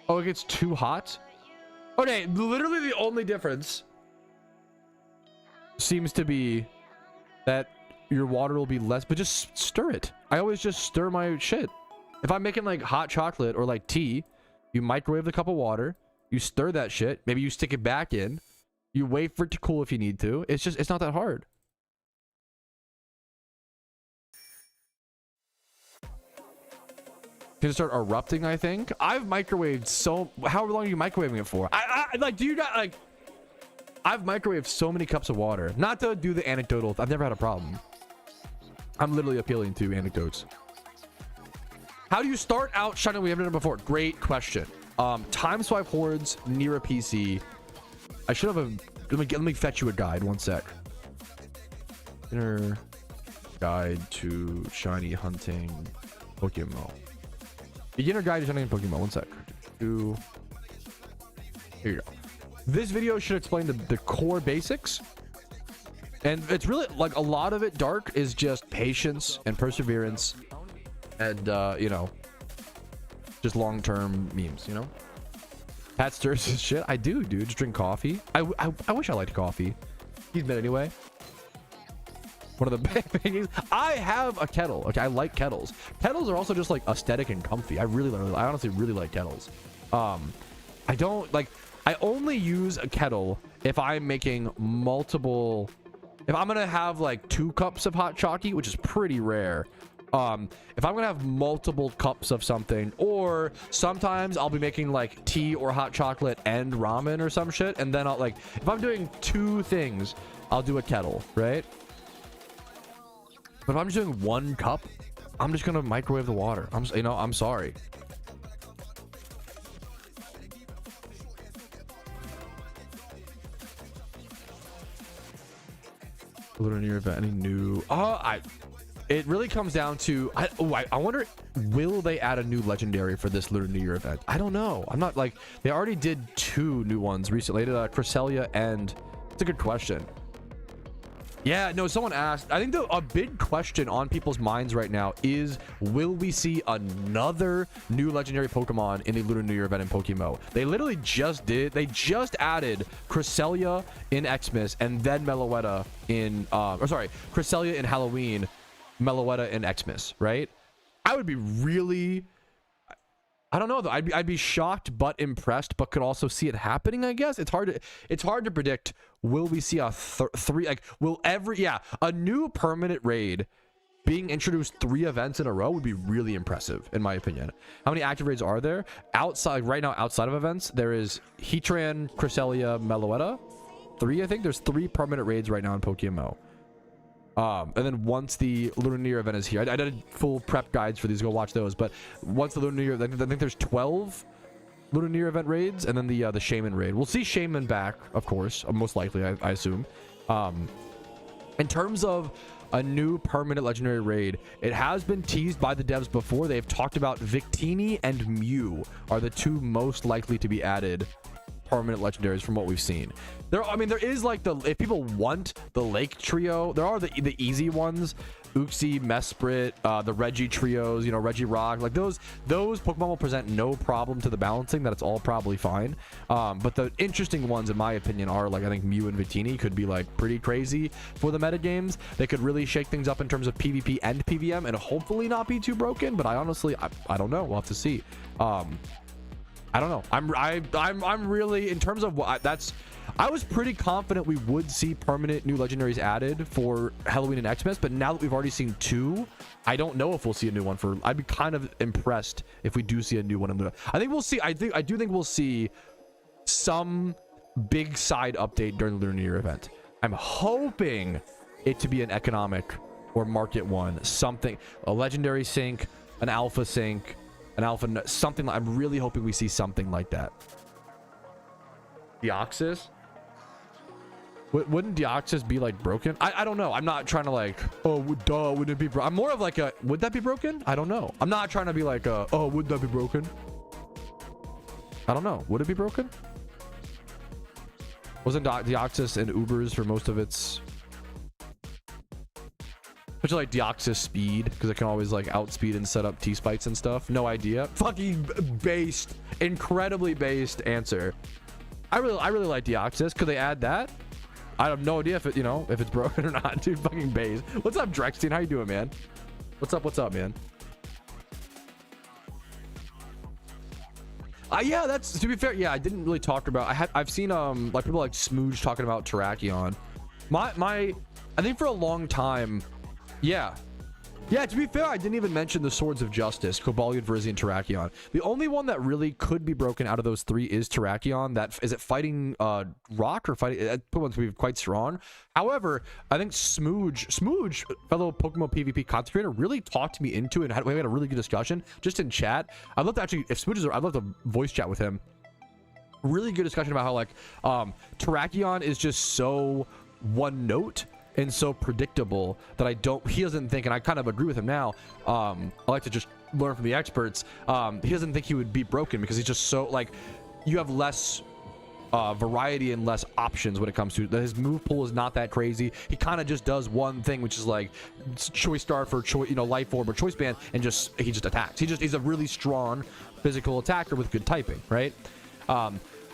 Speaker 3: Oh, it gets too hot? Okay, literally the only difference seems to be that your water will be less, but just stir it. I always just stir my shit. If I'm making like hot chocolate or like tea, you microwave the cup of water, you stir that shit, maybe you stick it back in, you wait for it to cool if you need to. It's not that hard. Gonna start erupting, I think. I've microwaved so... How long are you microwaving it for? I like, do you got, like... I've microwaved so many cups of water. Not to do the anecdotal... I've never had a problem. I'm literally appealing to anecdotes. How do you start out shining? We haven't done it before. Great question. Time swipe hordes near a PC. I should have a... Let me fetch you a guide. One sec. Inner guide to shiny hunting PokeMMO. Beginner guide to shiny PokeMMO. One sec. Here you go. This video should explain the core basics. And it's really like a lot of it, Dark, is just patience and perseverance. And, you know, just long-term memes, you know? Pat stirs his shit. I do, dude. Just drink coffee. I wish I liked coffee. He's mid anyway. One of the big things. I have a kettle. Okay, I like kettles. Kettles are also just like aesthetic and comfy. I honestly really like kettles. I don't like... I only use a kettle if I'm making multiple... If I'm gonna have like 2 cups of hot chocolate, which is pretty rare. If I'm gonna have multiple cups of something, or sometimes I'll be making like tea or hot chocolate and ramen or some shit, and then I'll like, if I'm doing 2 things, I'll do a kettle, right? But if I'm just doing 1 cup, I'm just gonna microwave the water. I'm sorry. Lunar New Year event, any new... It really comes down to... I wonder, will they add a new legendary for this Lunar New Year event? I don't know. I'm not like... They already did 2 new ones recently. They did Cresselia and... It's a good question. Yeah, no, someone asked. I think a big question on people's minds right now is, will we see another new legendary Pokemon in the Lunar New Year event in PokeMMO? They literally just did. They just added Cresselia in Xmas and then Meloetta in... Cresselia in Halloween, Meloetta in Xmas, right? I would be really... I don't know though. I'd be shocked but impressed, but could also see it happening. I guess it's hard to predict. Will we see a 3? Like, will a new permanent raid being introduced 3 events in a row would be really impressive in my opinion. How many active raids are there outside right now? Outside of events, there is Heatran, Cresselia, Meloetta. 3, I think. There's 3 permanent raids right now in PokeMMO. And then once the Lunar New Year event is here, I did full prep guides for these. Go watch those. But once the Lunar New Year, I think there's 12 Lunar New Year event raids, and then the Shaman raid. We'll see Shaman back, of course, most likely, I assume. In terms of a new permanent legendary raid, it has been teased by the devs before. They've talked about Victini and Mew are the 2 most likely to be added permanent legendaries from what we've seen. There is like if people want the Lake trio, there are the easy ones, Uxie, Mesprit, the Reggie trios, you know, Reggie Rock, like those Pokemon will present no problem to the balancing. That it's all probably fine. But the interesting ones, in my opinion, are like, I think Mew and Victini could be like pretty crazy for the meta games. They could really shake things up in terms of PvP and PVM, and hopefully not be too broken. But I honestly, I don't know. We'll have to see. I don't know. I'm really, in terms of what I was pretty confident we would see permanent new legendaries added for Halloween and Xmas, but now that we've already seen 2, I don't know if we'll see a new one for... I'd be kind of impressed if we do see a new one. I think we'll see... I do think we'll see some big side update during the Lunar New Year event. I'm hoping it to be an economic or market one, something, a legendary sync, an alpha sync, an alpha, something. I'm really hoping we see something like that. Deoxys? Wouldn't Deoxys be like broken? I don't know. I'm not trying to like, oh, duh, wouldn't it be broken? I'm more of like a, would that be broken? I don't know. I'm not trying to be like, oh, would that be broken? I don't know. Would it be broken? Wasn't Deoxys in Ubers for most of its... Which is like Deoxys speed, because it can always like outspeed and set up T-spikes and stuff. No idea. Fucking based, incredibly based answer. I really like Deoxys. Could they add that? I have no idea if it, you know, if it's broken or not, dude. Fucking base. What's up, Drexstein? How you doing, man? What's up, man? Yeah, that's, to be fair, yeah, I didn't really talk about, I've seen like people like Smooge talking about Terrakion. I think for a long time, yeah, Yeah, to be fair, I didn't even mention the Swords of Justice, Cobalion, Virizion, Terrakion. The only one that really could be broken out of those three is Terrakion. That is it fighting rock or fighting Pokemon to be quite strong. However, I think Smooge, fellow PokeMMO PvP content creator, really talked me into it, and we had a really good discussion just in chat. I'd love to actually, if Smooge is, I'd love to voice chat with him. Really good discussion about how like Terrakion is just so one note and so predictable that he doesn't think, and I kind of agree with him now. I like to just learn from the experts. He doesn't think he would be broken because he's just so like, you have less variety and less options when it comes to his move pool is not that crazy. He kind of just does one thing, which is like choice star for choice, life orb or choice band, and he just attacks. He's a really strong physical attacker with good typing, right?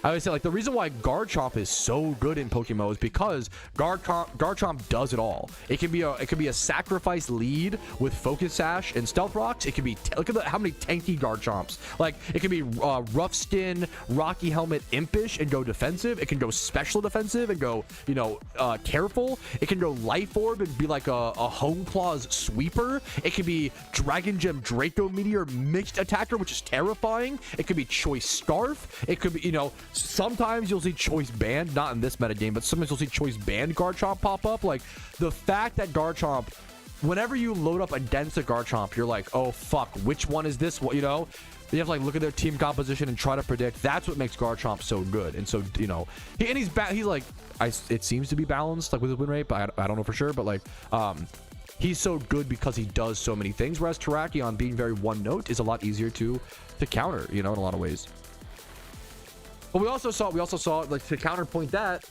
Speaker 3: I always say like the reason why Garchomp is so good in PokeMMO is because Garchomp does it all. It can be a sacrifice lead with Focus Sash and Stealth Rocks. It can be look at how many tanky Garchomps. Like it can be Rough Skin, Rocky Helmet, Impish and go defensive. It can go special defensive and go careful. It can go Life Orb and be like a Hone Claws sweeper. It can be Dragon Gem Draco Meteor mixed attacker, which is terrifying. It could be Choice Scarf. It could be sometimes you'll see Choice Band, not in this metagame, but sometimes you'll see Choice Band Garchomp pop up. Like the fact that Garchomp, whenever you load up against a Garchomp, you're like, oh fuck, which one is this one? You have to like look at their team composition and try to predict. That's what makes Garchomp so good. And so he's like, it seems to be balanced like with his win rate, but I don't know for sure. But like he's so good because he does so many things. Whereas Terrakion being very one note is a lot easier to counter, in a lot of ways. But we also saw like to counterpoint that.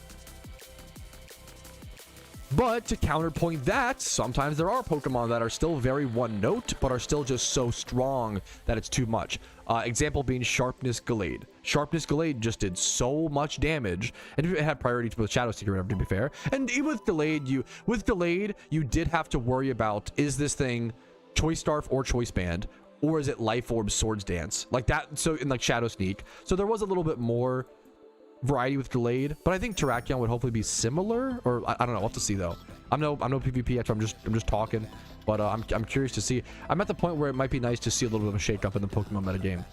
Speaker 3: But to counterpoint that, sometimes there are Pokemon that are still very one note, but are still just so strong that it's too much. Example being Sharpness Gallade. Sharpness Gallade just did so much damage, and it had priority to the Shadow Seeker, whatever, to be fair. And even with Gallade, you did have to worry about, is this thing Choice Scarf or Choice Band? Or is it Life Orb Swords Dance like that? So in like Shadow Sneak, so there was a little bit more variety with Gallade, but I think Terrakion would hopefully be similar, or I don't know. We'll have to see though. I'm no PvP expert. I'm just talking, but I'm curious to see. I'm at the point where it might be nice to see a little bit of a shake up in the Pokemon metagame.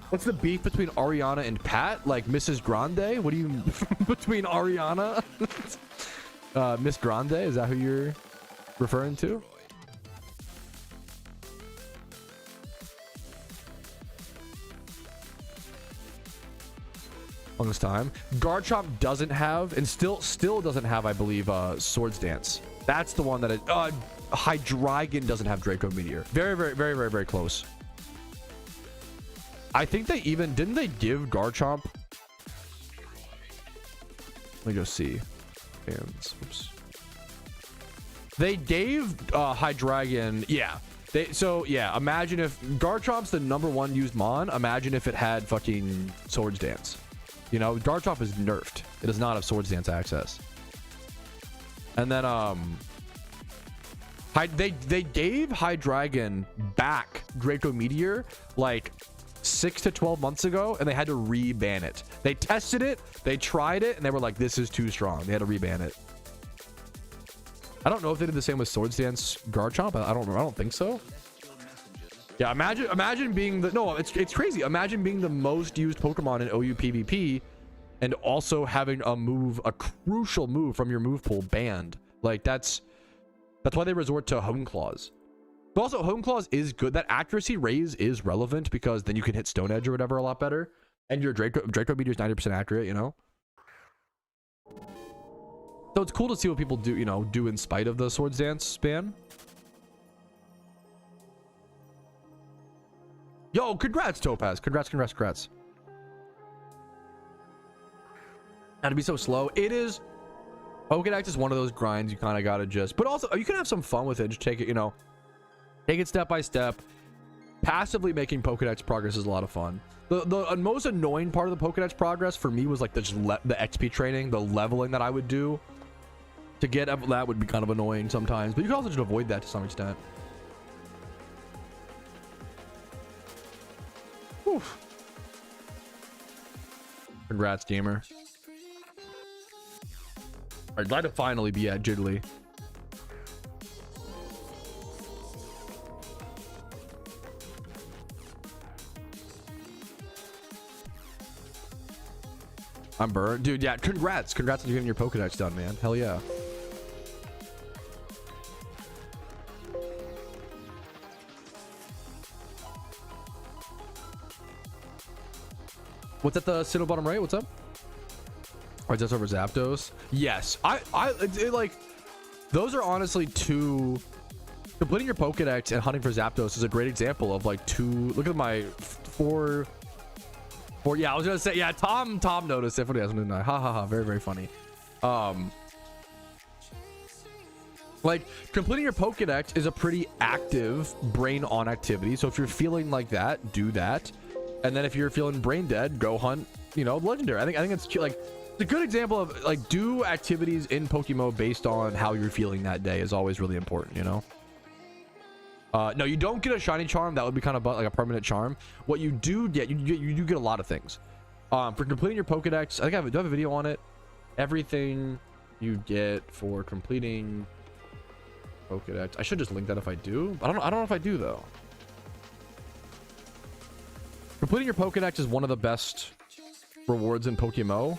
Speaker 3: What's the beef between Ariana and Pat? Like Mrs. Grande? What do you between Ariana, Miss Grande? Is that who you're referring to? Longest time. Garchomp doesn't have, and still doesn't have, I believe, Swords Dance. That's the one that it. Hydreigon doesn't have Draco Meteor. Very close. I think they even didn't they give Garchomp. Let me go see. Fans. Oops. They gave Hydreigon. Yeah. Imagine if Garchomp's the #1 used Mon. Imagine if it had fucking Swords Dance. Garchomp is nerfed. It does not have Swords Dance access. And then they gave Hydreigon back Draco Meteor like 6 to 12 months ago, and they had to re-ban it. They tested it, they tried it, and they were like, this is too strong. They had to re-ban it. I don't know if they did the same with Swords Dance Garchomp. I don't think so. Yeah, imagine being it's crazy. Imagine being the most used Pokemon in OU PvP and also having a crucial move from your move pool banned. Like that's why they resort to Hone Claws. But also Hone Claws is good. That accuracy raise is relevant because then you can hit Stone Edge or whatever a lot better. And your Draco Meteor is 90% accurate, So it's cool to see what people do in spite of the Swords Dance ban. Yo, congrats, Topaz. Congrats. Not to be so slow. It is. Pokedex is one of those grinds you kind of gotta just. But also, you can have some fun with it. Just take it, take it step by step. Passively making Pokedex progress is a lot of fun. The most annoying part of the Pokedex progress for me was like the XP training, the leveling that I would do to get up. That would be kind of annoying sometimes. But you can also just avoid that to some extent. Oof. Congrats, gamer. Alright, glad to finally be at Jiggly. I'm burned, dude. Yeah, congrats on getting your Pokedex done, man. Hell yeah. What's at the Sinnoh bottom right? What's up? Or just over Zapdos? Yes, like those are honestly two. Completing your Pokedex and hunting for Zapdos is a great example of like two. Look at my four. Yeah, I was gonna say, yeah, Tom noticed it. Ha ha ha, very funny. Like completing your Pokedex is a pretty active brain on activity. So if you're feeling like that, do that. And then if you're feeling brain dead, go hunt, legendary. I think it's like it's a good example of like do activities in PokeMMO based on how you're feeling that day is always really important, No, you don't get a shiny charm. That would be kind of like a permanent charm. What you do get, you do get a lot of things. For completing your Pokedex, I think do I have a video on it? Everything you get for completing Pokedex. I should just link that if I do. I don't know if I do though. Completing your Pokedex is one of the best rewards in PokeMMO.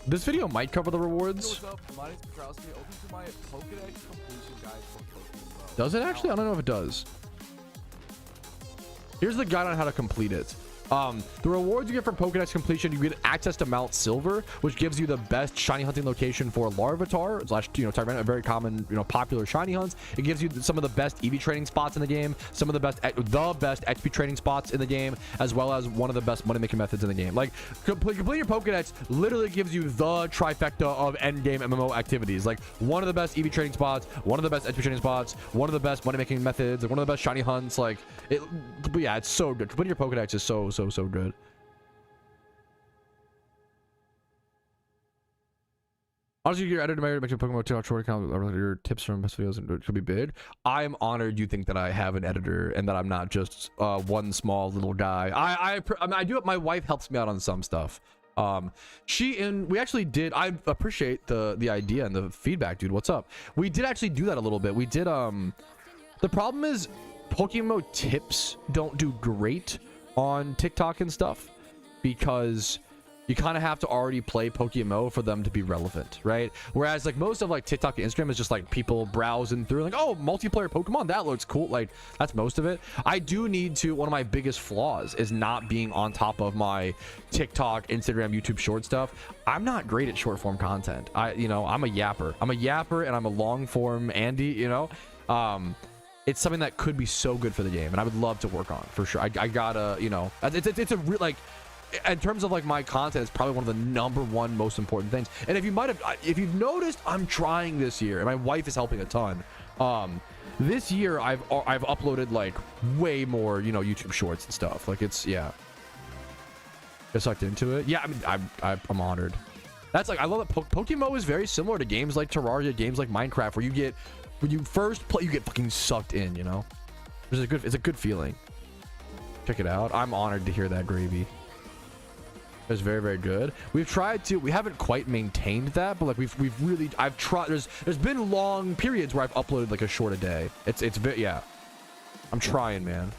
Speaker 3: This video might cover the rewards.
Speaker 5: Hey, what's up? My name's Patrouski. Open to my Pokedex completion guide for PokeMMO.
Speaker 3: Does it actually? I don't know if it does. Here's the guide on how to complete it. The rewards you get from Pokedex completion, you get access to Mount Silver, which gives you the best shiny hunting location for Larvitar / Tyranitar, a very common, popular shiny hunts. It gives you some of the best EV training spots in the game, some of the best XP training spots in the game, as well as one of the best money making methods in the game. Like completing your Pokedex literally gives you the trifecta of end game MMO activities. Like one of the best EV training spots, one of the best XP training spots, one of the best money making methods, one of the best shiny hunts. Like it, but yeah, it's so good. Completing your Pokedex is so good. Honestly, your editor might make your Pokemon TikTok short account. Your tips from best videos and it could be big. I'm honored you think that I have an editor and that I'm not just one small little guy. I do it. My wife helps me out on some stuff. We actually did. I appreciate the idea and the feedback, dude. What's up? We did actually do that a little bit. We did. The problem is PokeMMO tips don't do great on TikTok and stuff because you kind of have to already play PokeMMO for them to be relevant, right? Whereas like most of like TikTok and Instagram is just like people browsing through like, oh, multiplayer Pokemon, that looks cool. Like that's most of it. I do need to. One of my biggest flaws is not being on top of my TikTok, Instagram, YouTube short stuff. I'm not great at short form content. I'm a yapper and I'm a long form Andy, it's something that could be so good for the game and I would love to work on for sure. I gotta, it's a real, like, in terms of like my content, it's probably one of the #1 most important things. And if you've noticed, I'm trying this year and my wife is helping a ton. This year I've uploaded like way more, YouTube shorts and stuff. Like it's, yeah. Get sucked into it. Yeah, I mean, I'm honored. That's like, I love that PokeMMO is very similar to games like Terraria, games like Minecraft, where when you first play, you get fucking sucked in, It's a good feeling. Check it out. I'm honored to hear that, Gravy. It's very, very good. We haven't quite maintained that, but like I've tried. There's been long periods where I've uploaded like a short a day. It's yeah. I'm trying, man.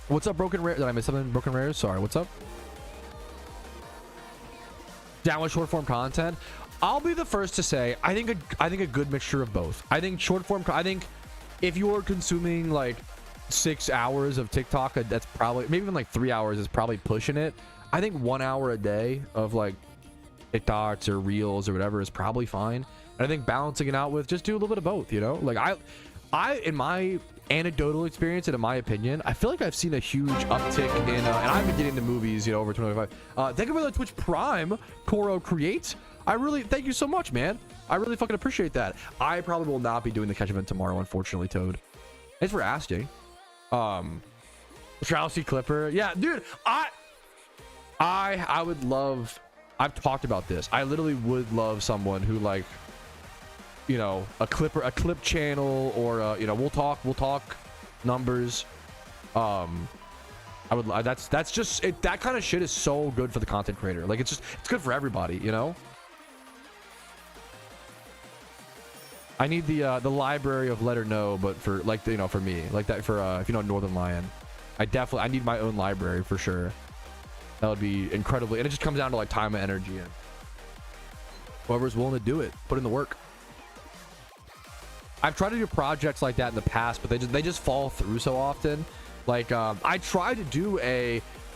Speaker 3: What's up, Broken Rare? Did I miss something? Broken Rare? Sorry. What's up? Down with short form content. I'll be the first to say I think a good mixture of both. I think short form. I think if you're consuming like 6 hours of TikTok, that's probably, maybe even like 3 hours is probably pushing it. I think 1 hour a day of like TikToks or Reels or whatever is probably fine. And I think balancing it out with just do a little bit of both. Like I in my anecdotal experience and in my opinion, I feel like I've seen a huge uptick in and I've been getting into movies, over 25. Thank you for the Twitch Prime, Koro Create. I really thank you so much, man. I really fucking appreciate that. I probably will not be doing the catch event tomorrow, unfortunately, Toad. Thanks for asking. Patrouski Clipper. Yeah, dude, I would love, I've talked about this. I literally would love someone who like, a clip channel or we'll talk numbers. That's just it. That kind of shit is so good for the content creator. Like it's good for everybody, I need the library of Let Her Know, but for like for me, like that for if you know Northern Lion. I need my own library for sure. That would be incredibly, and it just comes down to like time and energy, and whoever's willing to do it, put in the work. I've tried to do projects like that in the past, but they just fall through so often. Like I tried to do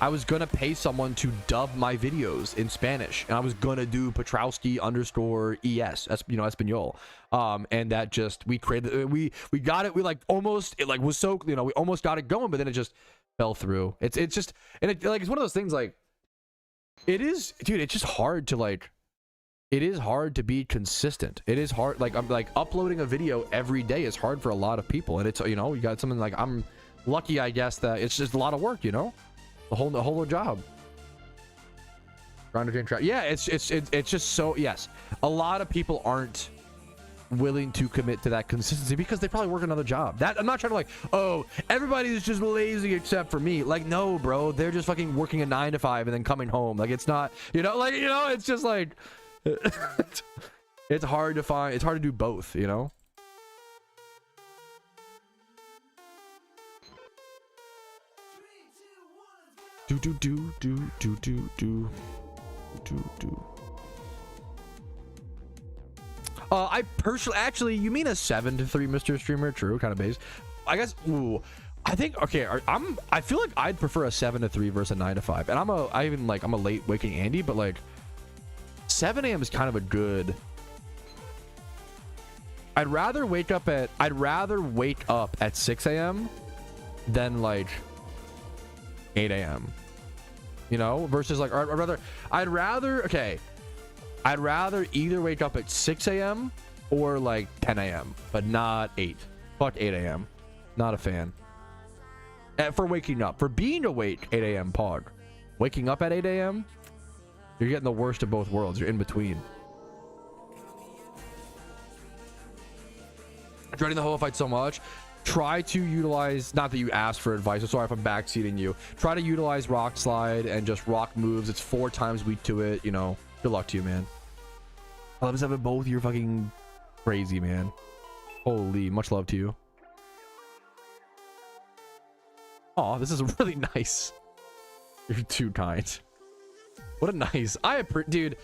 Speaker 3: I was gonna pay someone to dub my videos in Spanish, and I was gonna do Patrouski_ES, Espanol. And that just, we created, we got it, we like almost, it like was so, we almost got it going, but then it just fell through. It's just, and it like, it's one of those things like, it is, dude, it's just hard to like, it is hard to be consistent. It is hard, like, I'm like uploading a video every day is hard for a lot of people, and it's, you got something like, I'm lucky, I guess, that it's just a lot of work, the whole job. Yeah, it's just so, yes, a lot of people aren't willing to commit to that consistency because they probably work another job. That I'm not trying to like, oh, everybody's just lazy except for me. Like, no, bro, they're just fucking working a 9 to 5 and then coming home. Like, it's not, it's just like it's hard to find, it's hard to do both, I personally, actually, you mean a 7 to 3, Mr. Streamer? True, kind of base. I guess. Ooh, I think. Okay, I feel like I'd prefer a 7 to 3 versus a 9 to 5. And I'm a late waking Andy, but like 7 a.m. is kind of a good. I'd rather wake up at 6 a.m. than like 8 a.m. Versus like, I'd rather either wake up at 6 a.m. or like 10 a.m. but not 8. Fuck 8 a.m. Not a fan. And for waking up, for being awake 8 a.m. Pog. Waking up at 8 a.m. you're getting the worst of both worlds. You're in between. Dreading the whole fight so much. Try to utilize, not that you asked for advice, I'm sorry if I'm backseating you. Try to utilize rock slide and just rock moves. It's 4 times weak to it, Good luck to you, man. 11-7 both, you're fucking crazy, man. Holy, much love to you. Aw, this is really nice. You're too kind. What a nice, dude,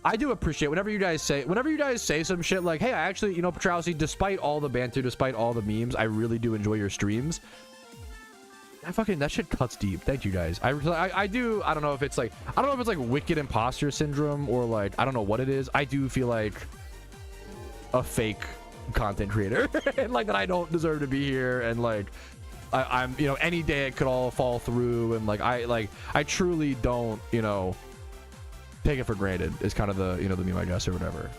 Speaker 3: I do appreciate whenever you guys say some shit like, hey, I actually, Patrouski, despite all the banter, despite all the memes, I really do enjoy your streams. That shit cuts deep. Thank you guys. I don't know if it's like wicked imposter syndrome or like, I don't know what it is. I do feel like a fake content creator and like that I don't deserve to be here, and like I'm any day it could all fall through, and like I truly don't take it for granted is kind of the the meme, I guess, or whatever.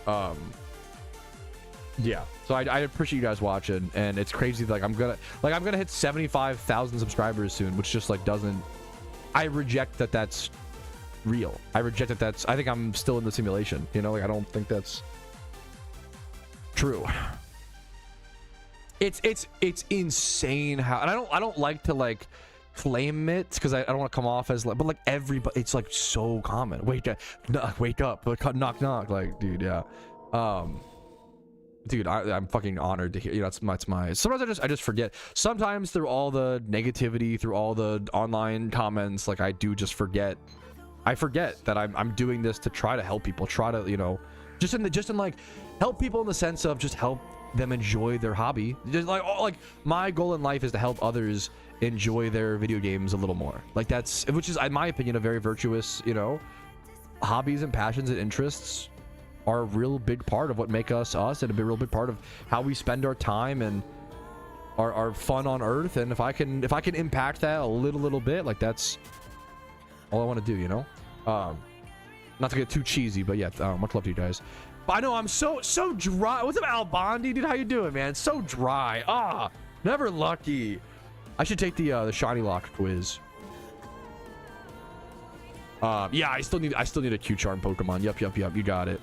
Speaker 3: Yeah, so I appreciate you guys watching, and it's crazy that, like I'm gonna hit 75,000 subscribers soon, which just like doesn't, I reject that that's real. I reject that I think I'm still in the simulation, like I don't think that's true. It's insane how, and I don't like to like claim it because I don't want to come off as like, but like everybody, it's like so common. Wake up, knock knock, like, dude, yeah. Dude, I'm fucking honored to hear. That's my. Sometimes I just forget. Sometimes through all the negativity, through all the online comments, like I do just forget. I forget that I'm doing this to try to help people. Try to just in like help people in the sense of just help them enjoy their hobby. Just like my goal in life is to help others enjoy their video games a little more. Like which is in my opinion a very virtuous. Hobbies and passions and interests are a real big part of what make us us, and a real big part of how we spend our time and our fun on Earth. And if I can impact that a little bit, like that's all I want to do, not to get too cheesy, but yeah, much love to you guys. But I know I'm so dry. What's up, Al Bondi, dude? How you doing, man? So dry. Never lucky. I should take the shiny lock quiz. Yeah, I still need a Q-Charm Pokemon. Yup, you got it.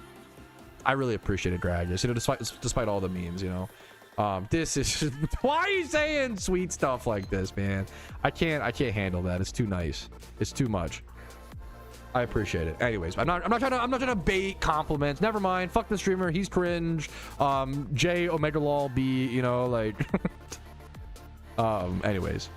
Speaker 3: I really appreciate it, Drag. Despite all the memes, this is just, why are you saying sweet stuff like this, man? I can't handle that. It's too nice. It's too much. I appreciate it. Anyways, I'm not trying to bait compliments. Never mind. Fuck the streamer. He's cringe. J Omega Lol B, you know, like anyways.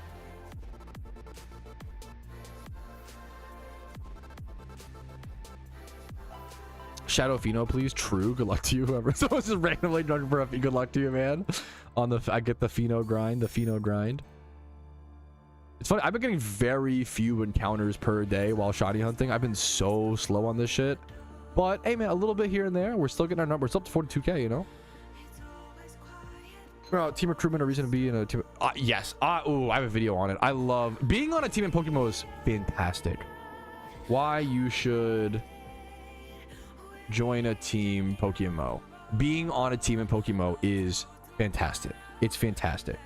Speaker 3: Shadow Pheno, please. True. Good luck to you, whoever. Someone's just randomly drunk for a good luck to you, man. On the I get the Pheno grind. The Pheno grind. It's funny. I've been getting very few encounters per day while shoddy hunting. I've been so slow on this shit. But hey, man, a little bit here and there. We're still getting our numbers up to 42K. You know. Team recruitment, a reason to be in a team. Yes. Ooh, I have a video on it. I love being on a team in PokeMMO is fantastic. Why you should join a team PokeMMO. Being on a team in PokeMMO is fantastic. It's fantastic.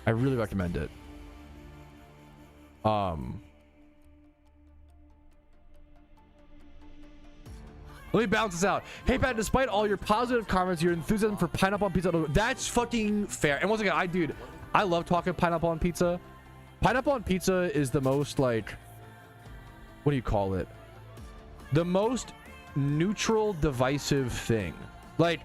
Speaker 3: I really recommend it. Let me balance this out. Hey Pat, despite all your positive comments, your enthusiasm for pineapple on pizza, that's fucking fair. And once again, I love talking pineapple on pizza. Pineapple on pizza is the most, like, what do you call it? The most neutral, divisive thing. Like,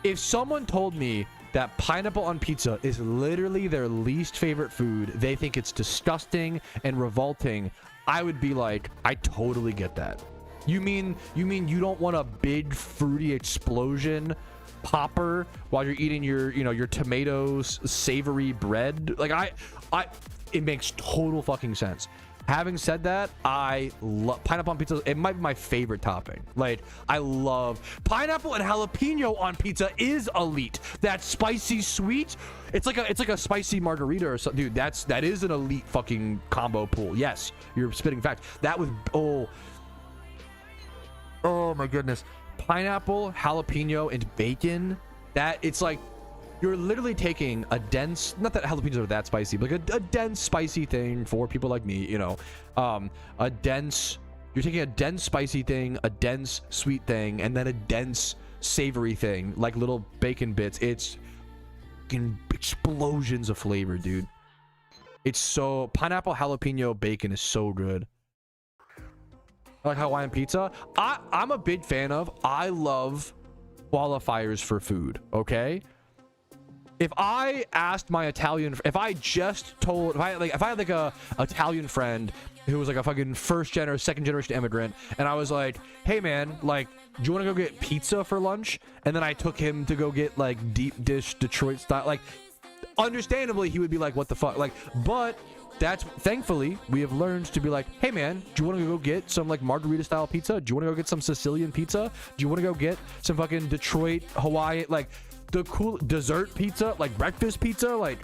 Speaker 3: if someone told me that pineapple on pizza is literally their least favorite food, they think it's disgusting and revolting, I would be like, I totally get that. You mean you don't want a big fruity explosion popper while you're eating your, you know, your tomatoes savory bread? Like it makes total fucking sense. Having said that, I love pineapple on pizza. It might be my favorite topping. Like, I love pineapple and jalapeno on pizza is elite. That spicy sweet, it's like a spicy margarita or something. Dude, that is an elite fucking combo pool. Yes, you're spitting facts. That with oh my goodness, pineapple, jalapeno, and bacon. That it's like you're literally taking a dense, not that jalapenos are that spicy, but like a dense spicy thing for people like me, you know. You're taking a dense spicy thing, a dense sweet thing, and then a dense savory thing, like little bacon bits. It's explosions of flavor, dude. It's so, pineapple jalapeno bacon is so good. I like Hawaiian pizza. I'm a big fan of, I love qualifiers for food, okay? If I asked my Italian, if I had like a Italian friend who was like a fucking first gen or second generation immigrant, and I was like, hey man, like, do you want to go get pizza for lunch? And then I took him to go get like deep dish Detroit style, like, understandably he would be like, what the fuck? Like, but that's, thankfully we have learned to be like, hey man, do you want to go get some like margarita style pizza? Do you want to go get some Sicilian pizza? Do you want to go get some fucking Detroit Hawaii, like the cool dessert pizza, like breakfast pizza? Like,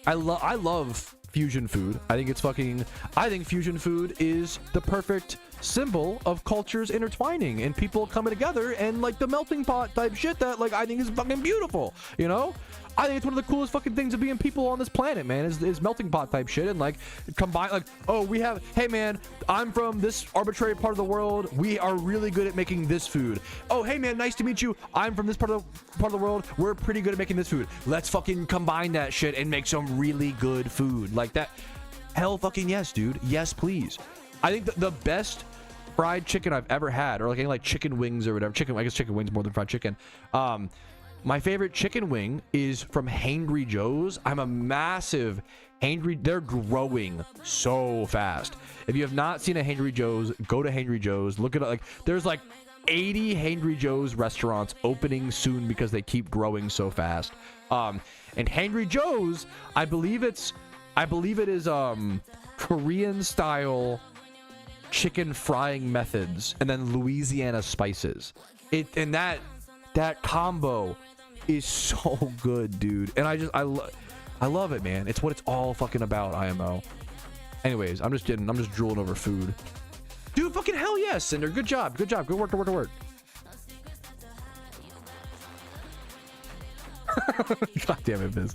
Speaker 3: I love fusion food. I think fusion food is the perfect symbol of cultures intertwining and people coming together, and like the melting pot type shit that, like, I think is fucking beautiful, you know? I think it's one of the coolest fucking things of being people on this planet, man, is melting pot type shit. And like combine, like, oh, we have, hey man, I'm from this arbitrary part of the world, we are really good at making this food. Oh, hey man, nice to meet you, I'm from this part of the world, we're pretty good at making this food. Let's fucking combine that shit and make some really good food like that. Hell fucking yes, dude. Yes, please. I think the best fried chicken I've ever had, or like any like chicken wings or whatever, I guess chicken wings more than fried chicken. My favorite chicken wing is from Hangry Joe's. I'm a massive Hangry. They're growing so fast. If you have not seen a Hangry Joe's, go to Hangry Joe's. Look at it. Like, there's like 80 Hangry Joe's restaurants opening soon because they keep growing so fast. And Hangry Joe's, I believe it is Korean style chicken frying methods and then Louisiana spices. And that combo is so good, dude. And I love it, man. It's what it's all fucking about, IMO. Anyways, I'm just drooling over food. Dude, fucking hell yes, Cinder. Good job. Good work. God damn it, Biz.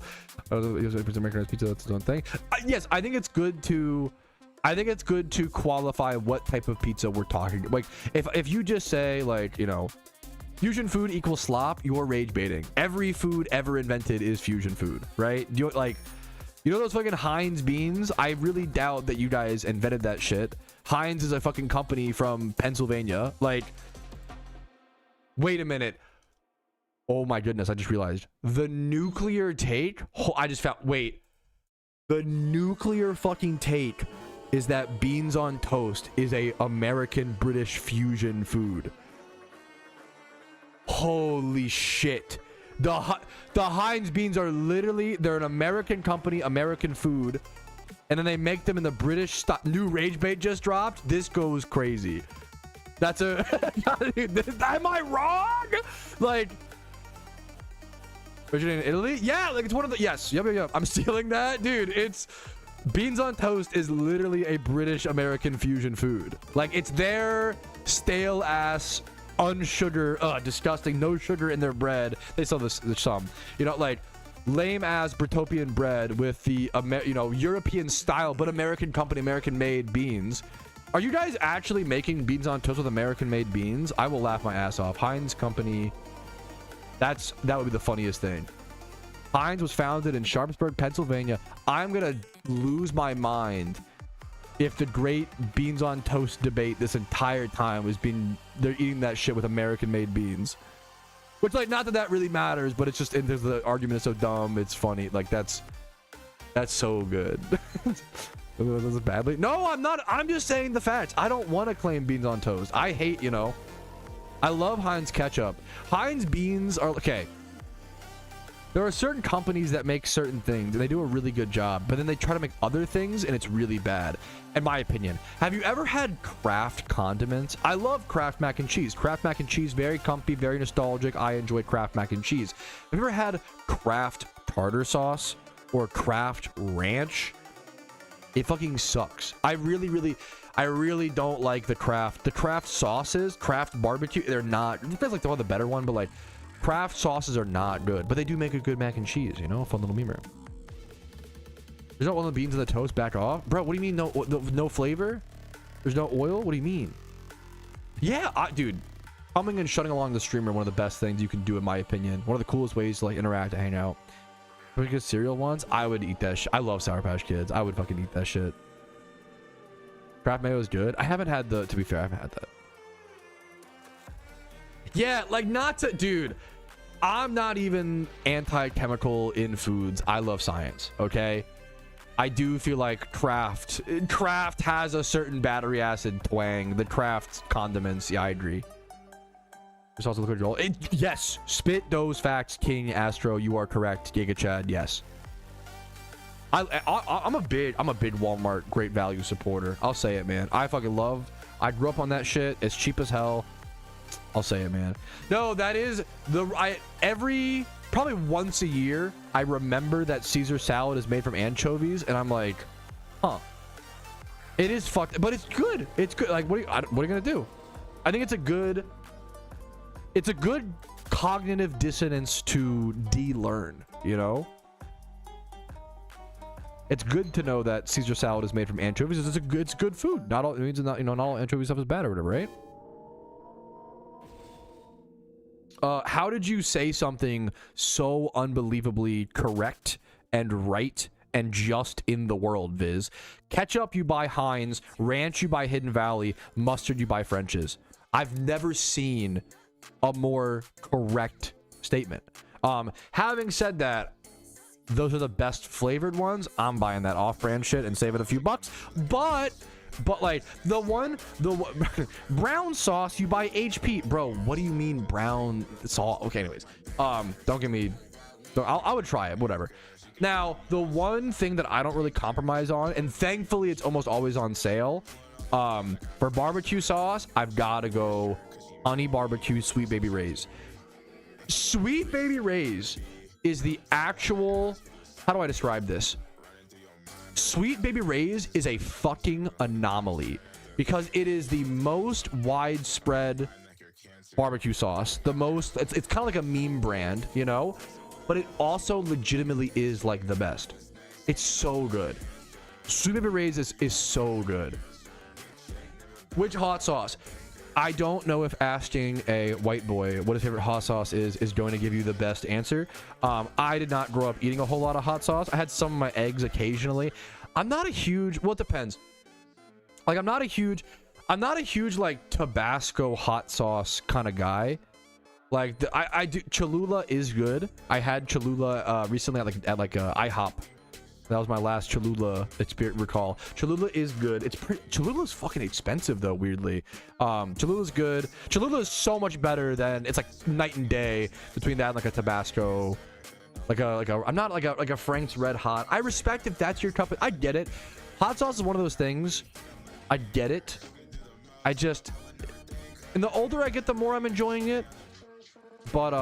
Speaker 3: Americanized pizza, that's its own thing. Yes, I think it's good to qualify what type of pizza we're talking. Like, if you just say, like, you know, fusion food equals slop, you're rage baiting. Every food ever invented is fusion food, right? You know those fucking Heinz beans? I really doubt that you guys invented that shit. Heinz is a fucking company from Pennsylvania. Like, wait a minute. Oh my goodness, I just realized. The nuclear take? Oh, I just found, wait. The nuclear fucking take is that beans on toast is a American British fusion food. Holy shit. The Heinz beans are literally, they're an American company, American food, and then they make them in the British style. New rage bait just dropped. This goes crazy. That's a am I wrong? Like, originated in Italy? Yeah, like it's one of the, yes, yep. I'm stealing that, dude. It's beans on toast is literally a British American fusion food. Like, it's their stale ass unsugar, disgusting, no sugar in their bread. They sell this some, you know, like lame ass Britopian bread with the you know, European style but American company, American made beans. Are you guys actually making beans on toast with American made beans? I will laugh my ass off. Heinz company, that would be the funniest thing. Heinz was founded in Sharpsburg, Pennsylvania. I'm gonna lose my mind if the great beans on toast debate this entire time was they're eating that shit with American made beans. Which, like, not that that really matters, but it's just, the argument is so dumb, it's funny. Like, that's so good. Was it badly? No, I'm not. I'm just saying the facts. I don't want to claim beans on toast. I hate, you know, I love Heinz ketchup. Heinz beans are, okay, there are certain companies that make certain things and they do a really good job, but then they try to make other things and it's really bad, in my opinion. Have you ever had Kraft condiments? I love Kraft mac and cheese. Kraft mac and cheese, very comfy, very nostalgic. I enjoy Kraft mac and cheese. Have you ever had Kraft tartar sauce or Kraft ranch? It fucking sucks. I really don't like the Kraft sauces. Kraft barbecue, they're not, it depends, like they're the better one, but like Kraft sauces are not good, but they do make a good mac and cheese, you know, a fun little memer. There's not one of the beans in the toast, back off. Bro, what do you mean no flavor? There's no oil? What do you mean? Yeah, dude, coming and shutting along the stream are one of the best things you can do, in my opinion. One of the coolest ways to like interact, to hang out. Pretty good cereal ones. I would eat that shit. I love Sour Patch Kids. I would fucking eat that shit. Kraft mayo is good. I haven't had to be fair, I haven't had that. Yeah, like, not to, dude, I'm not even anti-chemical in foods. I love science, okay? I do feel like Kraft has a certain battery acid twang. The Kraft condiments, yeah, I agree. There's also liquid roll. Yes, spit those facts, King Astro. You are correct, Giga Chad. Yes, I'm a big Walmart great value supporter. I'll say it, man. I fucking love. I grew up on that shit. It's cheap as hell. I'll say it, man. No, that is every probably once a year I remember that Caesar salad is made from anchovies, and I'm like, huh. It is fucked, but it's good. It's good. Like, what are you gonna do? I think it's a good cognitive dissonance to de-learn, you know? It's good to know that Caesar salad is made from anchovies. It's good food. Not all, it means not, you know, not all anchovy stuff is bad or whatever, right? How did you say something so unbelievably correct and right and just in the world, Viz? Ketchup you buy Heinz, ranch you buy Hidden Valley, mustard you buy French's. I've never seen a more correct statement. Having said that, those are the best flavored ones. I'm buying that off-brand shit and saving a few bucks. But like the brown sauce you buy HP, bro. What do you mean brown sauce? Okay, anyways, don't give me. I would try it, whatever. Now, the one thing that I don't really compromise on, and thankfully it's almost always on sale, for barbecue sauce, I've got to go honey barbecue Sweet Baby Ray's. Sweet Baby Ray's is the actual, how do I describe this? Sweet Baby Ray's is a fucking anomaly because it is the most widespread barbecue sauce. The most, it's kind of like a meme brand, you know, but it also legitimately is like the best. It's so good. Sweet Baby Ray's is so good. Which hot sauce? I don't know if asking a white boy what his favorite hot sauce is going to give you the best answer. I did not grow up eating a whole lot of hot sauce. I had some of my eggs occasionally. I'm not a huge, well, it depends. Like, I'm not a huge like Tabasco hot sauce kind of guy. Like, I do, Cholula is good. I had Cholula recently at like IHOP. That was my last Cholula experience recall. Cholula is good. Cholula's fucking expensive though, weirdly. Cholula's good. Cholula is so much better than, it's like night and day between that and like a Tabasco. I'm not like a Frank's Red Hot. I respect if that's your cup. I get it. Hot sauce is one of those things. I get it. And the older I get, the more I'm enjoying it. But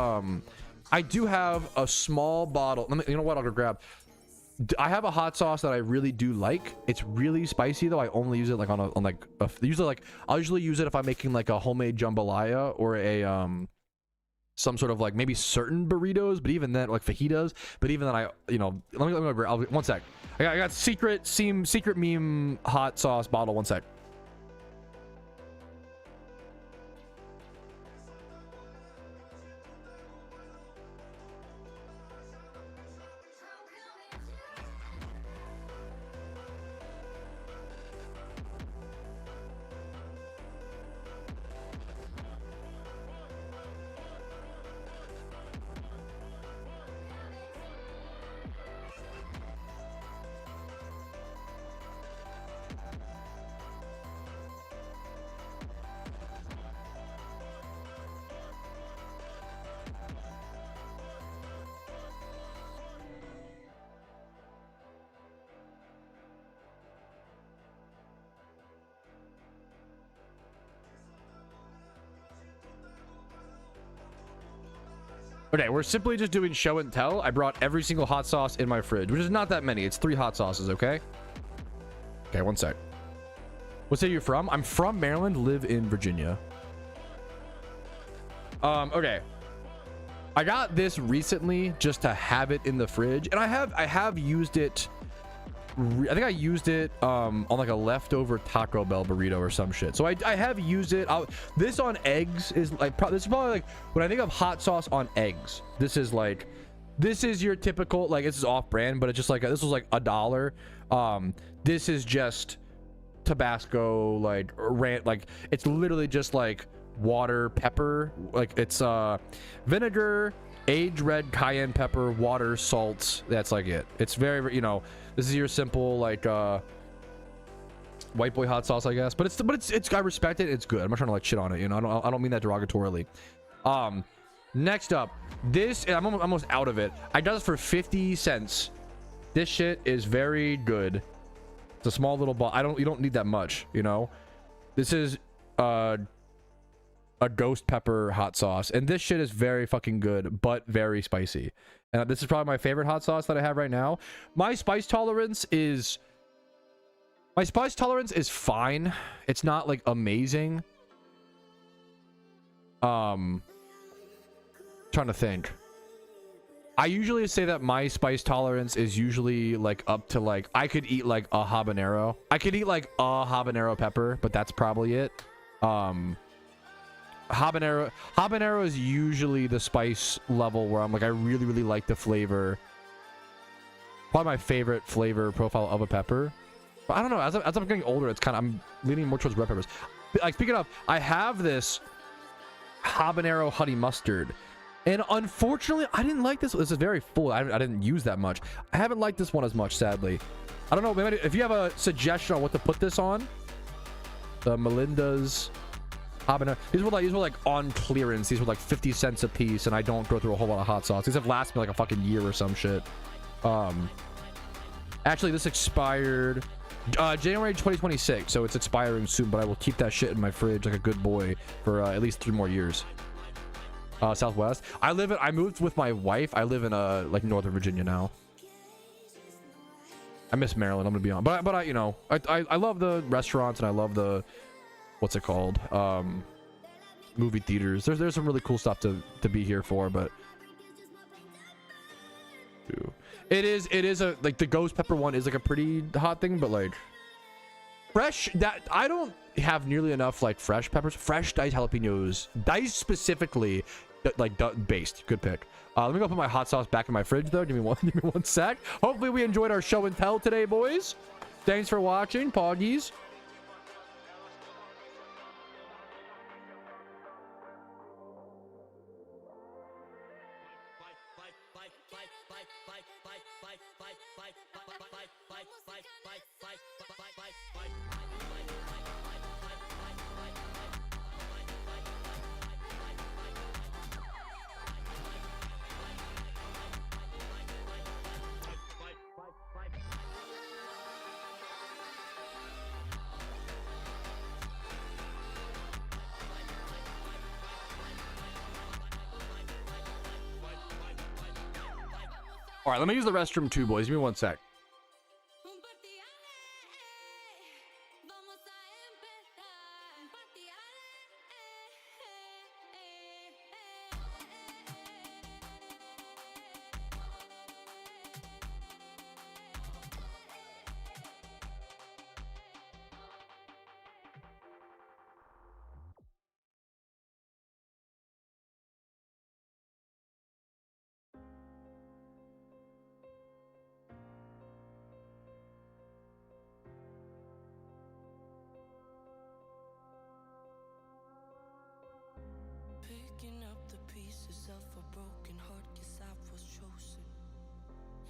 Speaker 3: I do have a small bottle. You know what? I'll go grab. I have a hot sauce that I really do like. It's really spicy though. I only use it like I'll usually use it if I'm making like a homemade jambalaya or a some sort of like maybe certain burritos, but even then like fajitas. But even then one sec. I got secret meme hot sauce bottle. One sec. Okay, we're simply just doing show and tell. I brought every single hot sauce in my fridge, which is not that many. It's 3 hot sauces, okay? Okay, one sec. What state are you from? I'm from Maryland, live in Virginia. Okay. I got this recently just to have it in the fridge, and I have used it. I think I used it on like a leftover Taco Bell burrito or some shit. So I have used it. This on eggs is like this is probably like when I think of hot sauce on eggs. This is your typical, like, this is off brand, but it's just like this was like $1. This is just Tabasco, like it's literally just like water, pepper, like it's vinegar, aged red cayenne pepper, water, salts. That's like it. It's very, this is your simple like white boy hot sauce, I guess. But it's I respect it. It's good. I'm not trying to like shit on it. I don't mean that derogatorily. Next up, this, I'm almost out of it. I got this for 50 cents. This shit is very good. It's a small little bottle. You don't need that much. This is a ghost pepper hot sauce, and this shit is very fucking good, but very spicy. And this is probably my favorite hot sauce that I have right now. My spice tolerance is fine. It's not like amazing. Trying to think. I usually say that my spice tolerance is usually like up to like, I could eat like a habanero. I could eat like a habanero pepper, but that's probably it. Habanero is usually the spice level where I'm like, I really, really like the flavor. Probably my favorite flavor profile of a pepper. But I don't know, as I'm getting older, I'm leaning more towards red peppers. Like, speaking of, I have this habanero honey mustard, and unfortunately I didn't like this. This is very full. I didn't use that much. I haven't liked this one as much, sadly. I don't know, maybe if you have a suggestion on what to put this on. The Melinda's habanero. These were like on clearance. These were like 50 cents a piece, and I don't go through a whole lot of hot sauce. These have lasted me like a fucking year or some shit. Actually, this expired January 2026, so it's expiring soon, but I will keep that shit in my fridge like a good boy for at least 3 more years. Southwest. I moved with my wife. I live in like Northern Virginia now. I miss Maryland, I'm gonna be honest. But I love the restaurants, and I love the, what's it called? Movie theaters. There's some really cool stuff to be here for, but it is a, like, the ghost pepper one is like a pretty hot thing, but like fresh, that I don't have nearly enough like fresh peppers, fresh diced jalapenos, diced specifically, like based. Good pick. Let me go put my hot sauce back in my fridge though. Give me one sec. Hopefully we enjoyed our show and tell today, boys. Thanks for watching, Poggies. All right, let me use the restroom too, boys. Give me one sec.
Speaker 2: Picking up the pieces of a broken heart, guess I was chosen.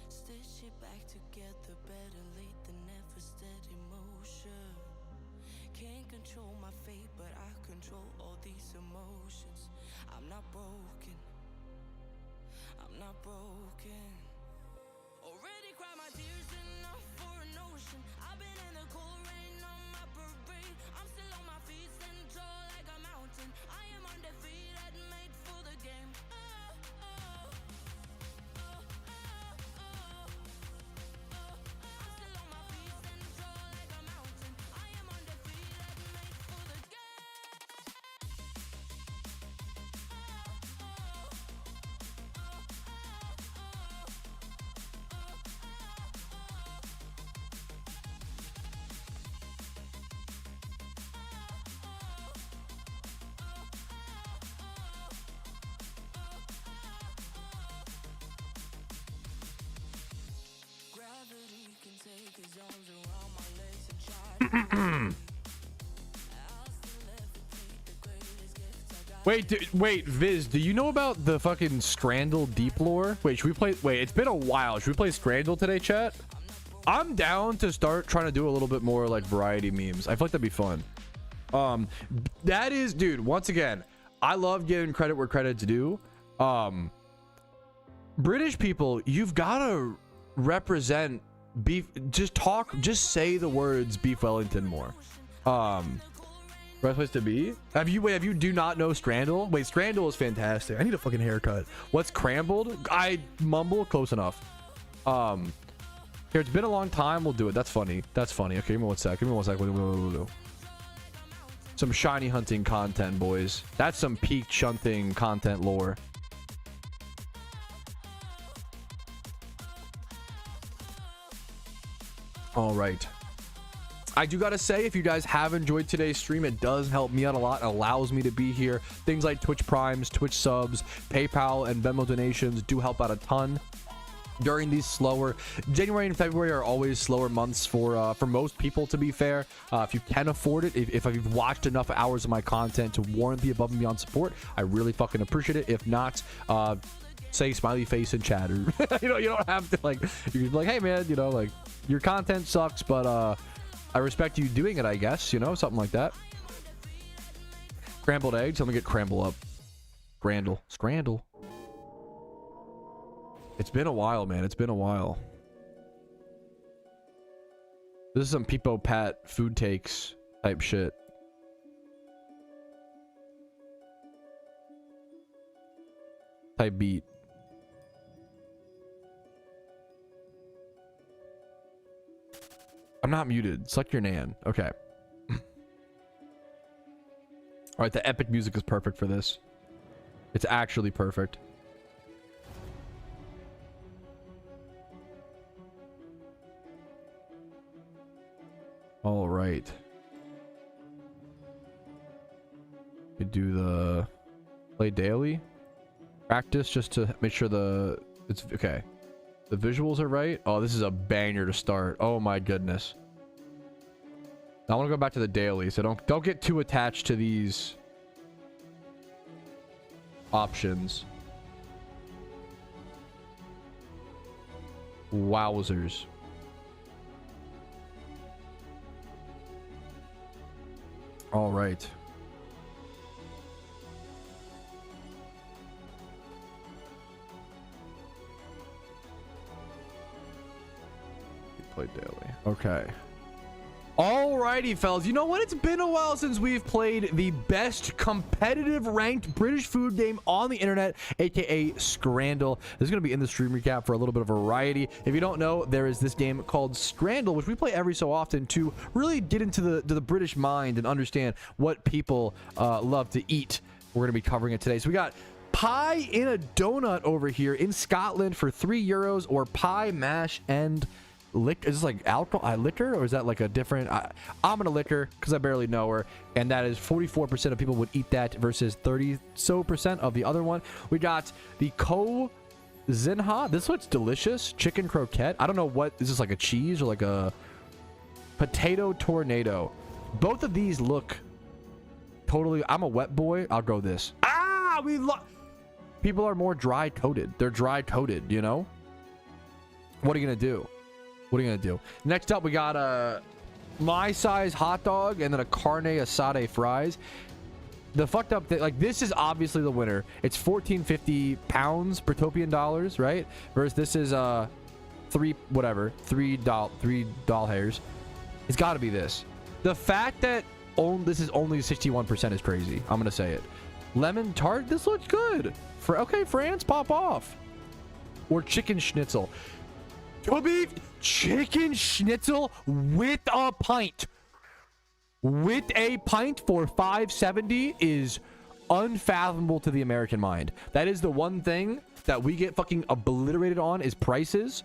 Speaker 2: Stitch it back together, better late than never, steady motion. Can't control my fate, but I control all these emotions. I'm not broken, I'm not broken. Already cried my tears enough for an ocean. I've been in the cold rain on my parade. I'm still on my feet, stand tall like a mountain. I am undefeated, made for the game. I'm still on my feet, stand tall like a mountain. I am undefeated, made for the game. Gravity can take his arms around my legs and try to
Speaker 3: Wait, Viz, do you know about the fucking Scramble deep lore? Wait, should we play? Wait, it's been a while. Should we play Scramble today, chat? I'm down to start trying to do a little bit more like variety memes. I feel like that'd be fun. That is, dude, once again, I love giving credit where credit's due. British people, you've got to represent beef. Just say the words beef Wellington more. Best place to be. Have you do not know Scramble? Wait, Scramble is fantastic. I need a fucking haircut. What's crambled? I mumble close enough. Here, it's been a long time. We'll do it. That's funny. That's funny. Okay, give me one sec. Some shiny hunting content, boys. That's some peak shunting content lore. All right. I do gotta say, if you guys have enjoyed today's stream, it does help me out a lot. It allows me to be here. Things like Twitch Primes, Twitch subs, PayPal, and Venmo donations do help out a ton during these slower. January and February are always slower months for most people, to be fair. If you can afford it, if you've watched enough hours of my content to warrant the above and beyond support, I really fucking appreciate it. If not, say smiley face in chat, or you don't have to, like, you can be like, hey man, like, your content sucks, but I respect you doing it, I guess, something like that. Scrambled eggs. Let me get Scramble up. Scrandle. It's been a while, man. It's been a while. This is some Peepo Pat food takes type shit. Type beat. I'm not muted. Suck your nan. Okay. All right, the epic music is perfect for this. It's actually perfect. All right. We do the play daily practice just to make sure it's okay. The visuals are right. Oh, this is a banger to start. Oh my goodness. I want to go back to the daily, so don't get too attached to these options. Wowzers. All right. Play daily. Okay. Alrighty, fellas. You know what? It's been a while since we've played the best competitive ranked British food game on the internet, aka Scramble. This is going to be in the stream recap for a little bit of variety. If you don't know, there is this game called Scramble, which we play every so often to really get into the British mind and understand what people love to eat. We're going to be covering it today. So we got pie in a donut over here in Scotland for €3, or pie, mash, and liquor. Is this like alcohol, liquor, or is that like a different? I'm gonna liquor because I barely know her, and that is 44% of people would eat that versus 30% of the other one. We got the Zinha. This looks delicious. Chicken croquette. I don't know what is this, like a cheese or like a potato tornado. Both of these look totally. I'm a wet boy. I'll go this. People are more dry coated. They're dry coated. You know. What are you gonna do? What are you gonna do? Next up, we got a my size hot dog and then a carne asada fries. The fucked up thing, like, this is obviously the winner. It's 1450 pounds per Topian dollars, right? Versus this is three doll hairs. It's got to be this. The fact that this is only 61% is crazy. I'm gonna say it. Lemon tart. This looks good. Okay, France, pop off. Or chicken schnitzel. Beef chicken schnitzel with a pint. With a pint for $5.70 is unfathomable to the American mind. That is the one thing that we get fucking obliterated on, is prices.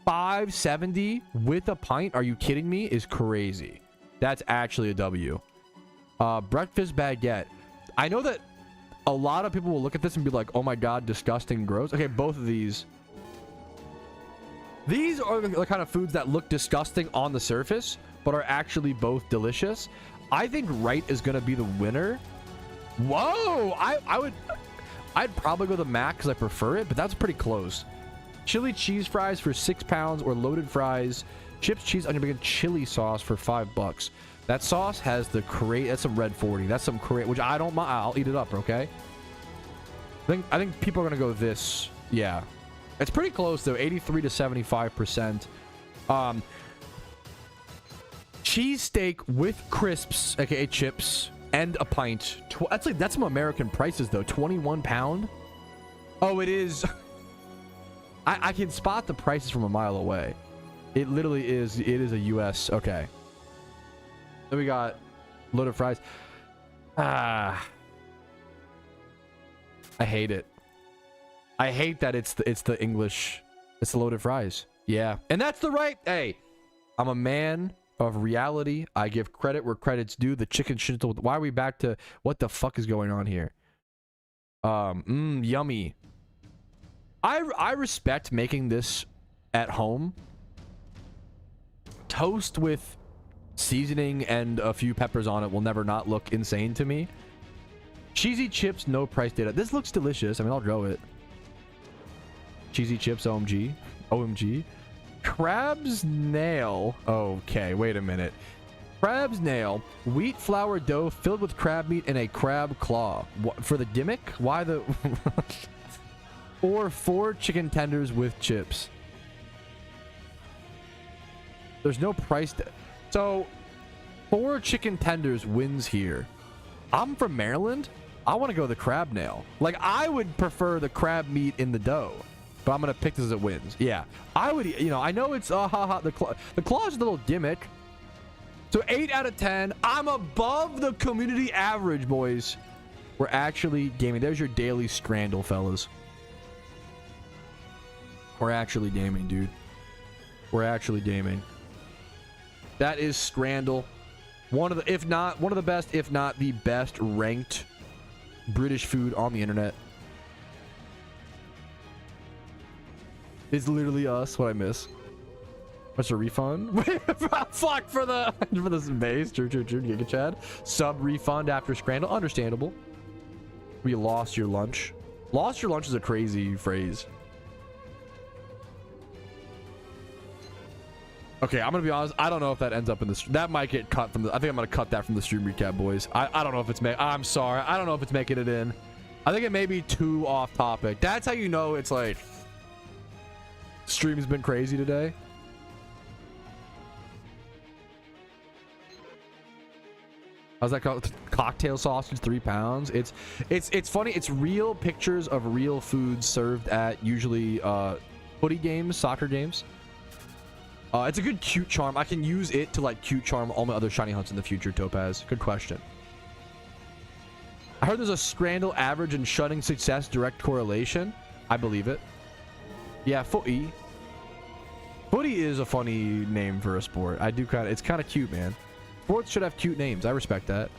Speaker 3: $5.70 with a pint, are you kidding me? Is crazy. That's actually a W. Breakfast baguette. I know that a lot of people will look at this and be like, oh my god, disgusting, gross. Okay, both of these are the kind of foods that look disgusting on the surface, but are actually both delicious. I think right is going to be the winner. Whoa! I'd probably go the Mac because I prefer it, but that's pretty close. Chili cheese fries for £6, or loaded fries, chips, cheese, onion, bacon, chili sauce for $5. That sauce has the that's some red 40. That's some which I don't mind. I'll eat it up, okay? I think people are going to go this. Yeah. It's pretty close though, 83 to 75%. Cheesesteak with crisps, aka chips, and a pint. That's some American prices though. £21. Oh, it is. I can spot the prices from a mile away. It literally is. It is a US. Okay. Then we got loaded fries. I hate it. I hate that it's the English. It's the loaded fries. Yeah. And that's the right. Hey, I'm a man of reality. I give credit where credit's due. The chicken schnitzel. Why are we back to what the fuck is going on here? Yummy. I respect making this at home. Toast with seasoning and a few peppers on it will never not look insane to me. Cheesy chips, no price data. This looks delicious. I mean, I'll go it. Cheesy chips, OMG. Crab's nail. Okay, wait a minute. Crab's nail, wheat flour dough filled with crab meat and a crab claw. What, for the gimmick? Why the... Or 4 chicken tenders with chips. There's no price. So 4 chicken tenders wins here. I'm from Maryland. I want to go the crab nail. Like, I would prefer the crab meat in the dough, but I'm gonna pick this as it wins. Yeah, I would. You know, I know it's the claw is a little gimmick. So 8 out of 10. I'm above the community average, boys. We're actually gaming. There's your daily Scramble, fellas. We're actually gaming, dude. We're actually gaming. That is Scramble. One of the, if not one of the best, if not the best ranked British food on the internet. It's literally us. What I miss. What's a refund? Fuck for the for this base. True. Giga Chad. Sub refund after Scramble. Understandable. We lost your lunch. Lost your lunch is a crazy phrase. Okay, I'm gonna be honest. I don't know if that ends up in this. That might get cut from the. I think I'm gonna cut that from the stream recap, boys. I don't know if it's I'm sorry. I don't know if it's making it in. I think it may be too off topic. That's how you know it's like. Stream's been crazy today. How's that called? Cocktail sausage, 3 pounds. It's funny. It's real pictures of real foods served at usually footy games, soccer games. It's a good cute charm. I can use it to like cute charm all my other shiny hunts in the future. Topaz, good question. I heard there's a Scramble average and shunning success direct correlation. I believe it. Yeah, footy. Footy is a funny name for a sport. I do kind of. It's kind of cute, man. Sports should have cute names. I respect that.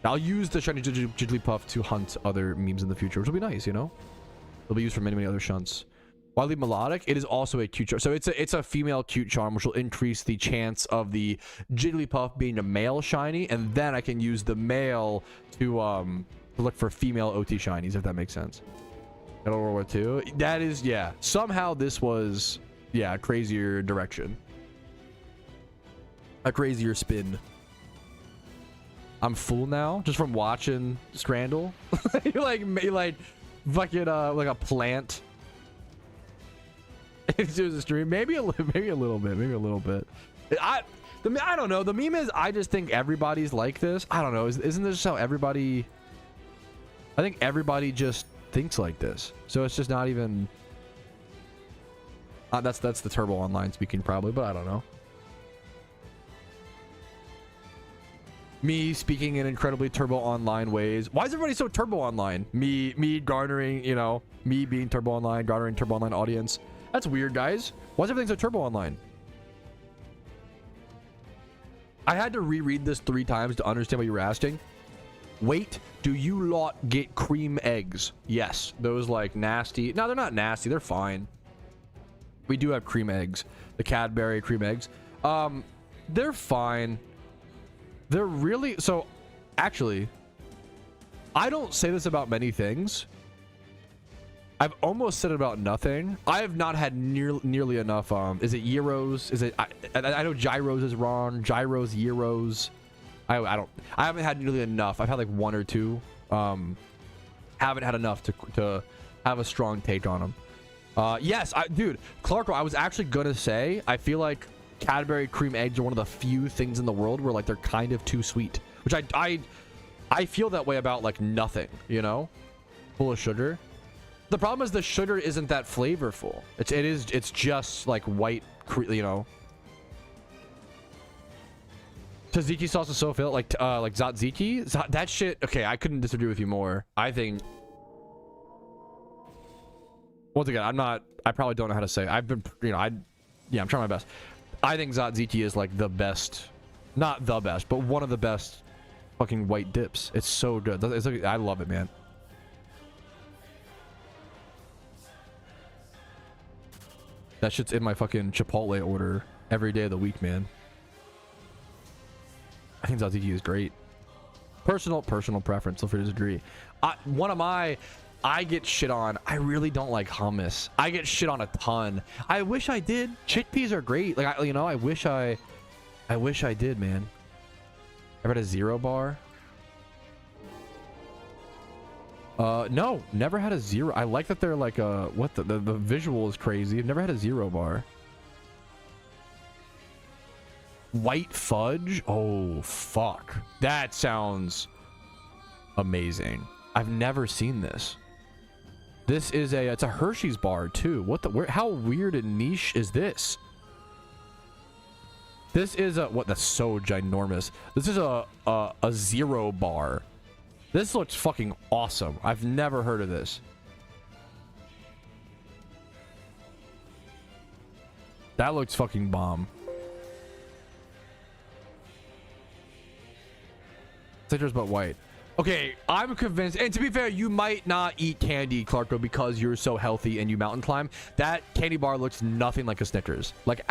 Speaker 3: I'll use the shiny Jigglypuff to hunt other memes in the future, which will be nice, you know? It'll be used for many other shunts. Wildly melodic, it is also a cute charm. So it's a female cute charm, which will increase the chance of the Jigglypuff being a male shiny, and then I can use the male to look for female OT shinies, if that makes sense. World War II. That is, yeah. Somehow this was, yeah, a crazier direction. A crazier spin. I'm full now, just from watching Scramble. you're like fucking like a plant. It's just a stream. Maybe a little bit. I don't know. The meme is I just think everybody's like this. I don't know. Isn't this just how everybody? I think everybody just thinks like this. So it's just not even. That's the Turbo Online speaking probably, but I don't know. Me speaking in incredibly Turbo Online ways. Why is everybody so Turbo Online? Me garnering, you know, me being Turbo Online, garnering Turbo Online audience. That's weird, guys. Why is everything so Turbo Online? I had to reread this 3 times to understand what you were asking. Wait, do you lot get cream eggs? Yes, those like nasty. No, they're not nasty. They're fine. We do have cream eggs. The Cadbury cream eggs. They're fine. They're really... So, actually, I don't say this about many things. I've almost said it about nothing. I have not had nearly enough... is it gyros? Is it... I know gyros is wrong. Gyros, gyros. I haven't had nearly enough. I've had like 1 or 2. Haven't had enough to have a strong take on them. Yes, dude, Clarko, I was actually gonna say, I feel like Cadbury cream eggs are one of the few things in the world where like they're kind of too sweet, which I feel that way about like nothing, you know, full of sugar. The problem is the sugar isn't that flavorful. It's just like white, you know. Tzatziki sauce is so filled, like tzatziki. That shit. Okay, I couldn't disagree with you more. I think. Once again, I probably don't know how to say. I've been, you know, I'm trying my best. I think tzatziki is like the best, not the best, but one of the best fucking white dips. It's so good. I love it, man. That shit's in my fucking Chipotle order every day of the week, man. I think tzatziki is great. Personal preference. Feel free to disagree. I get shit on. I really don't like hummus. I get shit on a ton. I wish I did. Chickpeas are great. Like I wish I did, man. Ever had a Zero bar? No, never had a Zero. I like that they're like what the visual is crazy. I've never had a Zero bar. White fudge? Oh fuck. That sounds amazing. I've never seen this. This is it's a Hershey's bar too. What the how weird and niche is this? This is that's so ginormous. This is a Zero bar. This looks fucking awesome. I've never heard of this. That looks fucking bomb. Citrus but white. Okay, I'm convinced. And to be fair, you might not eat candy, Clarko, because you're so healthy and you mountain climb. That candy bar looks nothing like a Snickers. Like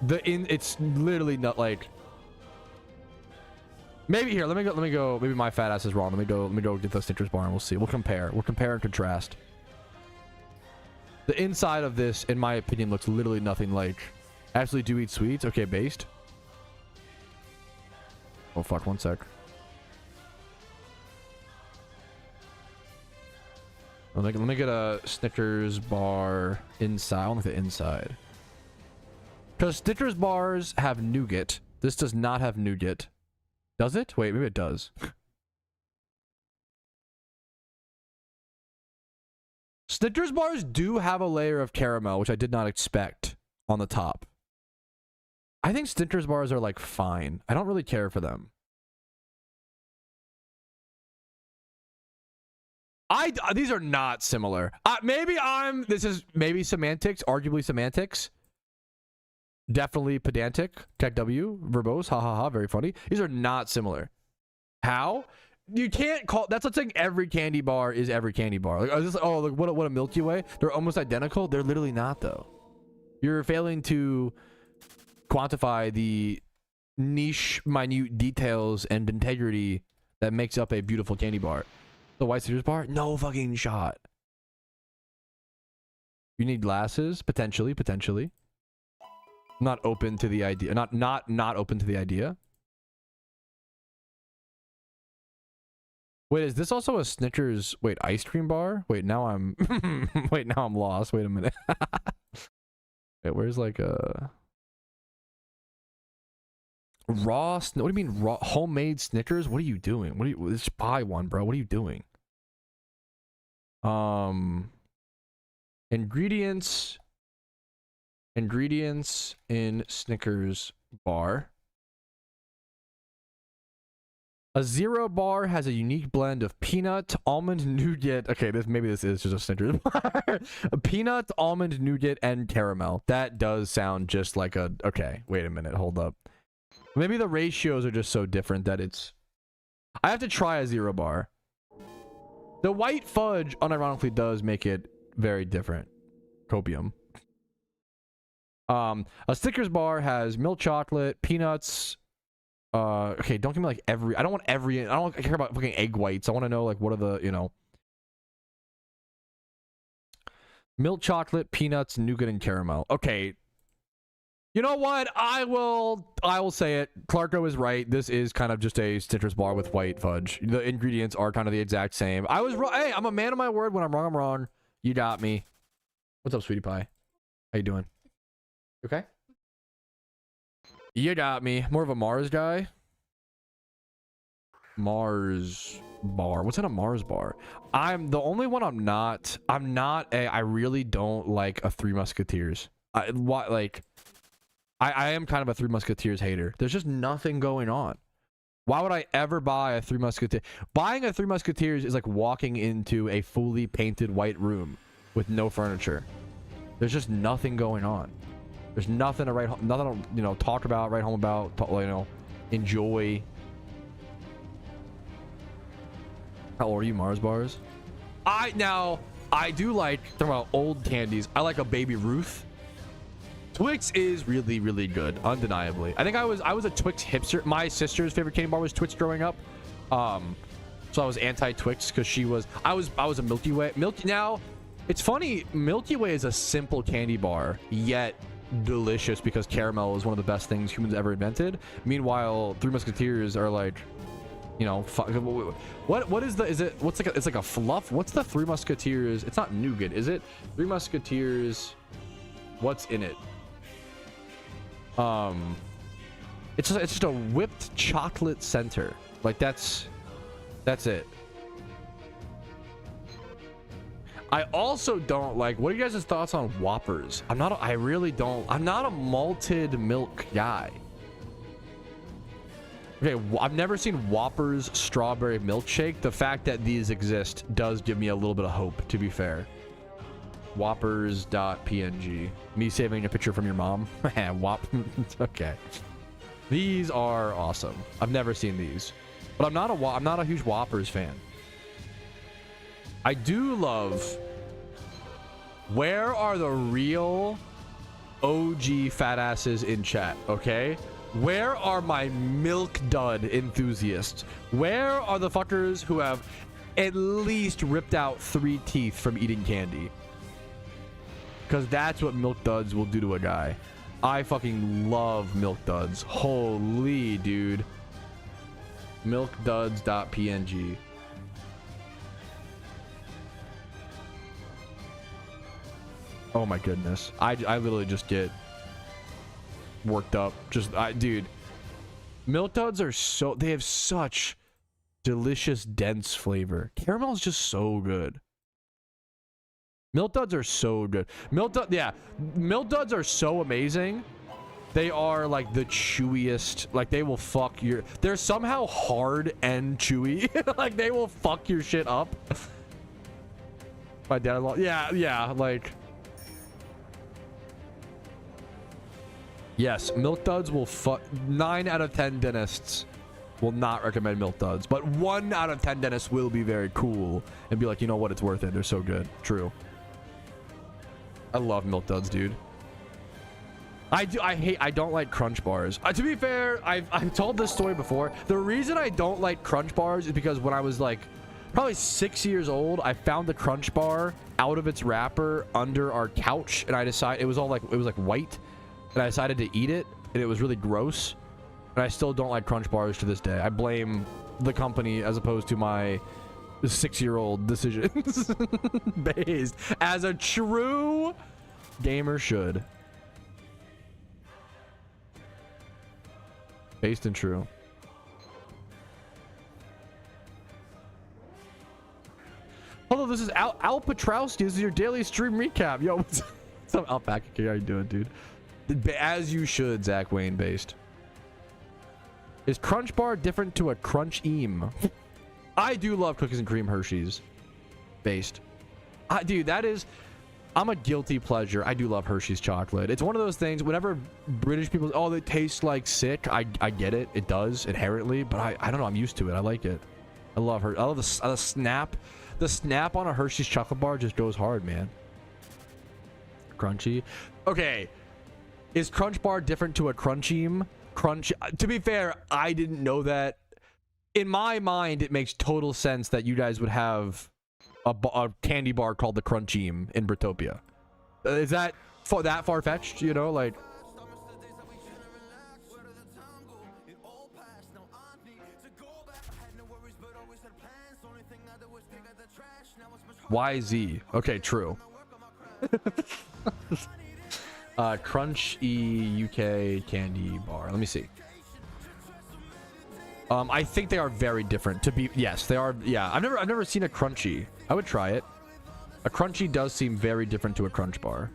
Speaker 3: it's literally not like. Maybe here. Let me go. Maybe my fat ass is wrong. Let me go get the Snickers bar and we'll see. We'll compare. We'll compare and contrast. The inside of this, in my opinion, looks literally nothing like. Actually, do eat sweets. Okay, based. Oh fuck! 1 sec. Let me get a Snickers bar inside. I want the inside. Because Snickers bars have nougat. This does not have nougat. Does it? Wait, maybe it does. Snickers bars do have a layer of caramel, which I did not expect on the top. I think Snickers bars are like fine. I don't really care for them. These are not similar. This is maybe semantics, arguably semantics. Definitely pedantic. Tech W, verbose, ha ha ha, very funny. These are not similar. How? You can't call that's like saying every candy bar is every candy bar. Like, look, what a Milky Way. They're almost identical. They're literally not though. You're failing to quantify the niche, minute details and integrity that makes up a beautiful candy bar. The white Snickers bar? No fucking shot. You need glasses? Potentially. Not open to the idea. Not open to the idea. Wait, is this also a Snickers ice cream bar? Wait, now I'm now I'm lost. Wait a minute. Wait, where's like a raw what do you mean raw homemade Snickers? What are you doing? Just buy one, bro. What are you doing? Ingredients in Snickers bar. A zero bar has a unique blend of peanut, almond, nougat. Okay, this is just a Snickers bar. A peanut, almond, nougat, and caramel. That does sound just like a. Okay, wait a minute, hold up. Maybe the ratios are just so different that it's. I have to try a zero bar. The white fudge, unironically, does make it very different. Copium. A Snickers bar has milk chocolate, peanuts. Okay, don't give me like every. I don't care about fucking egg whites. I want to know like what are the milk chocolate, peanuts, nougat, and caramel. Okay. You know what? I will say it. Clarko is right. This is kind of just a Snickers bar with white fudge. The ingredients are kind of the exact same. I was wrong. Hey, I'm a man of my word. When I'm wrong, I'm wrong. You got me. What's up, sweetie pie? How you doing? Okay. You got me. More of a Mars guy. Mars bar. What's in a Mars bar? I'm the only one I'm not. I really don't like a Three Musketeers. I am kind of a Three Musketeers hater. There's just nothing going on. Why would I ever buy a Three Musketeers? Buying a Three Musketeers is like walking into a fully painted white room with no furniture. There's just nothing going on. There's nothing to write, nothing to, talk about, write home about, enjoy. How old are you, Mars bars? I do like, talking about old candies, I like a Baby Ruth. Twix is really, really good, undeniably. I think I was a Twix hipster. My sister's favorite candy bar was Twix growing up. So I was anti-Twix because I was a Milky Way. Now, it's funny, Milky Way is a simple candy bar, yet delicious because caramel is one of the best things humans ever invented. Meanwhile, Three Musketeers are like, what is it's like a fluff. What's the Three Musketeers? It's not nougat, is it? Three Musketeers, what's in it? It's just a whipped chocolate center. Like that's it. I also don't like, what are you guys' thoughts on Whoppers? I'm not a malted milk guy. Okay, I've never seen Whoppers strawberry milkshake. The fact that these exist does give me a little bit of hope, to be fair. Whoppers.png. Me saving a picture from your mom. Whop. Okay. These are awesome. I've never seen these, but I'm not a huge Whoppers fan. I do love. Where are the real OG fat asses in chat? Okay. Where are my milk dud enthusiasts? Where are the fuckers who have at least ripped out 3 teeth from eating candy? Because that's what milk duds will do to a guy. I fucking love milk duds. Holy dude. Milkduds.png. Oh my goodness. I literally just get worked up. Dude. Milk duds are so, they have such delicious dense flavor. Caramel is just so good. Milk duds are so good. Milk duds are so amazing. They are like the chewiest. Like they will fuck your. They're somehow hard and chewy. Like they will fuck your shit up. My dad. Yeah. Like. Yes, milk duds will fuck. 9 out of 10 dentists will not recommend milk duds, but 1 out of 10 dentists will be very cool and be like, you know what, it's worth it. They're so good. True. I love milk duds, dude. I don't like crunch bars. To be fair, I've told this story before. The reason I don't like crunch bars is because when I was like probably 6 years old, I found the crunch bar out of its wrapper under our couch, and I decided it was like white, and I decided to eat it, and it was really gross. And I still don't like crunch bars to this day. I blame the company as opposed to my 6-year-old decisions. Based as a true gamer should. Based and true. Hello, this is Al Patrouski. This is your daily stream recap. Yo, what's up, Alpaca? How you doing, dude? As you should, Zach Wayne. Based. Is Crunch Bar different to a Crunch-Eam? I do love cookies and cream Hershey's. Based. Dude, that is... I'm a guilty pleasure. I do love Hershey's chocolate. It's one of those things, whenever British people... Oh, they taste like sick. I get it. It does, inherently. But I don't know. I'm used to it. I like it. I love her. I love the snap. The snap on a Hershey's chocolate bar just goes hard, man. Crunchy. Okay. Is Crunch Bar different to a Crunch-Eam? To be fair, I didn't know that. In my mind, it makes total sense that you guys would have a candy bar called the Crunch-Eam in Britopia. Is that that far-fetched? You know, like... YZ. Okay, true. Crunch UK candy bar. Let me see. I think they are very different. Yes, they are. Yeah, I've never seen a Crunchy. I would try it. A Crunchy does seem very different to a Crunch Bar.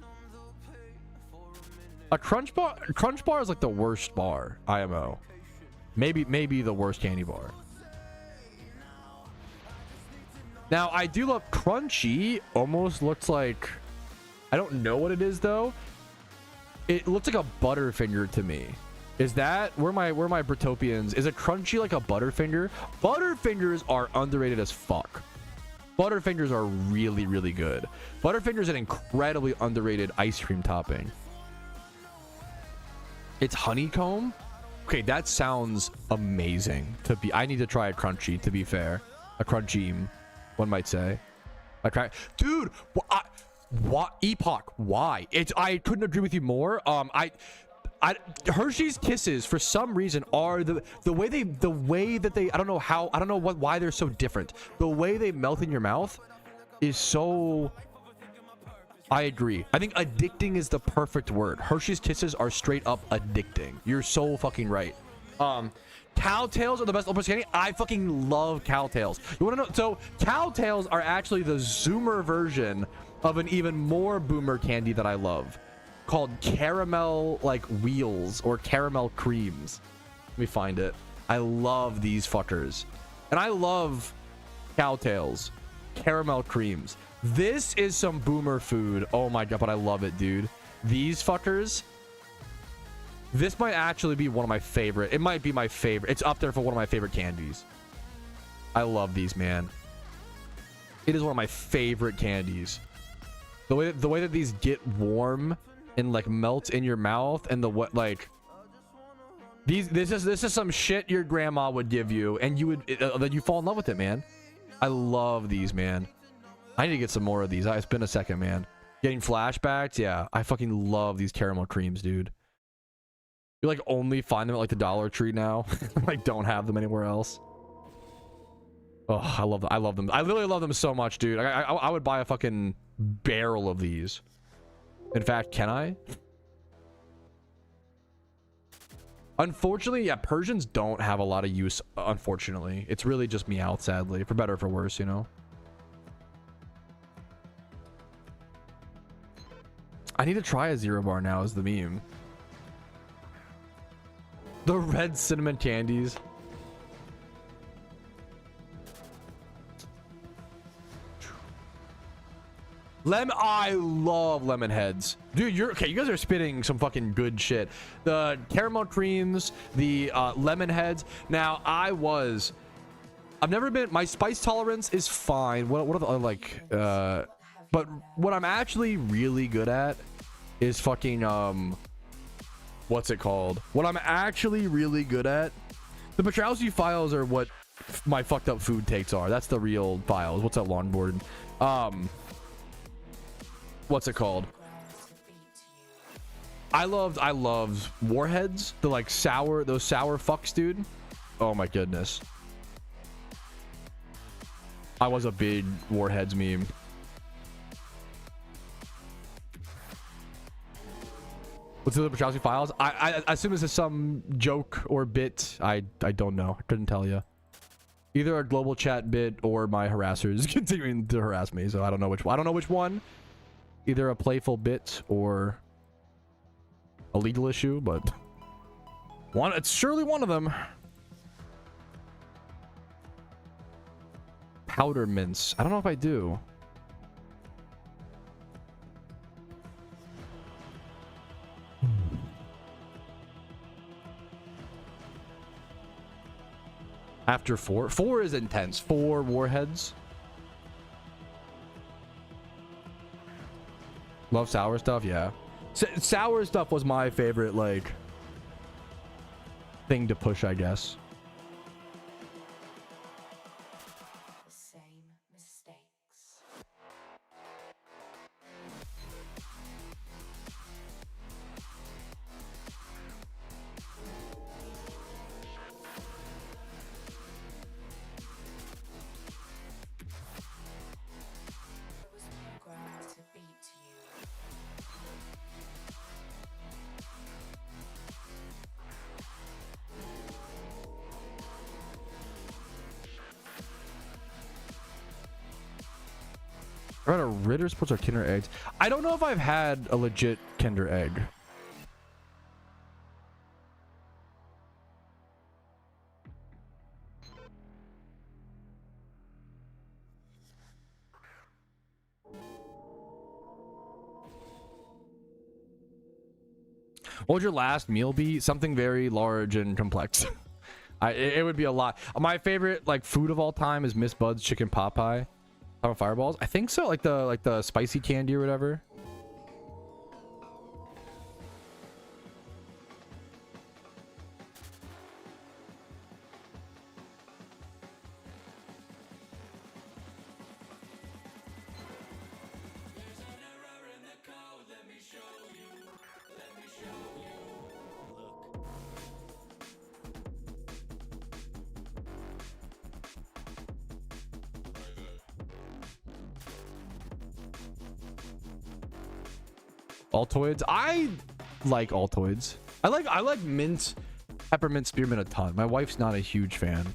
Speaker 3: A Crunch Bar is like the worst bar. IMO. Maybe the worst candy bar. Now I do love Crunchy. Almost looks like, I don't know what it is though. It looks like a Butterfinger to me. Is that where my Britopians? Is a Crunchy like a Butterfinger? Butterfingers are underrated as fuck. Butterfingers are really, really good. Butterfinger's an incredibly underrated ice cream topping. It's honeycomb. Okay, that sounds amazing. I need to try a Crunchy. To be fair, a Crunchy, one might say. Dude, what Epoch? Why? I couldn't agree with you more. Hershey's Kisses for some reason are the way that they I don't know why they're so different. The way they melt in your mouth is so... I agree. I think addicting is the perfect word. Hershey's Kisses are straight up addicting. You're so fucking right. Cowtails are the best candy. I fucking love Cowtails. You want to know? So Cowtails are actually the Zoomer version of an even more boomer candy that I love, called caramel like wheels or caramel creams. Let me find it. I love these fuckers, and I love Cowtails caramel creams. This is some boomer food. Oh my god, but I love it, dude. These fuckers. This might actually be one of my favorite. It might be my favorite. It's up there for one of my favorite candies. I love these, man. It is one of my favorite candies. The way that these get warm and like melt in your mouth, and the what like this is some shit your grandma would give you, and you would that you fall in love with it, man. I love these, man. I need to get some more of these. It's been a second, man. Getting flashbacks, yeah. I fucking love these caramel creams, dude. You like only find them at like the Dollar Tree now. Like don't have them anywhere else. Oh, I love them. I love them. I literally love them so much, dude. I would buy a fucking barrel of these. In fact, can I? Unfortunately, yeah, Persians don't have a lot of use, unfortunately. It's really just Meowth, sadly. For better or for worse, you know? I need to try a Zero Bar now as the meme. The red cinnamon candies. I love lemon heads, dude. You're okay. You guys are spitting some fucking good shit. The caramel creams, the lemon heads. Now I've never been. My spice tolerance is fine. What are the like? But what I'm actually really good at is fucking what's it called? What I'm actually really good at. The Patrouski files are what my fucked up food takes are. That's the real files. What's up, longboard? What's it called? I loved warheads, the like those sour fucks, dude. Oh my goodness. I was a big warheads meme. What's the Patrouski files? I assume this is some joke or bit. I don't know. I couldn't tell you. Either a global chat bit or my harassers continuing to harass me. So I don't know which one. I don't know which one. Either a playful bit or a legal issue, but it's surely one of them. Powder mints. I don't know if I do. After 4 is intense. 4 warheads. Love sour stuff, yeah. Sour stuff was my favorite, like, thing to push, I guess.
Speaker 6: The same mistakes. I was programmed to beat you.
Speaker 3: I read a Ritter Sports or Kinder Eggs. I don't know if I've had a legit Kinder Egg. What would your last meal be? Something very large and complex. It would be a lot. My favorite like food of all time is Miss Bud's chicken pot pie. Fireballs, I think so, like the spicy candy or whatever. Altoids. I like Altoids. I like mint, peppermint spearmint a ton. My wife's not a huge fan.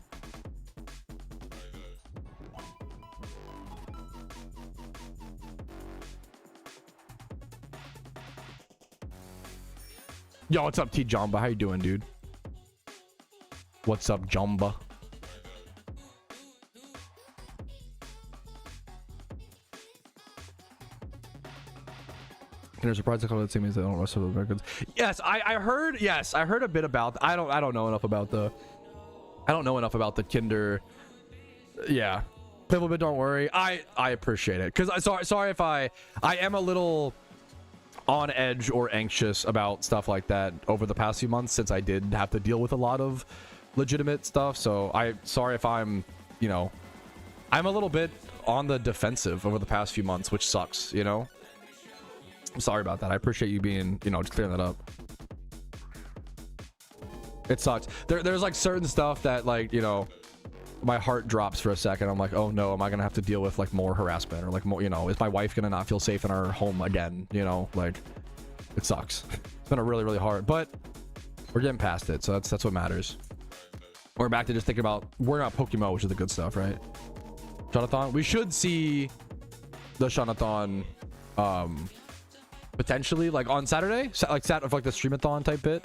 Speaker 3: Yo, what's up, T Jamba? How you doing, dude? What's up, Jamba? They're surprised to call it the same as they don't wrestle the records. Yes, I heard. Yes, I heard a bit about. I don't know enough about the. I don't know enough about the Kinder. Yeah, play a little bit. Don't worry. I appreciate it because sorry if I am a little on edge or anxious about stuff like that over the past few months since I did have to deal with a lot of legitimate stuff. So sorry if I'm, you know, I'm a little bit on the defensive over the past few months, which sucks, you know. I'm sorry about that. I appreciate you being, you know, just clearing that up. It sucks. There's like certain stuff that, like, you know, my heart drops for a second. I'm like, oh no, am I gonna have to deal with like more harassment or like more, you know, is my wife gonna not feel safe in our home again? You know, like, it sucks. It's been a really hard, but we're getting past it, so that's what matters. We're back to just thinking about worrying about PokeMMO, which is the good stuff, right? Streamathon. We should see the Streamathon potentially like on Saturday, like the Streamathon type bit.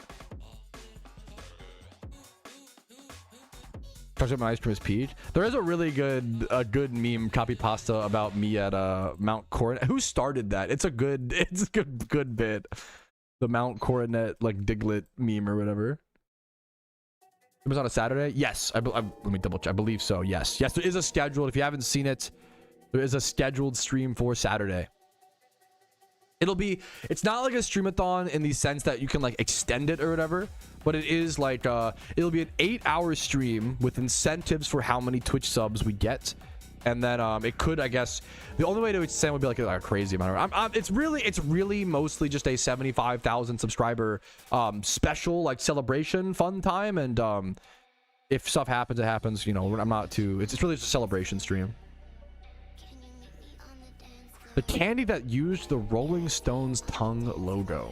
Speaker 3: Talking my ice cream is peach. There is a really good meme copy pasta about me at Mount Coronet. Who started that? It's a good bit. The Mount Coronet like Diglett meme or whatever. It was on a Saturday. Yes, let me double check. I believe so. Yes, there is a scheduled. If you haven't seen it, there is a scheduled stream for Saturday. It's not like a Streamathon in the sense that you can like extend it or whatever, but it is like it'll be an 8-hour stream with incentives for how many Twitch subs we get, and then it could, I guess, the only way to extend would be like a crazy amount of it's really mostly just a 75,000 subscriber special like celebration fun time, and if stuff happens, it happens, you know. I'm not too, it's really just a celebration stream. The candy that used the Rolling Stones tongue logo.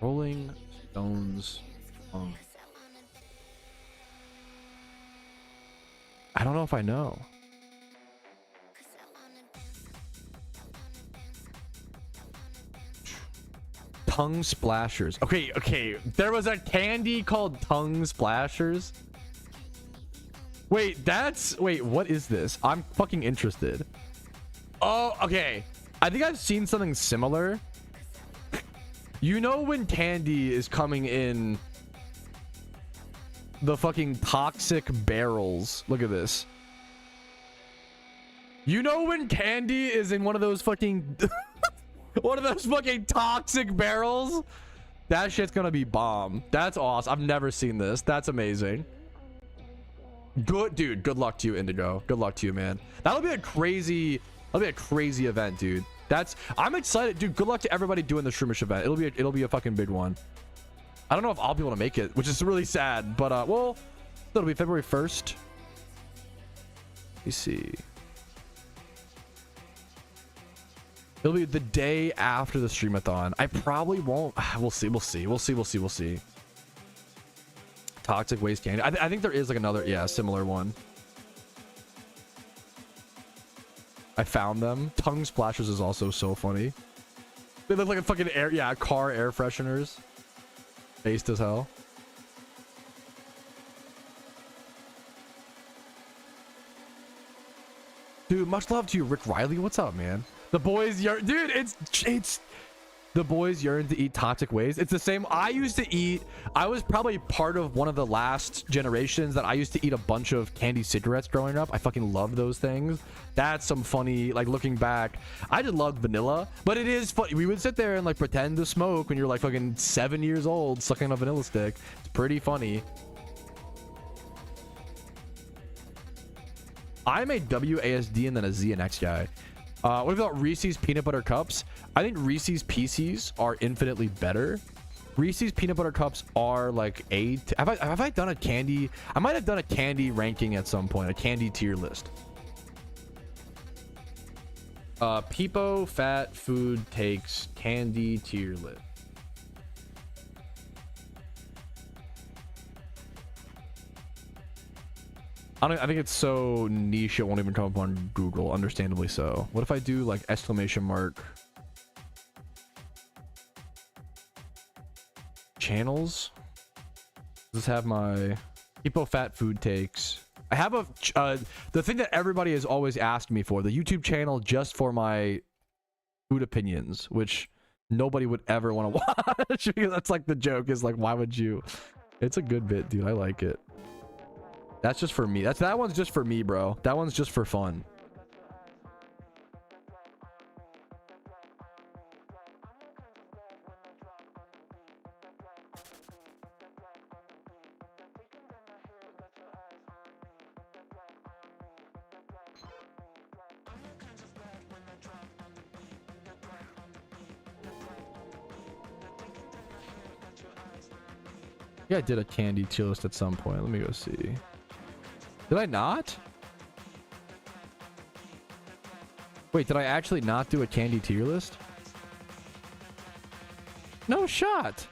Speaker 3: Rolling Stones tongue. I don't know if I know. Tongue splashers. Okay. There was a candy called tongue splashers. Wait, what is this? I'm fucking interested. Oh, okay. I think I've seen something similar. You know when candy is coming in the fucking toxic barrels. Look at this. You know when candy is in one of those fucking one of those fucking toxic barrels? That shit's gonna be bomb. That's awesome. I've never seen this. That's amazing. Good, dude. Good luck to you, Indigo. Good luck to you, man. That'll be a crazy event, dude. I'm excited, dude. Good luck to everybody doing the Shroomish event. It'll be a fucking big one. I don't know if I'll be able to make it, which is really sad, but well, it'll be February 1st. Let me see. It'll be the day after the Streamathon. I probably won't. We'll see. Toxic waste candy. I think there is like another, similar one. I found them. Tongue splashers is also so funny. They look like a fucking car air fresheners. Based as hell. Dude, much love to you, Rick Riley. What's up, man? The boys yearn, dude. It's the boys yearn to eat toxic waste. It's the same. I was probably part of one of the last generations that I used to eat a bunch of candy cigarettes growing up. I fucking loved those things. That's some funny, like, looking back, I just loved vanilla, but it is funny. We would sit there and like pretend to smoke when you're like fucking 7 years old sucking on a vanilla stick. It's pretty funny. I'm a WASD and then a Z and X guy. What about Reese's peanut butter cups? I think Reese's Pieces are infinitely better. Reese's peanut butter cups are like have I done a candy? I might have done a candy ranking at some point, a candy tier list. Peepo Fat Food Takes candy tier list. I think it's so niche it won't even come up on Google, understandably so. What if I do like exclamation mark channels? Does this have my Peepo Fat Food Takes? I have the thing that everybody has always asked me for, the YouTube channel just for my food opinions, which nobody would ever want to watch. Because that's like the joke is like, why would you? It's a good bit, dude. I like it. That's just for me. That one's just for me, bro. That one's just for fun. Yeah, I did a candy tier list at some point. Let me go see. Did I not? Wait, did I actually not do a candy tier list? No shot.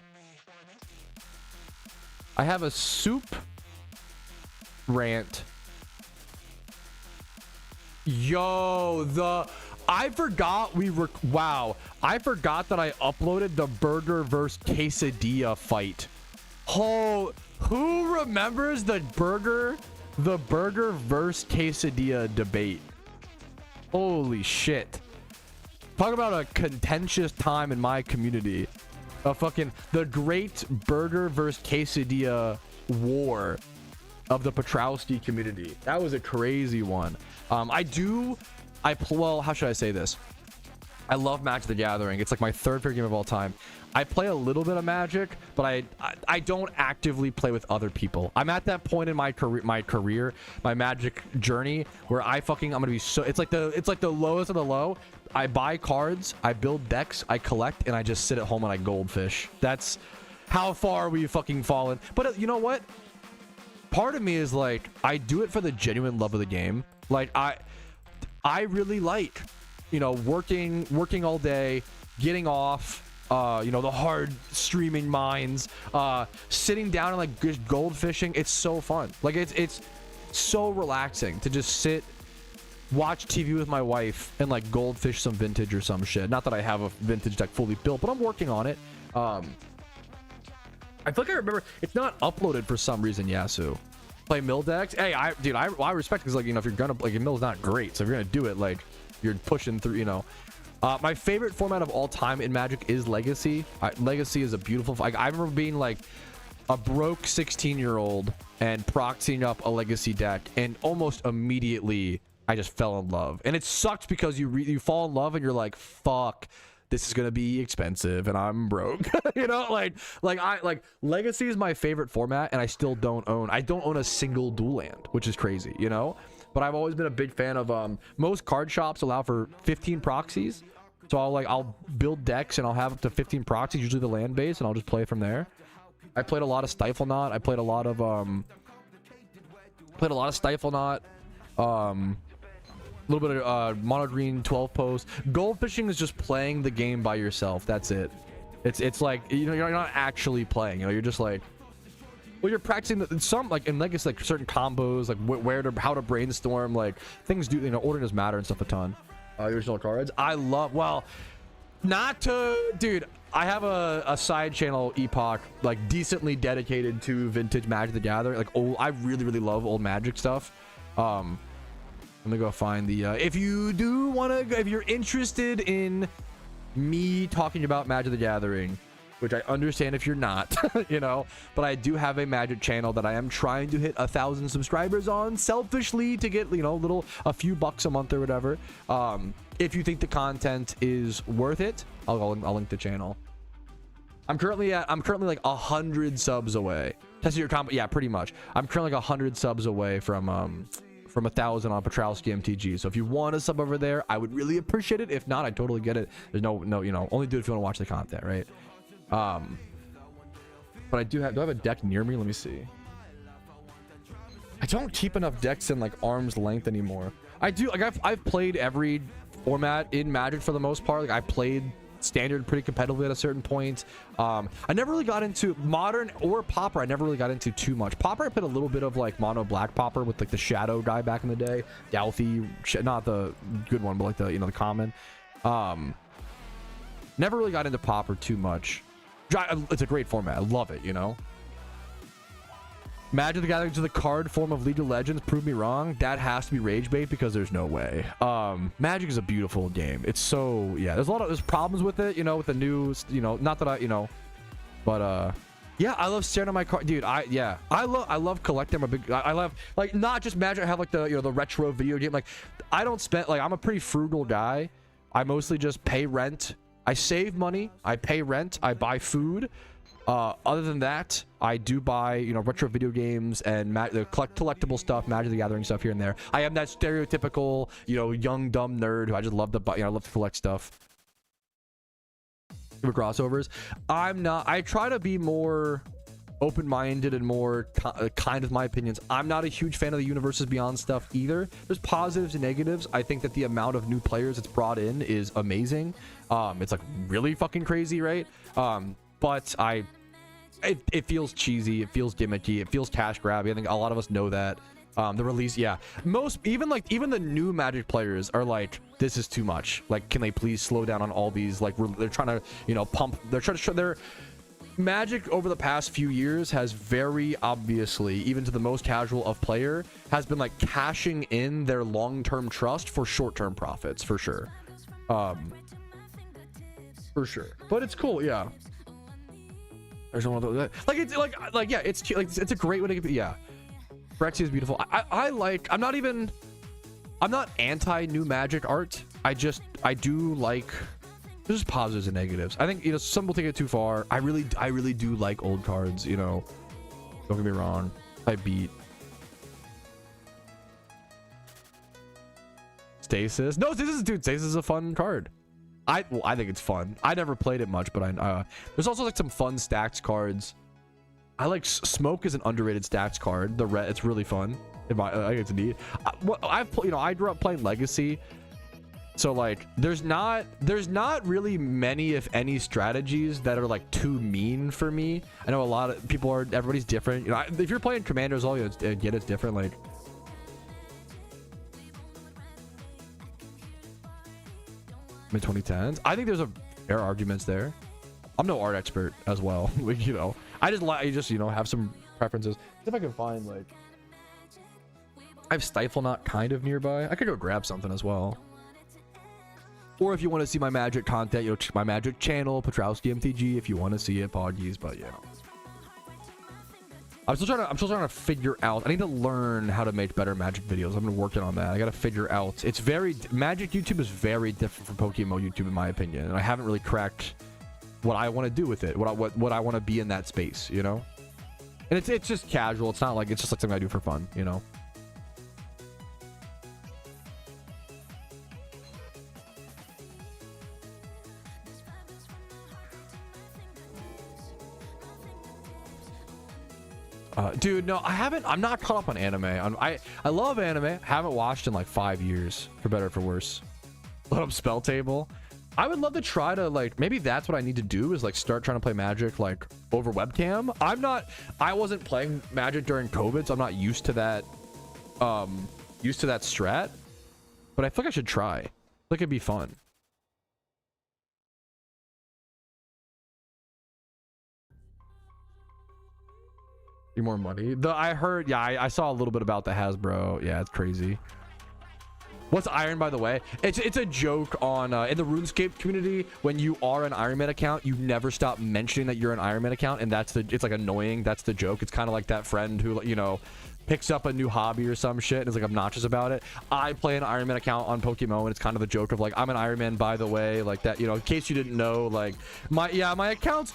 Speaker 3: I have a soup rant. Yo, I forgot wow. I forgot that I uploaded the burger versus quesadilla fight. Oh, who remembers the burger versus quesadilla debate? Holy shit. Talk about a contentious time in my community. The great burger versus quesadilla war of the Patrouski community. That was a crazy one. Well, how should I say this? I love Magic the Gathering. It's like my third favorite game of all time. I play a little bit of Magic, but I don't actively play with other people. I'm at that point in my career, my Magic journey, where I'm gonna be so. It's like the lowest of the low. I buy cards, I build decks, I collect, and I just sit at home and I goldfish. That's how far we've fucking fallen. But you know what? Part of me is like, I do it for the genuine love of the game. Like I really like, you know, working all day, getting off, you know, the hard streaming minds, sitting down and like just gold fishing. It's so fun. Like it's so relaxing to just sit, watch TV with my wife and like goldfish some vintage or some shit. Not that I have a vintage deck fully built, but I'm working on it. I feel like I remember it's not uploaded for some reason. Yasu play mill decks. Hey, I respect, because like, you know, if you're gonna like, mill's not great, so if you're gonna do it, like you're pushing through, you know. My favorite format of all time in Magic is Legacy. Legacy is a beautiful. I remember being like a broke 16-year-old and proxying up a Legacy deck, and almost immediately I just fell in love. And it sucks because you fall in love and you're like, fuck, this is gonna be expensive and I'm broke. You know, like Legacy is my favorite format, and I still don't own a single dual land, which is crazy, you know. But I've always been a big fan of most card shops allow for 15 proxies, so I'll build decks and I'll have up to 15 proxies, usually the land base, and I'll just play from there. I played a lot of Stifle Knot. I played a lot of Stifle Knot. A little bit of mono green 12 post. Gold fishing is just playing the game by yourself. That's it. It's like, you know, you're not actually playing. You know, you're just like, well, you're practicing some, like in Legacy, like certain combos, like how to brainstorm, like things do, you know, order does matter and stuff a ton. Original cards. I love, well, not to, dude, I have a side channel, Epoch, like decently dedicated to vintage Magic the Gathering. Like, I really love old Magic stuff. Let me go find the if you're interested in me talking about Magic the Gathering, which I understand if you're not, you know, but I do have a Magic channel that I am trying to hit 1,000 subscribers on, selfishly, to get, you know, a few bucks a month or whatever. If you think the content is worth it, I'll link the channel. I'm currently like 100 subs away. Testing your comment, yeah, pretty much. I'm currently like 100 subs away from 1,000 on Patrouski MTG. So if you want to sub over there, I would really appreciate it. If not, I totally get it. There's no, you know, only do it if you want to watch the content, right? But do I have a deck near me? Let me see. I don't keep enough decks in like arm's length anymore. I do, like I've played every format in Magic for the most part. Like I played Standard pretty competitively at a certain point. I never really got into Modern or Pauper. I never really got into too much. Pauper, I played a little bit of like mono black Pauper with like the Shadow guy back in the day. Douthie, not the good one, but like the, you know, the common. Never really got into Pauper too much. It's a great format. I love it, you know. Magic the Gathering to the card form of League of Legends. Prove me wrong. That has to be rage bait because there's no way. Magic is a beautiful game. It's so, yeah, there's problems with it, you know, with the new, you know, not that I, you know, but yeah, I love staring at my card, dude. I love collecting. I love, like, not just Magic. I have like the, you know, the retro video game. Like, I don't spend, like, I'm a pretty frugal guy. I mostly just pay rent. I save money. I pay rent. I buy food. Other than that, I do buy, you know, retro video games and the collectible stuff, Magic the Gathering stuff here and there. I am that stereotypical, you know, young dumb nerd who I just love to buy, you know, I love to collect stuff. For crossovers, I'm not. I try to be more open-minded and more kind with my opinions. I'm not a huge fan of the Universes Beyond stuff either. There's positives and negatives. I think that the amount of new players it's brought in is amazing. It's like really fucking crazy, right? But it feels cheesy, it feels gimmicky, it feels cash grabby. I think a lot of us know that. The release, yeah, even the new Magic players are like, this is too much. Like, can they please slow down on all these? Like, they're trying to, you know, pump. They're trying to show their Magic over the past few years has very obviously, even to the most casual of player, has been like cashing in their long-term trust for short-term profits, for sure. For sure. But it's cool, yeah. There's one of those, like, it's like yeah, it's a great way to get, yeah. Brexy is beautiful. I'm not anti new Magic art. I do like, there's positives and negatives. I think, you know, some will take it too far. I really do like old cards, you know. Don't get me wrong. I beat Stasis. No, dude, Stasis is a fun card. I think it's fun. I never played it much, but there's also like some fun stacked cards. I like Smoke is an underrated stacks card. The red, it's really fun. I think it's neat. You know, I grew up playing Legacy, so like there's not really many, if any, strategies that are like too mean for me. I know a lot of people are. Everybody's different. You know, if you're playing Commanders, all you get it's different. Like, mid 2010s. I think there's a fair arguments there. I'm no art expert as well. Like, you know, I just you know, have some preferences. If I can find, like, I have Stifle Knot kind of nearby. I could go grab something as well. Or if you want to see my Magic content, you know, my Magic channel, Patrouski MTG, if you want to see it, Poggies. But yeah, I'm still trying to figure out. I need to learn how to make better Magic videos. I've been working on that. I got to figure out. It's Magic YouTube is very different from PokeMMO YouTube in my opinion, and I haven't really cracked what I want to do with it, what I want to be in that space, you know. And it's just casual. It's not like, it's just like something I do for fun, you know. Dude, no, I'm not caught up on anime. I love anime. Haven't watched in like 5 years, for better or for worse. Load up Spell Table. I would love to try to, like, maybe that's what I need to do, is like start trying to play Magic like over webcam. I wasn't playing Magic during COVID, so I'm not used to that strat, but I feel like I should try. I feel like it'd be fun. More money. I heard, yeah, I saw a little bit about the Hasbro. Yeah, it's crazy. What's Iron, by the way? It's a joke on in the RuneScape community. When you are an Iron Man account, you never stop mentioning that you're an Iron Man account, and it's like annoying. That's the joke. It's kind of like that friend who, you know, picks up a new hobby or some shit and is like obnoxious about it. I play an Iron Man account on PokeMMO, and it's kind of a joke of like, I'm an Iron Man, by the way, like that, you know, in case you didn't know. Like, my account's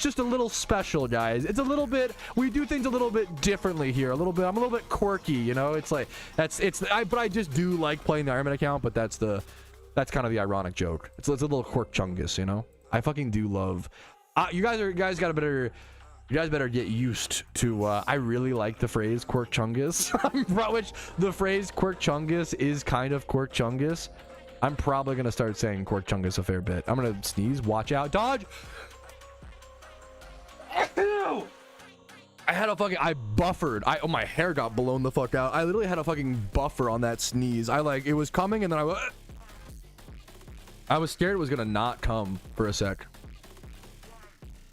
Speaker 3: just a little special, guys. It's a little bit, we do things a little bit differently here, I'm a little bit quirky, you know. It's like, but I just do like playing the Iron Man account, but that's kind of the ironic joke. It's a little quirk chungus, you know. I fucking do love, you guys better get used to, I really like the phrase Quirk Chungus, which the phrase Quirk Chungus is kind of Quirk Chungus. I'm probably going to start saying Quirk Chungus a fair bit. I'm going to sneeze. Watch out. Dodge! Ew! I buffered. My hair got blown the fuck out. I literally had a fucking buffer on that sneeze. It was coming, and then I was scared it was going to not come for a sec.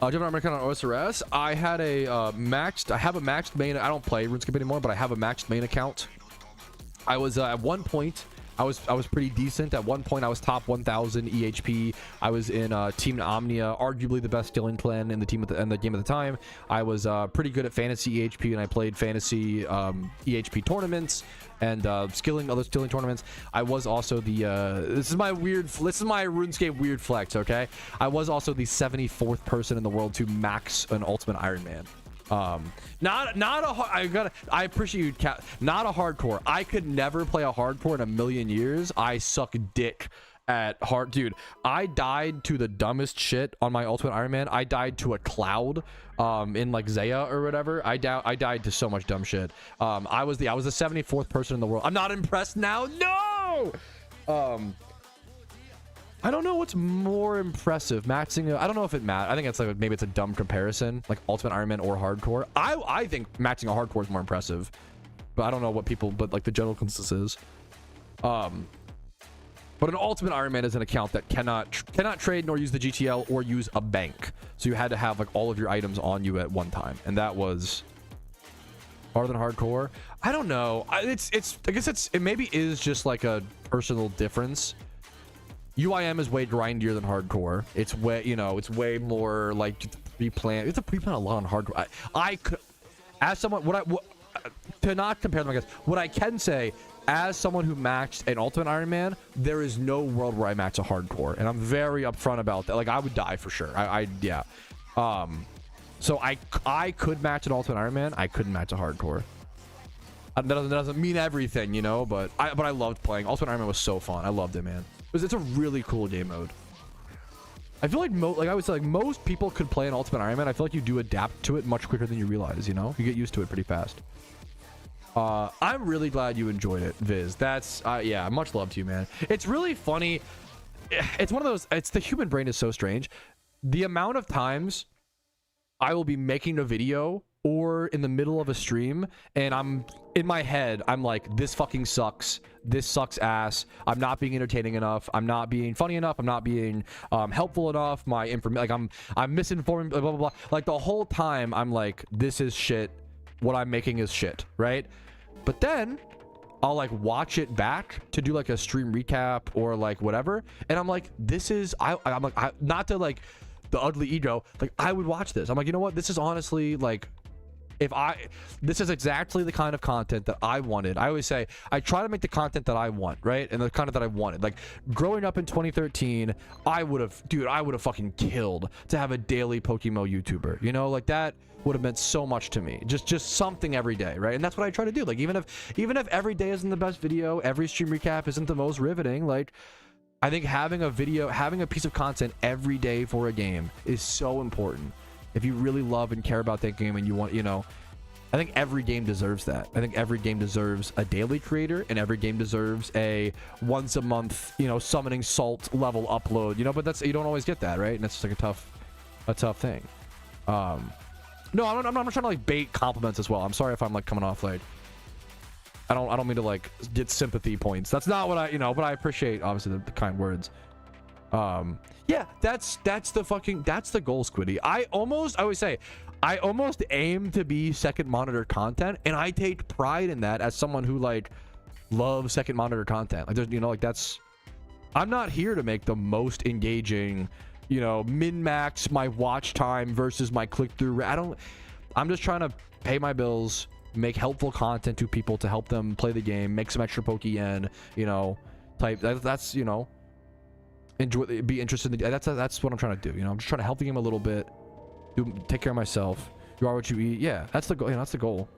Speaker 3: Jumping on account on OSRS. I had a maxed. I have a maxed main. I don't play RuneScape anymore, but I have a maxed main account. I was at one point. I was pretty decent. At one point, I was top 1,000 EHP. I was in Team Omnia, arguably the best skilling clan in the team in the game at the time. I was pretty good at fantasy EHP, and I played fantasy EHP tournaments and other skilling tournaments. I was also the this is my RuneScape weird flex. Okay, I was also the 74th person in the world to max an Ultimate Iron Man. I appreciate you, Cat. Not a hardcore. I could never play a hardcore in a million years. I suck dick at hard, dude. I died to the dumbest shit on my Ultimate Iron Man. I died to a cloud in like Zaya or whatever. I died to so much dumb shit. I was the 74th person in the world. I'm not impressed now. No. I don't know what's more impressive, maxing. I don't know if it matters. I think it's like maybe it's a dumb comparison, like Ultimate Iron Man or hardcore. I think maxing a hardcore is more impressive, but I don't know what people, but like the general consensus is. But an Ultimate Iron Man is an account that cannot trade nor use the GTL or use a bank. So you had to have like all of your items on you at one time, and that was harder than hardcore. I don't know. I guess it maybe is just like a personal difference. UIM is way grindier than hardcore. It's way, it's way more like pre-plan. You have to pre-plan a lot on hardcore. I could, as someone, to not compare them, I guess, what I can say, as someone who maxed an Ultimate Iron Man, there is no world where I max a hardcore, and I'm very upfront about that. Like, I would die for sure. Yeah. So I could match an Ultimate Iron Man. I couldn't match a hardcore. That doesn't mean everything, but I loved playing. Ultimate Iron Man was so fun. I loved it, man. It's a really cool game mode. I feel like I would say, like, most people could play an Ultimate Iron Man. I feel like you do adapt to it much quicker than you realize. You get used to it pretty fast. I'm really glad you enjoyed it, Viz. That's yeah, much love to you, man. It's really funny. It's one of those. It's the human brain is so strange. The amount of times I will be making a video or in the middle of a stream, and I'm in my head, I'm like, this fucking sucks. This sucks ass. I'm not being entertaining enough. I'm not being funny enough. I'm not being helpful enough. My information, like I'm misinformed. Blah blah blah. Like the whole time, I'm like, this is shit. What I'm making is shit, right? But then I'll like watch it back to do like a stream recap or like whatever, and I'm like, this is I'm like, not to like the ugly ego, like I would watch this. I'm like, you know what? This is honestly like, this is exactly the kind of content that I wanted. I always say I try to make the content that I want, right? And the content that I wanted. Like growing up in 2013, I would have fucking killed to have a daily PokeMMO YouTuber. Like that would have meant so much to me. Just something every day, right? And that's what I try to do. Like even if every day isn't the best video, every stream recap isn't the most riveting, like I think having a piece of content every day for a game is so important. If you really love and care about that game and you want, I think every game deserves that. I think every game deserves a daily creator, and every game deserves a once a month, summoning salt level upload, but you don't always get that, right? And that's just like a tough thing. No, I'm not trying to like bait compliments as well. I'm sorry if I'm like coming off like, I don't mean to like get sympathy points. That's not what but I appreciate obviously the kind words. Yeah, that's the goal, Squiddy. I always say I almost aim to be second monitor content, and I take pride in that as someone who like loves second monitor content. Like there's like that's, I'm not here to make the most engaging, min-max my watch time versus my click-through. I'm just trying to pay my bills, make helpful content to people to help them play the game, make some extra Pokeyen, type. That's enjoy, be interested in that's what I'm trying to do. I'm just trying to help the game a little bit, take care of myself. You are what you eat. Yeah, that's the goal. That's the goal.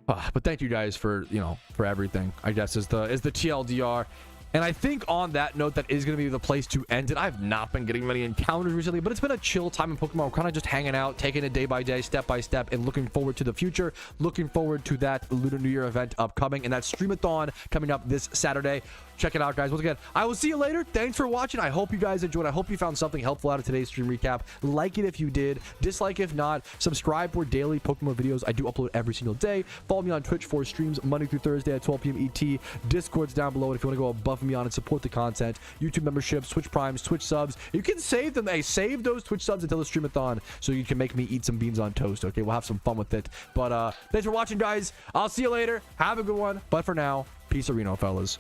Speaker 3: But thank you guys for for everything, I guess, is the TLDR. And I think on that note, that is going to be the place to end it. I've not been getting many encounters recently, but it's been a chill time in Pokemon. We're kind of just hanging out, taking it day by day, step by step, and looking forward to the future. Looking forward to that Lunar New Year event upcoming, and that Streamathon coming up this Saturday. Check it out, guys. Once again, I will see you later. Thanks for watching. I hope you guys enjoyed. I hope you found something helpful out of today's stream recap. Like it if you did. Dislike if not. Subscribe for daily Pokemon videos. I do upload every single day. Follow me on Twitch for streams Monday through Thursday at 12 p.m. ET. Discord's down below. And if you want to go above above and beyond and support the content. YouTube memberships, Twitch Primes, Twitch subs. You can save them. Hey, save those Twitch subs until the Streamathon so you can make me eat some beans on toast. Okay, we'll have some fun with it. But thanks for watching, guys. I'll see you later. Have a good one. But for now, peace Reno, fellas.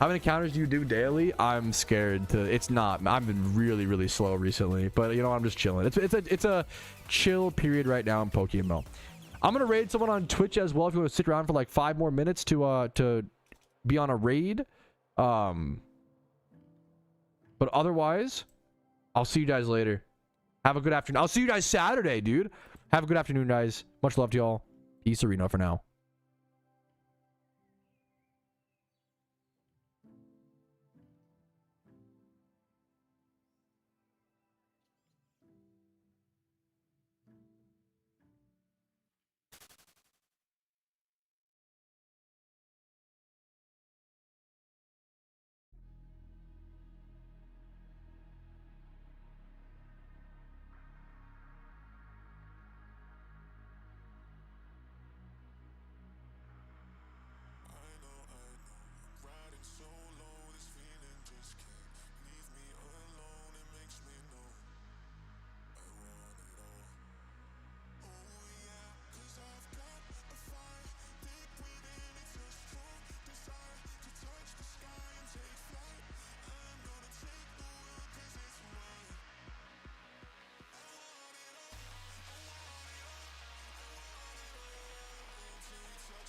Speaker 3: How many encounters do you do daily? I'm scared to. It's not. I've been really, really slow recently. But you know, I'm just chilling. It's a chill period right now in PokeMMO. I'm gonna raid someone on Twitch as well if you want to stick around for like 5 more minutes to be on a raid. But otherwise, I'll see you guys later. Have a good afternoon. I'll see you guys Saturday, dude. Have a good afternoon, guys. Much love to y'all. Peace Reno for now.